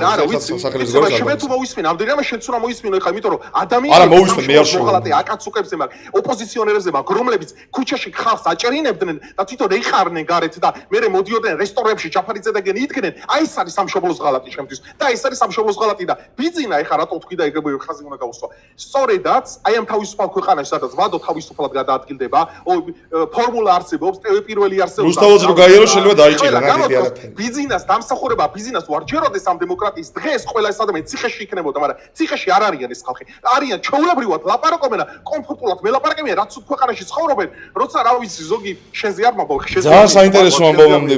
სახელის გორს არ მე თუ მოვისმენ ამდენი რამე შენც უნდა მოისმინო ეხა იმიტომ რომ ადამიანები არა მოვისმენ მე არ შევხვდი აკაცუკებზე მაგ ოპოზიციონერებზე მაგ რომლებიც ქუჩაში ხალხს აჭერინებდნენ და თვითონ ეხარნენ გარეთ და მერე მოდიოდნენ რესტორნებში ჯაფარიძედაგენ იდგნენ აი ეს არის სამშობლოს ღალატი შემთთვის და ეს არის სამშობლოს ღალატი და ბიზინა ეხა რატო თქვი და ეგრევე ხაზი უნდა გავუსვა სწორედაც აი ამ თავისუფალ ქვეყანაში სადაც ვადო თავისუფლად გადაადგილდება ფორმულა არც არსებობს, პირველი არსებობს. რუსთაველს რო გაიარო შეიძლება დაიჭირა ნაკეთი არაფერი. ბიზნეს დამსახურება, ბიზნეს ვარ ჯეროდეს ამ დემოკრატიის დღეს ყველა ეს ადამიანი ციხეში იქნებოდა, მაგრამ ციხეში არ არიან ეს ხალხი. არიან ჩვეულებრივად ლაპარაკობენ, კომფორტულად მელაპარაკებიან, რაც ქვეყანაში ცხოვრობენ, როცა რა ვიცი ზოგი შენზე არ მაბავ, შენზე. ძალიან საინტერესო ამბავები.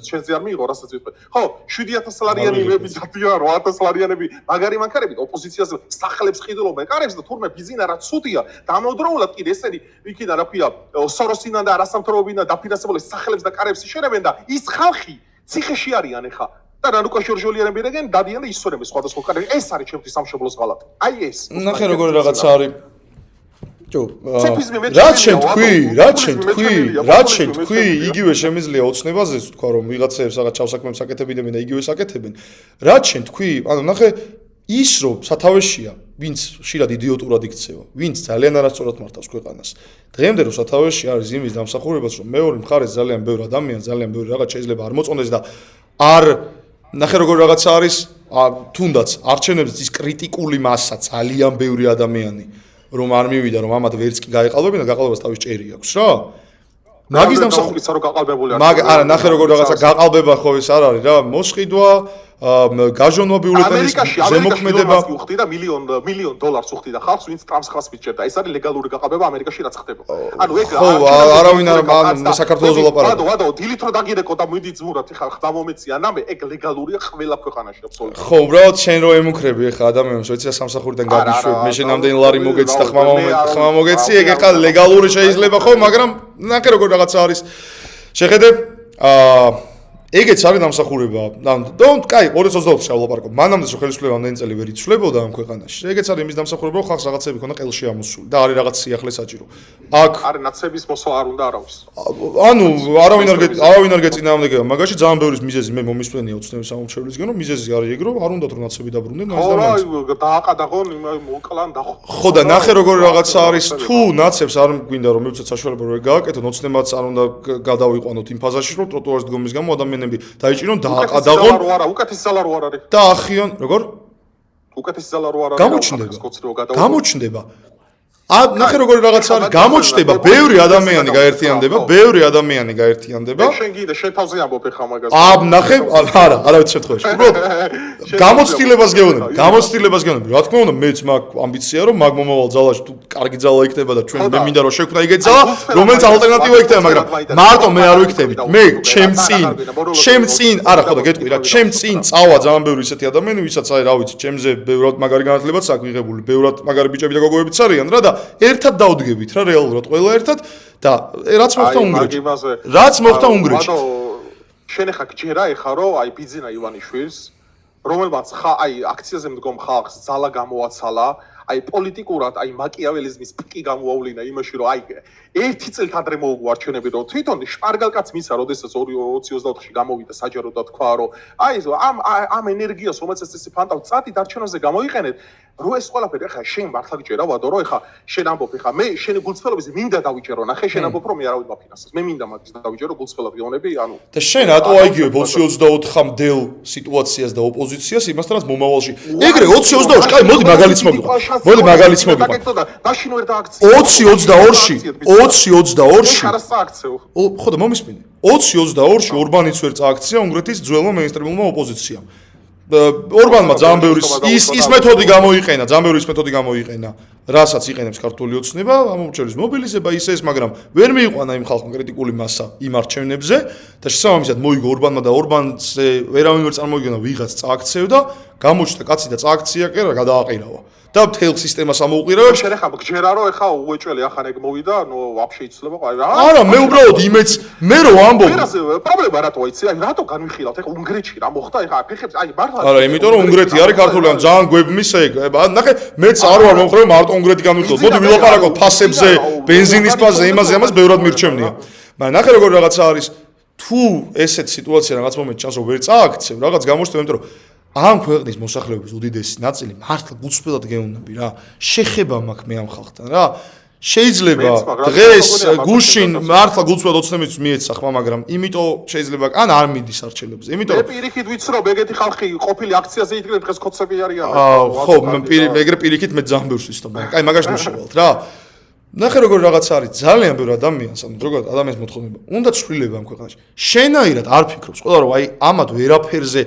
შენზე არ მიიღო, რასაც ვიტყვი. ხო, 7000 ლარიანები დადიან, 8000 ლარიანები მაგარი მანქანებით ოპოზიციაზე სახელებს ხიდულობენ, კარებს და თურმე ბიზნესა რა ცუდია. დამოუკიდებლად კიდე ესენი იქიდან რა ქვია, სოროსინან და არასამთავრობიდან დაფინანსებული სახელებს და კარებს იშენებენ და ის ხალხი ციხეში არიან ეხა. და რანუკა ჟორჟოლიანები დაგენ დადიან და ისწორებენ სხვადასხვა კანები. ეს არის ჩემთვის სამშობლოს ღალატი. აი ეს. ნახე როგორი რაღაცა არის. რაც შენ თქვი, იგივე შემიძლია ოცნებაზეც თქვა რომ ვიღაცებს რაღაც ჩავსაქმეებს აკეთებინებენ და იგივე საკეთებენ. რაც შენ თქვი, ანუ ნახე ის რომ სათავეშია, ვინც ხშირად იდიოტურად იქცევა, ვინც ძალიან არასწორად მართავს ქვეყანას. დღემდე რომ სათავეში არის იმის დამსახურებას, რომ მეორე მხარეს ძალიან ბევრი ადამიანი, ძალიან ბევრი რაღაც შეიძლება არ მოწონდეს და არ ნახე როგორ რაღაცა არის, თუნდაც არჩევნებზე ის კრიტიკული მასა ძალიან ბევრი ადამიანი რომ არ მივიდა რომ ამათ ვერც კი გაეყალბებინა, გაყალბებას თავის ჭერი აქვს რა. მაგის დამსახურებისა რომ გაყალბებული არ. არა, ნახე როგორ რაღაცა გაყალბება ხო ეს არ არის რა, მოსყიდვა გაჟონვა ბიულეტენის ზემოქმედება უხდი და მილიონ დოლარს უხდი და ხალხს ვინც ტრამს ხას მიჭერდა. ეს არის ლეგალური გაყალბება ამერიკაში რაც ხდება. ანუ ეგ არავინ არ საქართველოს ლაპარაკობს. ვადო, დილით რო დაგირეკო და მიდი ძმურად ხა ხდა მომეცია ნამე ეგ ლეგალურია ყველა ქვეყანაში აბსოლუტურად. ხო, უბრალოდ შენ რო ემუქრები ხა ადამიანებს, ვიცი სამსახურიდან გაგიშვებ, მე შენ ამდენი ლარი მოგეცი და ხმა მოგეცი, ეგ ხა ლეგალური შეიძლება ხო, მაგრამ ნახე როგორ რაღაცა არის. შეხედე ეგეც არის დამსახურება. Don't კაი 2024 შავლაპარაკო. მანამდე რომ ხელისუფლება ამდენი წელი ვერ იცვლებოდა ამ ქვეყანაში. ეგეც არის იმის დამსახურება, რომ ხალხს რაღაცები ქონდა ყელში ამოსული და არის რაღაც სიახლე საჭირო. აქ არის ნაცების მოსვლა არ უნდა არავის. ანუ არავინ არ გეწინააღმდეგება. მაგაში ძალიან ბევრი მიზეზი მე მომისმენია უცნაური სამომრჩევლისგან, რომ მიზეზი არის ეგ, რომ არ უნდათ რომ ნაცები დაბრუნდნენ, მაინც და მაინც. ხო, დააყადაღონ, მოკლან და ხო და ნახე როგორი რაღაცა არის, თუ ნაცებს არ გვინდა რომ მივცეთ საშუალება რომ ეგ გააკეთოთ, ოცნებაც არ უნდა გადავიყვანოთ იმ ფაზაში, რომ ტროტუარის დგომის გამო ადამიანები დაიჭირონ დააყადაღონ უკეთესი ძალა რო არ არის და ახიონ როგორ უკეთესი ძალა რო არ არის გამოჩნდება ნახე როგორი რაღაცა არის გამოჩნდება ბევრი ადამიანი გაერთიანდება შენ გინდა შენ თავზე ამბობ ხა მაგას ნახე არავის შემთხვევაში უბრალოდ გამოცდილებას გეუბნები რა თქმა უნდა მეც მაქვს ამბიცია რომ მაგ მომავალ ძალაში თუ კარგი ძალა იქნება და ჩვენ მე მინდა რომ შექმნა იგეთ ძალა რომელიც ალტერნატივა იქნება მაგრამ მარტო მე არ ვიქნებით მე ჩემ წინ არა ხო და გეტყვი რა ჩემ წინ წავა ძალიან ბევრი ისეთი ადამიანი ვისაც აი რა ვიცი ჩემზე ბევრად მაგარი განათლებაც აქვს მიღებული ბევრად მაგარი ბიჭები და გოგოებიც არიან რა და ერთად დავდგებით რა რეალურად ყველა ერთად და რაც მოხდა უნგრეთში შენ ხა გჯერა ეხა რომ აი ბიძინა ივანიშვილს რომელმაც აი აქციაზე მდგომ ხალხს ძალა გამოაცალა აი პოლიტიკურად აი მაკიაველიზმის პიკი გამოავლინა იმაში რომ აი ერთი წელით ადრე მოუგო არჩევნები რომ თვითონ შპარგალკაც მისცა როდესაც 2024-ში გამოვიდა საჯარო და თქვა რომ აი ამ ენერგიას რომელსაც ესე ფანტავ წათი არჩევნებზე გამოიყენეთ რო ეს ყველაფერი ახლა შენ მართლა გჭირა ვადო რომ ახლა შენ ამბობ ახლა მე შენი გულწრფელობის მინდა დავიჭერო ნახე შენ ამბობ რომ მე არავინ მაფინანსებს მე მინდა მაგის დავიჭერო გულწრფელად გეონები ანუ და შენ რატო აიგივებ 2024-მდელ სიტუაციას და ოპოზიციას იმასთანაც მომავალში ეგრე 2024-ში კაი მოდი მაგალითს მოგიყვან 2022-ში ხო და მომისმინე 2022-ში ორბანიც ვერ წააქცია უნგრეთის ძველმა მეინსტრიმულმა ოპოზიციამ ორბანმა ძალიან ბევრი ის მეთოდი გამოიყენა რასაც იყენებს ქართული ოცნება ამომრჩევლის მობილიზება ის მაგრამ ვერ მიიყვანა იმ ხალხმა კრიტიკული მასა იმ არჩევნებზე და შესაბამისად მოიგო ორბანმა და ორბანზე ვერავინ ვერ წარმოვიდგენა ვიღაც წააქცევდა გამოჩნდა კაცი და წააქცია კი რა გადააყირავა და მთელ სისტემას ამოუყირავებს შენ ხა გჯერა რომ ეხა უეჭველი ახან ეგ მოვიდა ნუ ვაფშე იცლება ყავი რა არა მე უბრალოდ იმეც მე რო ამბობ პრობლემა რატო იცი აი რატო განვიხილავთ ეხა უნგრეთში რა მოხდა ეხა ფეხებს აი მართლა არა იმიტომ რომ უნგრეთი არის ქართული ან ძალიან გვებმის ეგ ნახე მეც არ ვარ მომხრე მარტო უნგრეთი განვიხილავ მოდი ვილაპარაკოთ ფასებზე ბენზინის ფასზე იმაზე ბევრად მირჩევნია მაგრამ ნახე როგორ რაღაცა არის თუ ესეთ სიტუაცია რაღაც მომენტში ჩანს რომ ვერ წააქცევ რაღაც გამოჩნდება იმიტომ რომ ამ ქვეყნის მოსახლეობის უდიდესი ნაწილი მართლა გულწრფელად გეუბნები რა შეხება მაქვს მე ამ ხალხთან რა შეიძლება დღეს გუშინ მართლა გულწრფელად ოცნებიც მიეცა ხმა მაგრამ იმიტომ შეიძლება ან არ მიდის არჩევნებზე იმიტომ მე პირიქით ვიცნობ ეგეთი ხალხი ყოფილი აქციაზე იდგნენ დღეს ხოცები არიან ხო მე ეგრე პირიქით მე ძალიან ბევრს ვიცნობ კაი მაგაში მიშავალთ რა ნახე როგორ რაღაც არის ძალიან ბევრი ადამიანს ანუ ზოგადად ადამიანის მოთხოვნება უნდა ცვლილება ამ ქვეყანაში შენაირად არ ფიქრობს ყველა რომ აი ამათ ვერაფერზე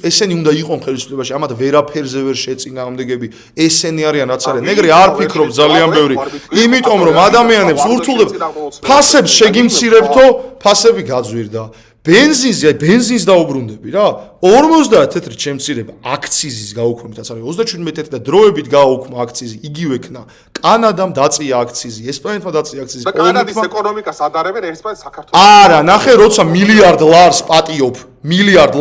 ესენი უნდა იყვნენ ხელისუფლებაში ამათ ვერაფერზე ვერ შეწინააღმდეგები ესენი არიან რაც არის ნეგრი არ ფიქრობს ძალიან ბევრი იმიტომ რომ ადამიანებს ურთულდება ფასებს შეგიმცირებთო ფასები გაძვირდა ბენზინს დაუბრუნდები რა 50 თეთრი შემცირება აქციზის გაუქმებით რაც არის 37 და დროებით გააუქმა აქციზი იგივე ქნა კანადამ დაწია აქციზი ესპანეთმა დაწია აქციზი და კანადის ეკონომიკას ადარებენ ესპანეთს საქართველოს არა ნახე როცა მილიარდ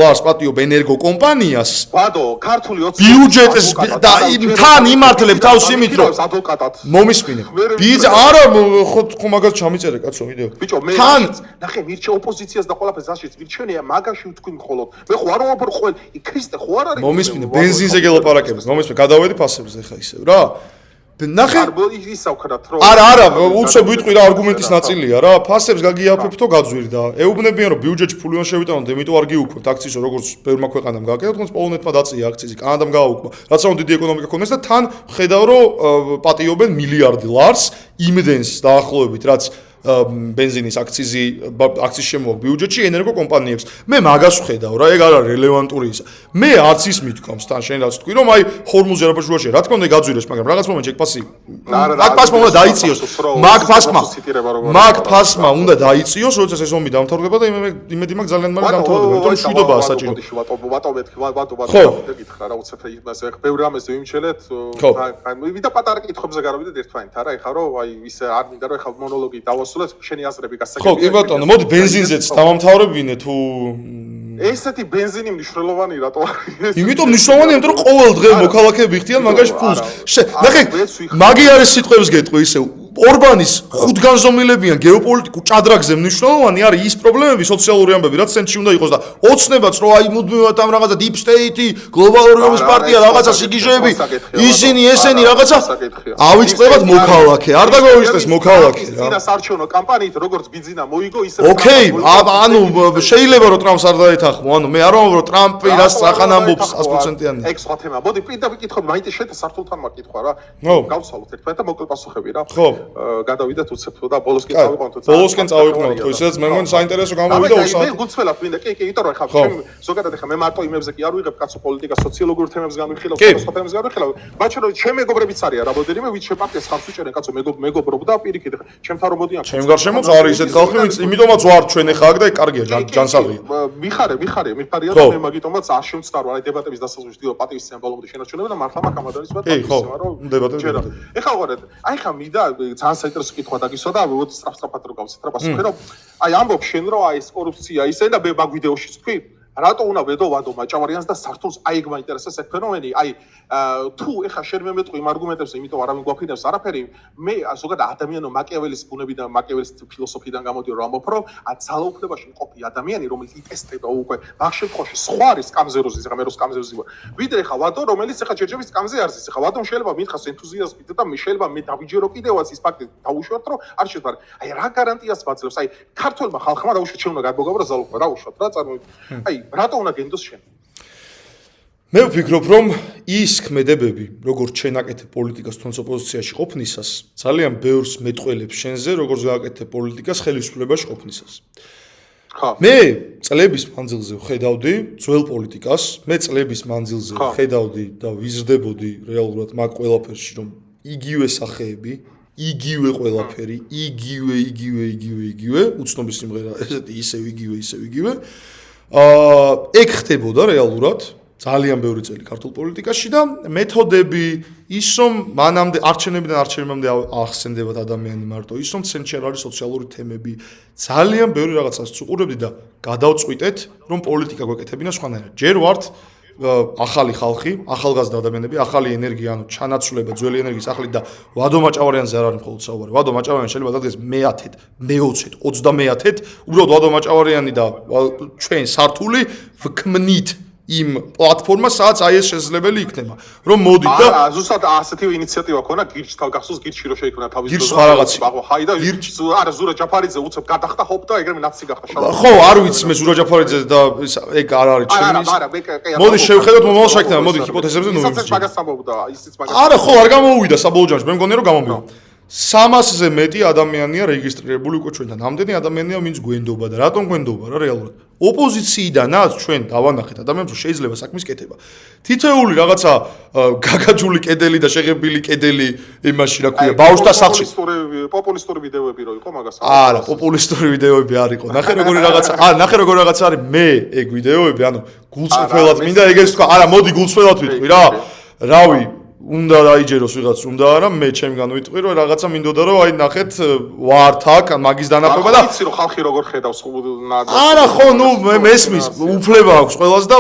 ლარს პატიობ ენერგო კომპანიას ბადო ქართული 20 ბიუჯეტს და თან იმართლებ თავს იმით რომ ადვოკატად მომისმინე ბიძა არა ხო მაგას ჩამიწერე კაცო ვიდეო ბიჭო მე ნახე მირჩე ოპოზიციას და ყველაფერს აშიც მირჩენია მაგაში ვთქვი მხოლოდ მე ხო არ ვამბობ ხოლმე ქრისტე ხო არ არის მომისმინე ბენზინზე გელაპარაკებს მომისმინე გადავედი ფასებზე ხა ისევ რა ნახე არა უცებ ვიტყვი რა არგუმენტის ნაწილია რა ფასებს გაგიაფებთო გაძვირდა ეუბნებიან რომ ბიუჯეტში ფული უნდა შევიტანოთ იმიტომ არ გიუქმებთ აქციზს როგორც ბევრმა ქვეყანამ გააკეთა თქოს პოლონეთმა დაწია აქციზი კანადამ გააუქმა რაც ამ დიდი ეკონომიკა ქონდეს და თან ხედავ რომ პატიობენ მილიარდ ლარს იმდენს დაახლოებით რაც ბენზინის აქციზის შემოვა ბიუჯეტში ენერგო კომპანიებს მე მაგას ვხედავ რა ეგ არ არის რელევანტური ისა მე არც ის მithქვამს თან შენ რაც თქვი რომ აი ჰორმუზი არაფაშუაშია რა თქმა უნდა გაძვირეს მაგრამ რაღაც მომენტში ეგ ფასი მაგ ფასმა უნდა დაიწიოს მაგ ფასმა უნდა დაიწიოს როცა სეზონი დამთავრდება და იმედი მაქვს ძალიან მალე დამთავრდება იმიტომ რომ შვიდობაა საჭირო ხო გითხრა რა უცებ იმას ეგ ბევრი რამეს ვიმჩელეთ ვიდა პატარა კითხვებზე გარავიდეთ ერთმანეთ არა ეხა რომ აი ისე არ მინდა რომ ეხა მონოლოგი დავასრულოთ შენი აზრები გასაგებია. ხო, კი ბატონო, მოდი ბენზინზეც დავამთავრებინე თუ ესეთი ბენზინი მნიშვნელოვანი რატო არის? იმიტომ მნიშვნელოვანია, იმიტომ რომ ყოველ დღე მოქალაქეები ხდიან მაგაში ფულს. ნახე, მაგი არის სიტყვებს გეტყვი ისე ორბანის ხუთგანზომილებიან გეოპოლიტიკურ ჭადრაგზე მნიშვნელოვანი არის ის პრობლემები, სოციალური ამბები, რაც ცენტრში უნდა იყოს და ოცნებაც რომ აი მუდმივად ამ რაღაცა deep state-ი, გლობალური ომის პარტია, რაღაცა სიგიჟეები, ისინი ესენი რაღაცა ავიწყდებათ მოქალაქე, არ დაგვაუწყდეს მოქალაქე რა. ძინა საარჩევნო კამპანიით როგორც ბიზინა მოიგო ისე ოკეი, ანუ შეიძლება რომ ტრამპს არ დაეთანხმო, ანუ მე არ ვამბობ რომ ტრამპი რას სახან ამბობს 100%-იანი. ეგ სხვა თემა. მოდი პირდაპირ კითხავ, მაინც შეთა სართულთან მაკითხვა რა. გავცალოთ ერთმანეთს და მოკლე პასუხები რა. ხო. გადავიდეთ უცებ და ბოლოსკენ წავიყვანოთ. ბოლოსკენ წავიყვანოთ, ხო, ისედაც მე მგონი საინტერესო გამოვიდა უსაათ. მე გულწრფელად მინდა, კი, იმიტომ რომ ხა ჩემ ზოგადად ხა მე მარტო იმებზე კი არ ვიღებ კაცო პოლიტიკას, სოციოლოგიურ თემებს განვიხილავ, სხვა თემებს განვიხილავ. მაგრამ რომ ჩემ მეგობრებიც არიან რამოდენიმე, ვინც შენ პარტიას ხარს უჭერენ, კაცო მეგობრობ და პირიქით ხა ჩემთან რომ მოდიან. ჩემ გარშემოც არის ისეთ ხალხი, ვინც იმიტომაც ვარ ჩვენ ხა აქ და კარგია ჯანსაღია. მიხარია და მე მაგიტომაც არ შემცდა რომ აი დებატების დასაწყისში დიო პატივისცემა ბოლომდე შენარჩუნება და მართლა მაგ ამადარის ვარ პატივისცემა რომ დებატები. ეხლა ვარეთ, აი ხა მინდა ძალიან საინტერესო კითხვა დაგისვა და სწრაფ-სწრაფად რო გავცეთ რა პასუხი რომ აი ამბობ შენ რომ აი ეს კორუფცია ისე და მე მაგ ვიდეოშიც თქვი რატო უნდა ვედო ვადო მაჭავარიანს და სართულს აი ეგ მაინტერესებს ეგ ფენომენი აი თუ ეხა შენ მე მეტყვი იმ არგუმენტებს იმიტომ არავინ გვაფინებს არაფერი მე ზოგადად ადამიანო მაკიაველის ბუნებიდან მაკიაველის ფილოსოფიიდან გამოდიო რომ ამბობ რომ ძალაუფლებაში მყოფი ადამიანი რომელიც იტესტება უკვე მაგ შემთხვევაში სხვა არის სკამზე როზის ეხა მე რო სკამზე ვზივარ ვიდრე ეხა ვადო რომელიც ეხა ჯერჯერობით სკამზე არ ზის ეხა ვადომ შეიძლება მითხას ენთუზიაზმით და შეიძლება მე დავიჯერო კიდევაც ის ფაქტი დაუშვათ რომ არ შეგვარ აი რა გარანტიას ვაძლევს აი ქართველმა ხალხმა დაუშვათ შენ უნდა გადმოგაბრო ძალაუფლება რა უშვათ რა წარმოვიდგინე აი რატო უნდა გენდოს შენ? მე ვფიქრობ, რომ ის ქმედებები, როგორც შენ აკეთებ პოლიტიკას თუნდაც ოპოზიციაში ყოფნისას, ძალიან ბევრს მეტყველებს შენზე, როგორც გააკეთებ პოლიტიკას ხელისუფლებაში ყოფნისას. მე წლების მანძილზე ვხედავდი ძველ პოლიტიკას, მე წლების მანძილზე ვხედავდი და ვიზრდებოდი რეალურად მაგ ყველაფერში, რომ იგივე სახეები, იგივე ყველაფერი, იგივე, უცნობი სიმღერა, ესეთი ისევ იგივე. ეგ ხდებოდა რეალურად ძალიან ბევრი წელი ქართულ პოლიტიკაში და მეთოდები ის რომ მანამდე არჩევნებიდან არჩევნებამდე ახსენდებათ ადამიანი მარტო ის რომ ცენტრში არის სოციალური თემები ძალიან ბევრი რაღაცას უყურებდი და გადავწყვიტეთ რომ პოლიტიკა გვეკეთებინა სხვანაირად ჯერ ვართ ახალი ხალხი, ახალგაზრდა ადამიანები, ახალი ენერგია, ანუ ჩანაცვლება ძველი ენერგიის ახლით და ვადო მაჭავარიანზე არ არის მხოლოდ საუბარი. ვადო მაჭავარიანი შეიძლება დადგეს მე-10-ით, მე-20-ით, 30-ით, უბრალოდ ვადო მაჭავარიანი და ჩვენ სართული ვქმნით იმ პლატფორმას, სადაც აი ეს შესაძლებელი იქნება. რომ მოდით და ზუსტად ასეთი ინიციატივა ქონა გირჩს გახსოვს გირჩი რო შეიქმნა თავის გირჩს სხვა რაღაცი. ჰაი და არა ზურა ჯაფარიძე უცებ გადახტა ჰოპ და ეგრევე ნაცი გახდა შალვა. ხო, არ ვიცი მე ზურა ჯაფარიძე და ეგ არ არის ჩემი. მოდი შევხედოთ მომავალ შეკეთება, მოდი ჰიპოთეზებზე ნუ ისიც მაგას ამბობდა, ისიც მაგას. არა, ხო, არ გამოვიდა საბოლოო ჯამში, მე მგონია რომ გამომივიდა. 300-ზე მეტი ადამიანია რეგისტრირებული უკვე ჩვენთან. ამდენი ადამიანია, ვინც გვენდობა და რატომ გვენდობა რა რეალურად? ოპოზიციიდანაც ჩვენ დავანახეთ ადამიანს, რომ შეიძლება საქმის კეთება. თითოეული რაღაცა გაგაჯული კედელი და შეღებილი კედელი იმაში რა ქვია, ბავშვთა სახლში. პოპულისტური ვიდეოები რო იყო მაგას. არა, პოპულისტური ვიდეოები არ იყო. ნახე როგორი რაღაცა, ნახე როგორი რაღაცა არის მე ეგ ვიდეოები, ანუ გულწრფელად მინდა ეგეც თქვა. არა, მოდი გულწრფელად ვიტყვი რა. რავი უნდა დაიჯეროს ვიღაც უნდა არა მე ჩემგან ვიტყვი რომ რაღაცა მინდოდა რომ აი ნახეთ ვართ აქ მაგის დანახვება და იცი რომ ხალხი როგორ ხედავს არა ხო ნუ მესმის უფლება აქვს ყველას და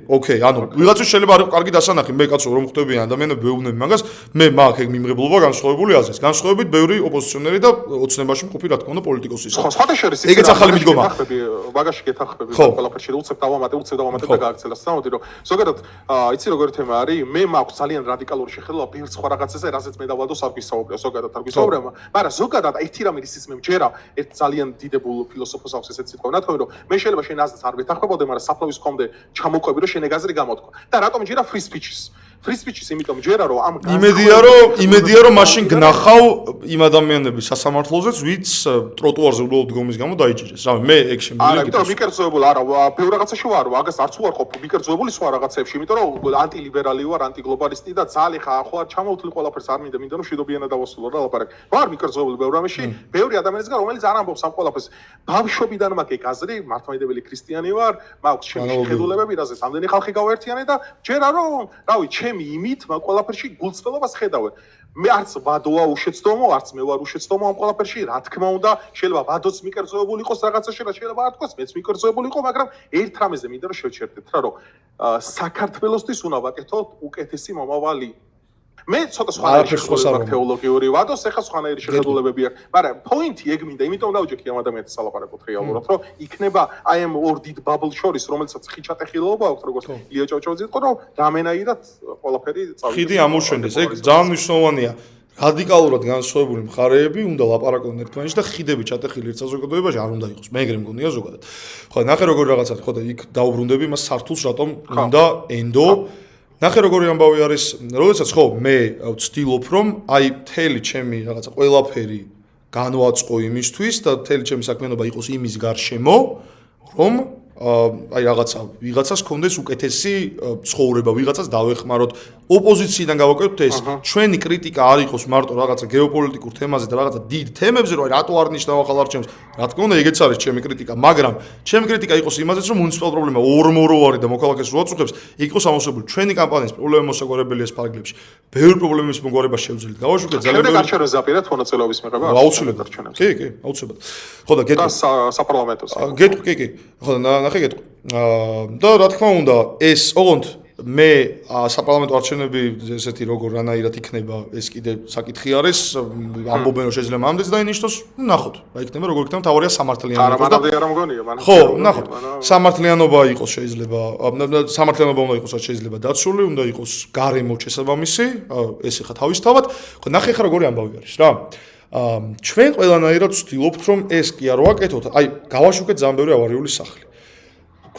ოკეი ანუ ვიღაცა შეიძლება არ იყო კარგი დასანახი მე კაცო რომ ხვდებიან ადამიანები ვეუბნები მაგას მე მაქვს ეგ მიმღებლობა განსხვავებული აზრის განსხვავებით ბევრი ოპოზიციონერი და ოცნებაში მყოფი რა თქმა უნდა პოლიტიკოსის ხო სხვათა შორის ეგეც ახალი მიდგომა მაგაში გეთახმები ყველაფერში უცებ დავამატე და გააქცელა სამოდი რომ ზოგადად იცი როგორი თემა არის მე მაქვს ძალიან რადიკალური შეხედულება ბევრ სხვა რაღაცაზე რაზეც მე დავადოს არ გვისაუბრე ზოგადად არ გვისაუბრება მაგრამ ზოგადად ერთი რამე ისიც მე მჯერა ერთ ძალიან დიდებულ ფილოსოფოს აქვს ესეც სიტყვა ნათქვამი რომ მე შეიძლება შენ აზრს არ ვეთანხმებოდე მაგრამ საფლავის ხომდე ჩამოყვები რომ შენ ეგ აზრი გამოთქვა და რატომ მჯერა free speeches იმიტომ მჯერა რომ ამ იმედია რომ მაშინ გნახავ იმ ადამიანების სასამართლოზეც ვიც ტროტუარზე უბრალოდ დგომის გამო დაიჭირეს რა მე ეგ შემიძლია არა იმიტომ მიკერძოებული არა ბევრ რაღაცაში ვარ მაგას არც უარ ყოფ მიკერძოებული სხვა რაღაცებში იმიტომ რომ ანტილიბერალი ვარ ანტიგლობალისტი და ძალი ხო არ ჩამოვთვლი ყველაფერს არ მინდა რომ მშვიდობიანად დავასრულო რა ლაპარაკი ვარ მიკერძოებული ბევრ რამეში ბევრი ადამიანისგან რომელიც არ ამბობს ამ ყველაფერს ბავშვობიდან მაქვს ეგ აზრი მართლმადიდებელი ქრისტიანი ვარ მაქვს ჩემი შეხედულებები რაზეც ამდენი ხალხი გავაერთიანე და ჯერა რომ რავი ჩემი იმით მაგ ყველაფერში გულწრფელობას ხედავენ მე არც ვადოა უშეცდომო არც მე ვარ უშეცდომო ამ ყველაფერში რა თქმა უნდა შეიძლება ვადოც მიკერძოებული იყოს რაღაცაში და შეიძლება არ თქვას მეც მიკერძოებული იყო მაგრამ ერთ რამეზე მინდა რომ შევჩერდეთ რა რომ საქართველოსთვის უნდა ვაკეთოთ უკეთესი მომავალი მე ცოტა სხვანაირი თეოლოგიური ვადოს ეხა სხვანაირი შეხედულებები აქვს მაგრამ პოინტი ეგ მინდა იმიტომ დავჯექი ამ ადამიანთან სალაპარაკოთ რეალურად რომ იქნება აი ამ ორ დიდ ბაბლ შორის რომელსაც ხიჩატეხილობა აქვს როგორც ილია ჭავჭავაძე იყო რომ რამენაირად ყველაფერი წავიდა ხიდი ამოშენდეს ეგ ძალიან მნიშვნელოვანია რადიკალურად განსხვავებული მხარეები უნდა ლაპარაკონ ერთმანეთში და ხიდები ჩატეხილი ერთ საზოგადოებაში არ უნდა იყოს მე ეგრე მგონია ზოგადად ხო ნახე როგორ რაღაცა ხო და იქ დაუბრუნდები მას სართულს რატომ უნდა ენდო ნახე როგორი ამბავი არის, როდესაც ხო მე ვცდილობ რომ აი მთელი ჩემი რაღაცა ყველაფერი განვაწყო იმისთვის და მთელი ჩემი საქმიანობა იყოს იმის გარშემო, რომ აი ვიღაცას კონდეს უკეთესი ცხოვრება, ვიღაცას დავეხმაროთ, ოპოზიციიდან გავაკეთოთ ეს, ჩვენი კრიტიკა არ იყოს მარტო რაღაცა გეოპოლიტიკურ თემაზე და რაღაცა დიდ თემებზე, რომ აი რატო არ ნიშნავ ახალ არჩევნებს, რა თქმა უნდა, ეგეც არის ჩემი კრიტიკა, მაგრამ ჩემი კრიტიკა იყოს იმაზეც, რომ მუნიციპალურ პრობლემა ორმორო არის და მოქალაქეს რო აწუხებს, იყოს ამოსებული ჩვენი კამპანიის პრობლემა მოსაგვარებელია სპარგლებში. ბევრი პრობლემის მოგვარება შევძლებთ. გავაშვიკეთ ძალიან ბევრი. არჩევნო ზაპირად მონაწილეობის მიღება. აუცილებლად არჩევნებს. კი, აუცილებლად. ხო და გეტყვი. საპარლამენტოს. გეტყვი, კი. ხო და ნახე გეტყვი. და რა თქმა უნდა, ეს ოღონდ მე საპარლამენტო არჩევნები ესეთი როგორ რანაირად იქნება ეს კიდე საკითხი არის ამბობენ რომ შეიძლება ამდენს დაინიშნოს ნახოთ რა იქნება როგორ იქნება თავარია სამართლიანობა და არ მგონია მან ხო ნახოთ სამართლიანობა იყოს შეიძლება სამართლიანობა უნდა იყოს შეიძლება დაცული უნდა იყოს გარემო შესაბამისი ეს ხა თავისთავად ხო ნახე ხა როგორი ამბავი არის რა ჩვენ ყველანაირად ვცდილობთ რომ ეს კი არ ვაკეთოთ აი გავაშვიკეთ ძალიან ბევრი ავარიული სახლი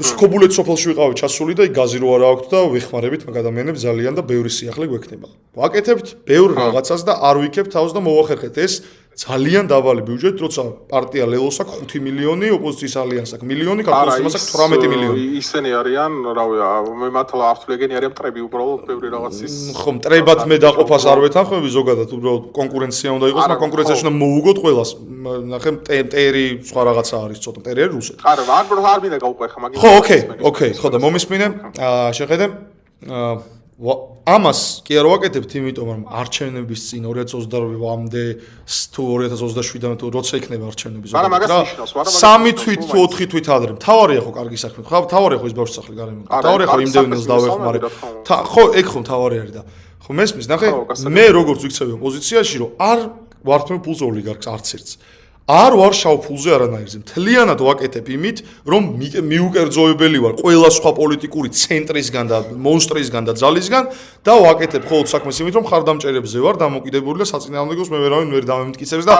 სკობულეთ სოფელში ვიყავით ჩასული და გაზი რო არა აქვს და ვეხმარებით მაგ ადამიანებს ძალიან და ბევრი სიახლე გვექნება. ვაკეთებთ ბევრ რაღაცას და არ ვიქებთ თავს და მოვახერხეთ ეს ძალიან დაბალი ბიუჯეტი, როცა პარტია ლელოს აქვს 5 მილიონი, ოპოზიციის ალიანსს აქვს მილიონი, ქართულს აქვს 18 მილიონი. ისინი არიან, რავი, მე მართლა არ ვთვლი ეგენი არიან მტრები უბრალოდ ბევრი რაღაცის. ხო, მტრებად მე დაყოფას არ ვეთანხმები ზოგადად, უბრალოდ კონკურენცია უნდა იყოს, მაგრამ კონკურენციაში უნდა მოუგოთ ყველას. ნახე მტერი სხვა რაღაცა არის, ცოტა მტერი არის რუსეთი. არა, არ მინდა გავყვე ხა მაგის. ხო, ოკეი, ხო და მომისმინე, შეხედე ამას კი არ ვაკეთებთ, იმიტომ რომ არჩევნების წინ 2028-მდე თუ 2027-მდე თუ როცა იქნება არჩევნები ზოგადად. მაგრამ მაგას ნიშნავს, მაგრამ 3 თვით თუ 4 თვით ადრე. თავარია ხო კარგი საქმე. ხო, თავარია ხო ის ბავშვსახლი გარემო. თავარია ხო იმდევნელს დავეხმარე. ხო, ეგ ხო თავარი არის და ხო მესმის, ნახე, მე როგორც ვიქცევი ოპოზიციაში, რომ არ ვართმევ ფულს ოლიგარქს არც ერთს. არ ვარ შავ ფულზე არანაირზე. მთლიანად ვაკეთებ იმით, რომ მიუკერძოებელი ვარ ყველა სხვა პოლიტიკური ცენტრისგან და მონსტრისგან და ძალისგან და ვაკეთებ ხოლმე საქმეს იმით, რომ ხარდამჭერებზე ვარ დამოკიდებული და საწინააღმდეგოს მე ვერავინ ვერ დამემტკიცებს და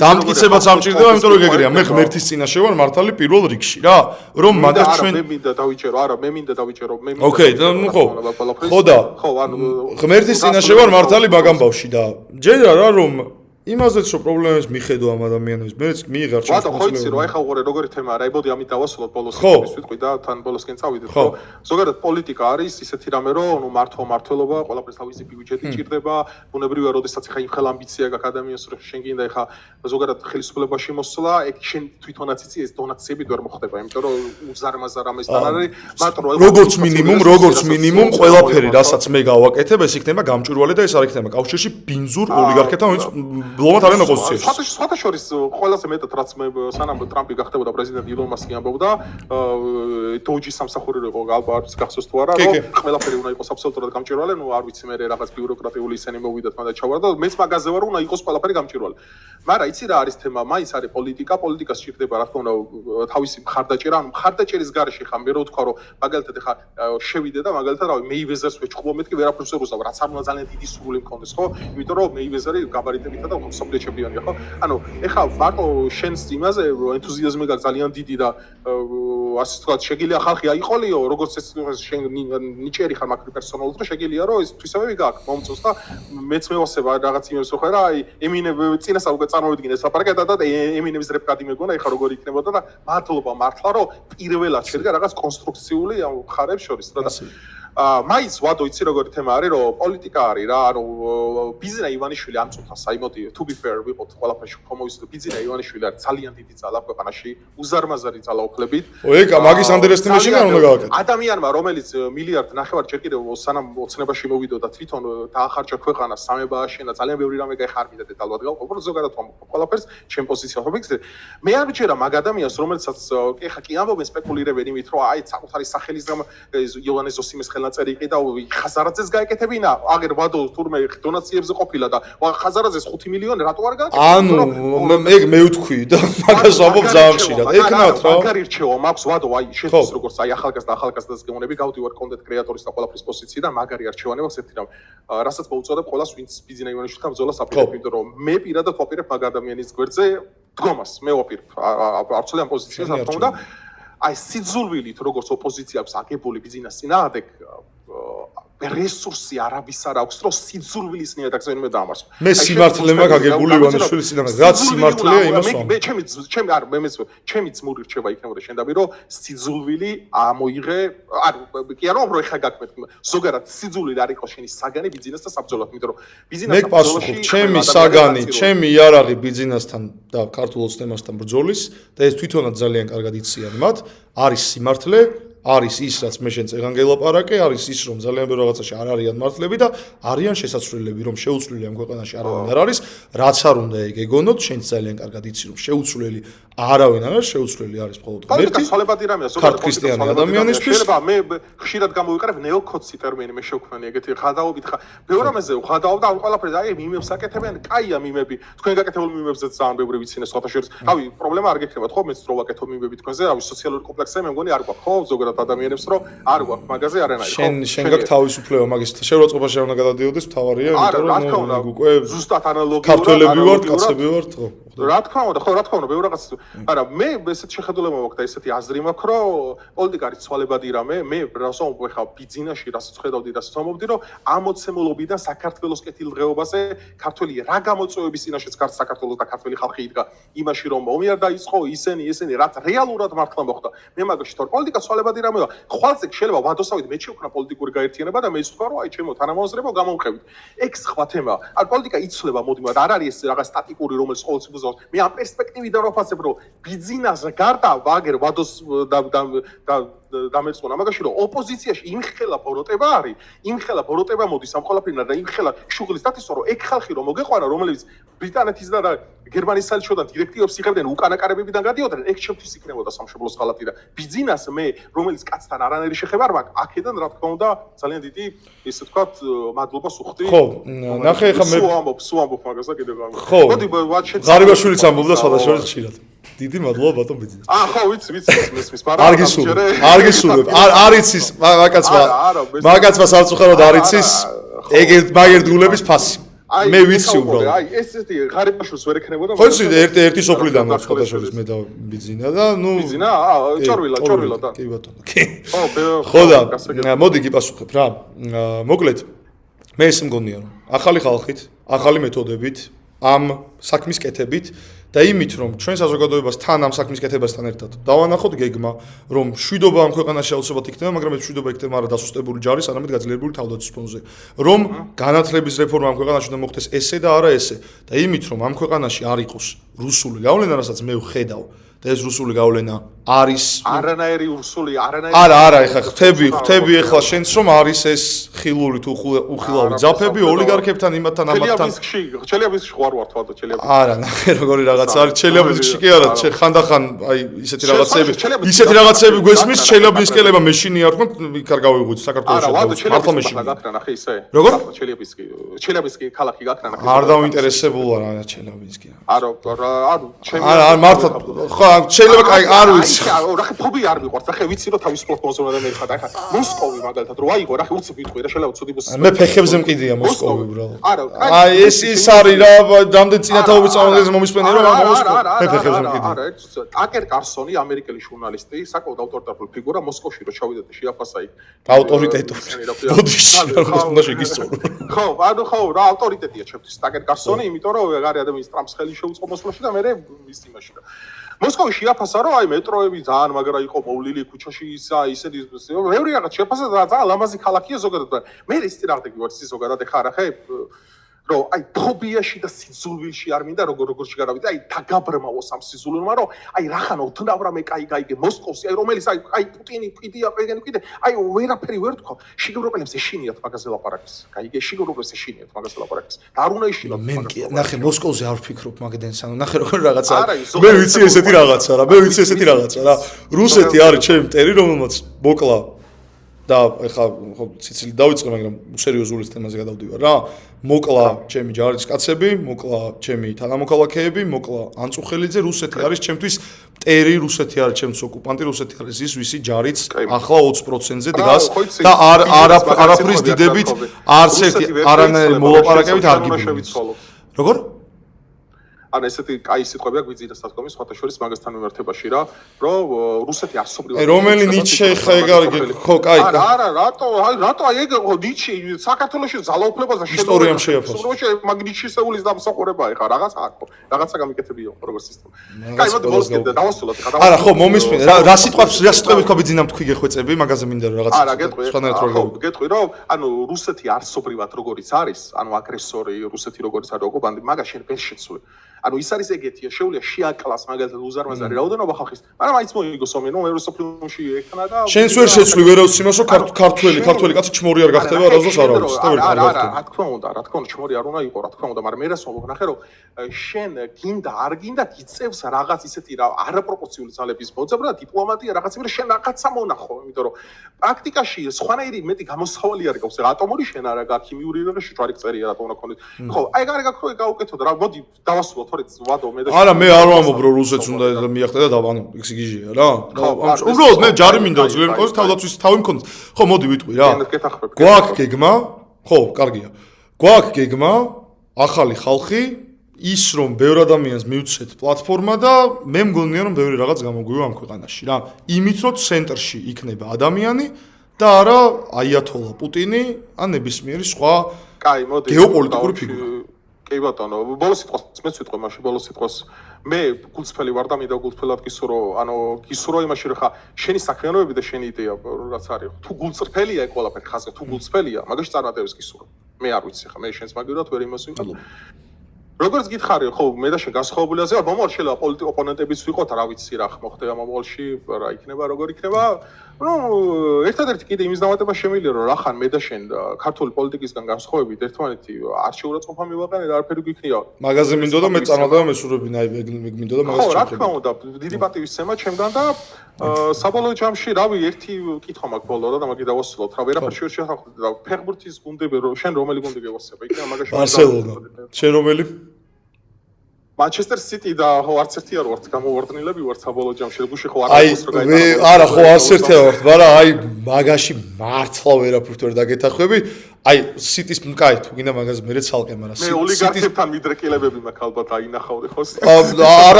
დამტკიცებაც ამჭირდება, იმიტომ რომ ეგრეა. მე ღმერთის წინაშე ვარ მართალი პირველ რიგში რა. რომ მაგას ჩვენ მე მინდა დავიჭერო, არა, მე მინდა დავიჭერო, მე მინდა. ოკეი, და ნუ ხო და ღმერთის წინაშე ვარ მართალი მაგამ ბავში და ჯერა რა რომ იმაზეც რომ პრობლემებს მიხედო ამ ადამიანებს, მეც მიიღარ ჩემს ვატო ხო იცი რომ ახლა უყურე როგორი თემაა რა, ებოდი ამით დავასრულოთ ბოლოსკენ ვიტყვი და თან ბოლოსკენ წავიდეთ, რომ ზოგადად პოლიტიკა არის ისეთი რამე რომ მართლობა, ყველაფერს თავისი ბიუჯეტი ჭირდება, ბუნებრივია, როდესაც ახლა იმ ხელ ამბიცია გაქვს ადამიანს, რომ შენ გინდა ახლა ზოგადად ხელისუფლებაში მოსვლა, ეგ შენ თვითონაც იცი ეს დონაციები ვერ მოხდება, იმიტომ რომ უზარმაზარ ამასთან არის, მარტო როგორც მინიმუმ ყველაფერი, რასაც მე გავაკეთებ, ეს იქნება გამჭვირვალე და ეს არ იქნება კავშირში ბინძურ ოლიგარქებთან, ვინც ბლომად არიან ოპოზიციაში. სხვათა შორის ყველაზე მეტად რაც მე სანამ ტრამპი გახდებოდა პრეზიდენტი ილონ მასკი ამბობდა, დოჯის სამსახური იყო ალბათ გახსოვს თუ არა, რომ ყველაფერი უნდა იყოს აბსოლუტურად გამჭვირვალე, ნუ არ ვიცი მე რაღაც ბიუროკრატიული ისენი მოვიდათ მანდა ჩავარა და მეც მაგაზე ვარ, უნდა იყოს ყველაფერი გამჭვირვალე. მაგრამ იცი რა არის თემა, მაინც არის პოლიტიკა, პოლიტიკას სჭირდება რა თქმა უნდა თავისი მხარდაჭერა, ანუ მხარდაჭერის გარეშე ხა მე რო ვთქვა რომ მაგალითად ხა შევიდე და მაგალითად რავი მეივეზერს ვეჭყობ მეთქი ვერაფერს ვერ უზავ, რაც არ უნდა ძალიან დიდი სურვილი მქონდეს, ხო? იმიტომ რომ მეივეზერი გაბარიტებითა და მსოფლიო ჩემპიონია, ხო? ანუ ეხლა მარტო შენს იმაზე ენთუზიაზმი გაქვს ძალიან დიდი და ასე ვთქვათ, შეგიძლია ხალხი აიყოლიო, როგორც ეს შენ ნიჭიერი ხარ მაგ პერსონალურად, რომ შეგიძლია რომ ეს თვისებები გაქვს, მომწონს და მეც მევასება რაღაც იმებს ხო რა, აი ემინე წინასწარ უკვე წარმოვიდგინე ეს ლაპარაკი და ემინების რეპკადი მეგონა, ეხლა როგორ იქნებოდა და მადლობა მართლა რომ პირველად შედგა რაღაც კონსტრუქციული მხარებს შორის რა და მაინც ვადო იცი როგორი თემა არის რომ პოლიტიკა არის რა ანუ ბიზნა ივანიშვილი ამწუხა საიმოდი to be fair ვიყოთ ყველაფერში ხომოვისო ბიზნა ივანიშვილი არის ძალიან დიდი ძალა ქვეყანაში უზარმაზარი ძალაუფლებით ეგ მაგის underestimation არ უნდა გავაკეთო ადამიანმა რომელიც მილიარდ ნახევარ ჯერ კიდევ სანამ ოცნებაში მოვიდო და თვითონ დაახარჯა ქვეყანა სამება აშენა ძალიან ბევრი რამე გაიხარბიდა დეტალურად გავყო ზოგადად ყველაფერს ჩემ პოზიციას ვფიქრე მე არ ვიჯერა მაგ ადამიანს რომელსაც კი ხა კი ამბობენ სპეკულირებენ იმით რომ აი საკუთარი სახელის გამ იოანე ზოსიმეს ხელნაწერი იყიდა ხაზარაძეს გაეკეთებინა აგერ ვადო თურმე დონაციებზე ყოფილა და ხაზარაძეს 5 მილიონი რატო არ გააკეთა ანუ ეგ მე ვთქვი და მაგას ვამბობ ძალიან ხშირად ეკნათ რა მაგარი რჩევა მაქვს ვადო აი შეთვის როგორც აი ახალგაზრდას გეუბნები გავდივარ კონტენტ კრეატორის და ყველაფრის პოზიციიდან მაგარი არჩევანი მაქვს ერთი რამ რასაც მოუწოდებ ყველას ვინც ბიზნეს ივანიშვილთან ბრძოლას აპირებ იმიტომ რომ მე პირადად ვაპირებ მაგ ადამიანის გვერდზე დგომას მე ვაპირებ არცოდიან პოზიციას რა თქმა უნდა აი სიძულვილით როგორც ოპოზიცია აქვს აგებული ბიზნეს წინააღმდეგ რესურსი არაბის არ აქვს რომ სიძულვილის ნიადაგზე მე დაამარცხო მე სიმართლე მაქვს აგებული ივანიშვილის წინააღმდეგ რაც სიმართლეა იმას ვამბობ ჩემი ძმური რჩება იქნებოდა შენდაბი რომ სიძულვილი ამოიღე არ კი არა რომ ეხა გაქმედ ზოგადად სიძულვილი არ იყო შენი საგანი ბიზნესთან საბრძოლოდ იმიტომ რომ ბიზნესთან ბრძოლაში ჩემი საგანი ჩემი იარაღი ბიზნესთან და ქართულ ოცნებასთან ბრძოლის და ეს თვითონაც ძალიან კარგად იციან მათ არის სიმართლე არის ის რაც მე შენ წეგან გელაპარაკე არის ის რომ ძალიან ბევრ რაღაცაში არ არიან მართლები და არიან შესაძლებლები რომ შეუცვლელი ამ ქვეყანაში არავინ არ არის რაც არ უნდა ეგ ეგონოთ შენ ძალიან კარგად იცი რომ შეუცვლელი არავინ არ არის შეუცვლელი არის მხოლოდ ღმერთი ცოლებადი რამეა ზოგადად ქრისტიანი ადამიანისთვის შეიძლება მე ხშირად გამოვიყარებ ნეოკოცი ტერმინი მე შევქმნი ეგეთი ხადაობით ხა ბევრ რამეზე ვხადავ და ამ ყველაფერზე აი მიმებს აკეთებენ კაია მიმები თქვენ გაკეთებულ მიმებზე ძალიან ბევრი ვიცინე სხვათა შორის რავი პრობლემა არ გექნებათ ხო მეც რო ვაკეთო მიმები თქვენზე რავი სოციალური კომპლექსები მე მგონი არ გვაქვს ხო ზოგადად ადამიანებს რომ არ გვაქვს მაგაზე არანაირი ხო შენ გაქვს თავისუფლება მაგის შეურაცხყოფაში არ უნდა გადადიოდეს თავარია იმიტომ რომ უკვე ზუსტად ანალოგიურად ქართველები ვართ კაცები ვართ ხო რა თქმა უნდა ხო რა თქმა უნდა ბევრ რაღაც არა მე ესეთ შეხედულება მაქვს და ესეთი აზრი მაქვს რომ პოლიტიკა არის ცვალებადი რამე მე რასაც ვამბობ ხა ბიზნესში რასაც ხედავდი და სწამობდი რომ ამოცემულობიდან საქართველოს კეთილდღეობაზე ქართველი რა გამოწვევების წინაშეც გარს საქართველოს და ქართველი ხალხი იდგა იმაში რომ მომიარ დაიწყო ისინი რაც რეალურად მართლა მოხდა მე მაგაში თორ პოლიტიკა ცვალებადი რამეა ხვალზე შეიძლება ვადოსავით მე შევქნა პოლიტიკური გაერთიანება და მე ვთქვა რომ აი ჩემო თანამოაზრებო გამომყევით ეგ სხვა თემაა არ პოლიტიკა იცვლება მოდიმად არ არის ეს რაღაც სტატიკური რომელიც ყოველთვის მე ამ პერსპექტივიდან ვაფასებ რომ ბიზნესზე გარდა ვაგერ ვადოს და დამეწონა მაგაში რომ ოპოზიციაში იმხელა ბოროტება არის იმხელა ბოროტება მოდის ამ ყველაფერიდან და იმხელა შუღლის დათისო რომ ეგ ხალხი რომ მოგეყვანა რომელიც ბრიტანეთის და გერმანიის საელჩოდან დირექტივებს იღებდნენ უკანა კარებებიდან გადიოდნენ ეგ ჩემთვის იქნებოდა სამშობლოს ხალხი და ბიზნეს მე რომელიც კაცთან არანაირი შეხება არ მაქვს აქედან რა თქმა უნდა ძალიან დიდი ისე ვთქვათ მადლობას უხდი ხო ნახე ხა მე სულ ამბობ მაგასა კიდევ გამო მოდი ღარიბაშვილიც ამბობდა სხვადასხვა ხშირად დიდი მადლობა ბატონ ბიზნეს ხო ვიცი მესმის მაგრამ არ გისურვებ არ იცის მაგაცმა სამწუხაროდ არ იცის მაგერ დულების ფასი მე ვიცი უბრალოდ აი ესეთი ღარიბაშვილს ვერ ექნებოდა ხო იცი ერთი სოფლიდან მაქვს სხვადასხვა მე და ბიზნა და ნუ ბიზნა ჭორვილა და კი ბატონო კი ხო და მოდი გიპასუხებ რა მოკლედ მე ეს მგონია რომ ახალი ხალხით ახალი მეთოდებით ამ საქმის კეთებით და იმით რომ ჩვენ საზოგადოებას თან ამ საქმის კეთებასთან ერთად დავანახოთ გეგმა რომ შვიდობა ამ ქვეყანაში აუცილებლად იქნება მაგრამ ეს შვიდობა იქნება არა დასუსტებული ჯარის არამედ გაძლიერებული თავდაცვის ფონზე რომ განათლების რეფორმა ამ ქვეყანაში უნდა მოხდეს ესე და არა ესე და იმით რომ ამ ქვეყანაში არ იყოს რუსული გავლენა რასაც მე ვხედავ და ეს რუსული გავლენა არის არანაირი რუსული არანაირი არა ეხლა ხვდები ეხლა შენც რომ არის ეს ხილული თუ უხილავი ძაფები ოლიგარქებთან იმათთან ამათთან ჩელიაბინსკში ხوار ვარ თვალდა ჩელიაბინსკში არა ნახე როგორი რაღაც არის ჩელიაბინსკში კი არა ხანდახან აი ისეთი რაღაცები გვესმის ჩელიაბინსკელებმა მეშინია თქო იქ არ გავიღვიძ საქართველოში მართლა მეშინია გაქრა ნახე ისე როგორ ჩელიაბინსკი ქალაქი გაქრა ნახე არ დავინტერესებულა რა ჩელიაბინსკი არა ჩემი არა მართლა ხო შეიძლება კაი არ ვიცი რახე ფობი არ მიყვარს რახე ვიცი რომ თავისუფლად კონსოლმა და მე ხარ ახლა მოსკოვი მაგალითად რო აიღო რახე უცებ ვიტყვი რა შეიძლება უცოდი ბოს მე ფეხებზე მყიდია მოსკოვი უბრალოდ არა აი ეს არის რა დამდენ წინათაობის წარმოგეს მომისმენია რომ მოსკოვი მე ფეხებზე მყიდია არა ტაკერ კარსონი ამერიკელი ჟურნალისტი საკმაოდ ავტორიტეტული ფიგურა მოსკოვში რო ჩავიდა და შეაფასა იქ ავტორიტეტული ბოდიში როგორც უნდა შეგისწორო ხო რა ავტორიტეტია ჩემთვის ტაკერ კარსონი იმიტომ რომ არის ადამიანის ტრამპს ხელი შეუწყო მოსკოვში და მე ის იმაში და მოსკოვში აფასა რომ აი მეტროები ძალიან მაგრა იყო მოვლილი ქუჩაში ისეთი ბევრი რაღაც შეფასა და ძალიან ლამაზი ქალაქია ზოგადად მე ის ტირაღდი ვარ ის ზოგადად ხარ ახე რომ აი ფობიაში და სიძულვილში არ მინდა როგორ შეგარავით აი დაგაბრმავოს ამ სიძულვილმა რომ აი რახან უთნავრა მე კაიგე მოსკოვში აი რომელიც აი პუტინი კიდია პრეზიდენტი კიდე აი ვერაფერი ვერ თქვა შეგევროპელებს ეშინიათ მაგაზე ლაპარაკის კაიგე შეგევროპელებს ეშინიათ მაგაზე ლაპარაკის და არ უნდა ეშინოთ მე ნახე მოსკოვზე არ ვფიქრობ მაგდენს ანუ ნახე როგორ რაღაცა მე ვიცი ესეთი რაღაცა რა რუსეთი არის ჩემი მტერი რომელმაც მოკლა და ეხლა ხო ციცილი დავიწყე მაგრამ სერიოზული თემაზე გადავდივარ რა მოკლა ჩემი ჯარის კაცები მოკლა ჩემი თანამოქალაქეები მოკლა ანწუხელიძე რუსეთი არის ჩემთვის მტერი რუსეთი არის ჩემთვის ოკუპანტი რუსეთი არის ის ვისი ჯარიც ახლა 20%-ზე დგას და არაფრის დიდებით არც ერთი არანაირი მოლაპარაკებით არ გიბინდით როგორ ან ესეთი კაი სიტყვებია გვიძინა სტატკომის სხვათა შორის მაგასთან მიმართებაში რა რომ რუსეთი არსობრივად რომელი ნიჩე ხა ეგ არის ხო კაი არა რატო აი ეგ ნიჩე საქართველოში ძალაუფლებას და ისტორიამ შეაფასა შემოშე მაგნიჩისეულის დამსახურება ეხა რაღაცა გამიკეთებია როგორც სისტემა კაი მოდი მოსკოვი დავასრულოთ ხა არა ხო მომისმენ რა სიტყვები თქვა ბიძინამ თქვი გეხვეწები მაგაზე მინდა რომ რაღაც სხვანაირად გეტყვი რომ ანუ რუსეთი არსობრივად როგორიც არის ანუ აგრესორი რუსეთი როგორიც არის ოკუპანტი მაგას შენ ვერ შეცვლი ანუ ის არის ეგეთია შეუძლია შეაკლას მაგალითად უზარმაზარი რაოდენობა ხალხის მაგრამ აიც მოიგოს ომი რომ ევროსოფლიოში ექნა და შენს ვერ შეცვლი ვერავს იმას რომ ქართველი კაცი ჩმორი არ გახდება რაზოს არ არის რა თქმა უნდა ჩმორი არ უნდა იყოს რა თქმა უნდა მაგრამ მე რას ვამბობ ნახე რომ შენ გინდა არ გინდა გიწევს რაღაც ისეთი რა არაპროპორციული ძალების მოძებნა და დიპლომატია რაღაც იმერ შენ რაღაცა მონახო იმიტომ რომ პრაქტიკაში სხვანაირი მეტი გამოსავალი არ გაქვს ატომური შენ არა გაქვს ქიმიური რეჟიმში ჯვარი წერია რატო უნდა ქონდეს ხო აი გარე გაქვს გაუკეთოთ რა მოდი დავასრულოთ არა მე არ ვამბობ რომ რუსეთს უნდა მიახტა და ანუ ის გიჟია რა უბრალოდ მე ჯარი მინდა ძლიერი მყავს თავდაცვის თავი მქონდეს ხო მოდი ვიტყვი რა გვაქვს გეგმა ხო კარგია გვაქვს გეგმა ახალი ხალხი ის რომ ბევრ ადამიანს მივცეთ პლატფორმა და მე მგონია რომ ბევრი რაღაც გამოგვივა ამ ქვეყანაში რა იმით რომ ცენტრში იქნება ადამიანი და არა აიათოლა პუტინი ან ნებისმიერი სხვა კაი მოდი გეოპოლიტიკური ფიგურა კი ბატონო, ბოლოს სიტყვას მეც ვიტყვი მაშინ ბოლოს სიტყვას. მე გულწრფელი ვარ და მინდა გულწრფელად გისურვო, ანუ გისურვო იმაში რომ ხა შენი საქმიანობები და შენი იდეა რაც არის. თუ გულწრფელია ეგ ყველაფერი ხაზზე, თუ გულწრფელია, მაგაში წარმატებებს გისურვო. მე არ ვიცი ხა, მე შენს მაგივრად ვერ იმას ვიყავ. როგორც გითხარი, ხო, მე და შენ განსხვავებული აზრია, მომავალ შეიძლება პოლიტიკო ოპონენტებიც ვიყოთ, რა ვიცი რა მოხდება მომავალში, რა იქნება, როგორ იქნება. ну, ერთადერთი კიდე იმის დამატება შემიძლია რომ რახან მე და შენ ქართული პოლიტიკისგან განსხვავებით ერთმანეთი არჩეურაწყობა მივაყენე და არაფერი გიქნია. მაგაზე მინდოდა მე წარმატება მესურვებინა, აი მე მინდოდა მაგას ხო, რა თქმა უნდა, დიდი პატივისცემა ჩემგან და საბოლოო ჯამში, რავი, ერთი კითხვა მაქვს ბოლო და მაგი დავასრულოთ. რა ვერაფერი შეხვდა ფეხბურთის გუნდები შენ რომელი გუნდი გევასება? იქნება მაგაში ბარსელონა. შენ რომელი? Manchester City და ხო არც ერთი არ ვართ გამოვარდნილები ვართ საბოლოო ჯამში გუში ხო არ არის რომ გაიტანა არა ხო არც ერთი არ ვართ მაგრამ აი მაგაში მართლა ვერაფრით ვერ დაგეთახვები აი City-ს მკაი თუ გინდა მაგაზე მე ცალკე მაგრამ მე ოლიგარქებთან მიდრეკილებები მაქვს ალბათ აინახავდი ხო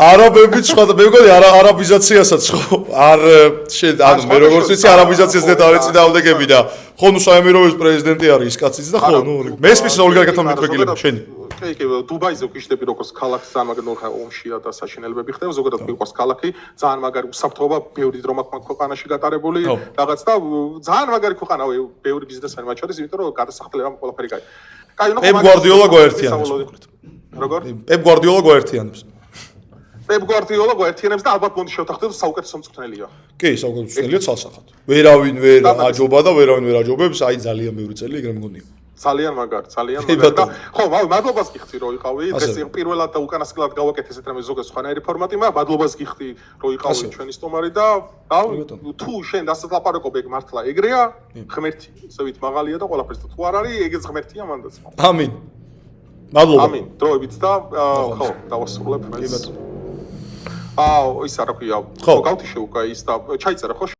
არაბები სხვა და მე მგონი არაბიზაციასაც ხო არ ანუ მე როგორც ვიცი არაბიზაციას დეტალები წინააღმდეგები და ხო ნუ საემიროვის პრეზიდენტი არის ის კაციც და ხო ნუ მესმის ოლიგარქებთან მიდრეკილება შენი კი, დუბაიზე ვკიშდები როგორც ქალაქს ძალიან მაგარი ომშია და საშინელებები ხდება, ზოგადად მიყვარს ქალაქი, ძალიან მაგარი უსაფრთხოება, ბევრი დრო მაქვს ქვეყანაში გატარებული, რაღაც და ძალიან მაგარი ქვეყანაა, ბევრი ბიზნესმენი მათ შორის, იმიტომ რომ გადასახადები ყველაფერი კაი. კაი, ნუ პეპ გვარდიოლა გვაერთიანებს. როგორ? პეპ გვარდიოლა გვაერთიანებს. პეპ გვარდიოლა გვაერთიანებს და ალბათ მონდი შევთანხმდეთ, საუკეთესო მწვრთნელია. კი, საუკეთესო მწვრთნელია ცალსახად. ვერავინ ვერ აჯობა და ვერავინ ვერ აჯობებს, აი ძალიან ბევრი წელი ეგრე მგონია. ძალიან მაგარი და ხო, მადლობას გიხდი რომ იყავი, დღეს პირველად და უკანასკნელად გავაკეთე ესეთ რამე ზოგადად სხვანაირი ფორმატი, მაგრამ მადლობას გიხდი რომ იყავი ჩვენი სტუმარი და თუ შენ დასად ლაპარაკობ ეგ მართლა ეგრეა, ღმერთი, ისევით მაღალია და ყველაფერს თუ არ არის, ეგეც ღმერთია მანდაც. ამინ. მადლობა. ამინ, დროებით და ხო, დავასრულებ მეც. ის რა ქვია, გავთიშე უკვე ის და ჩაიწერა ხო?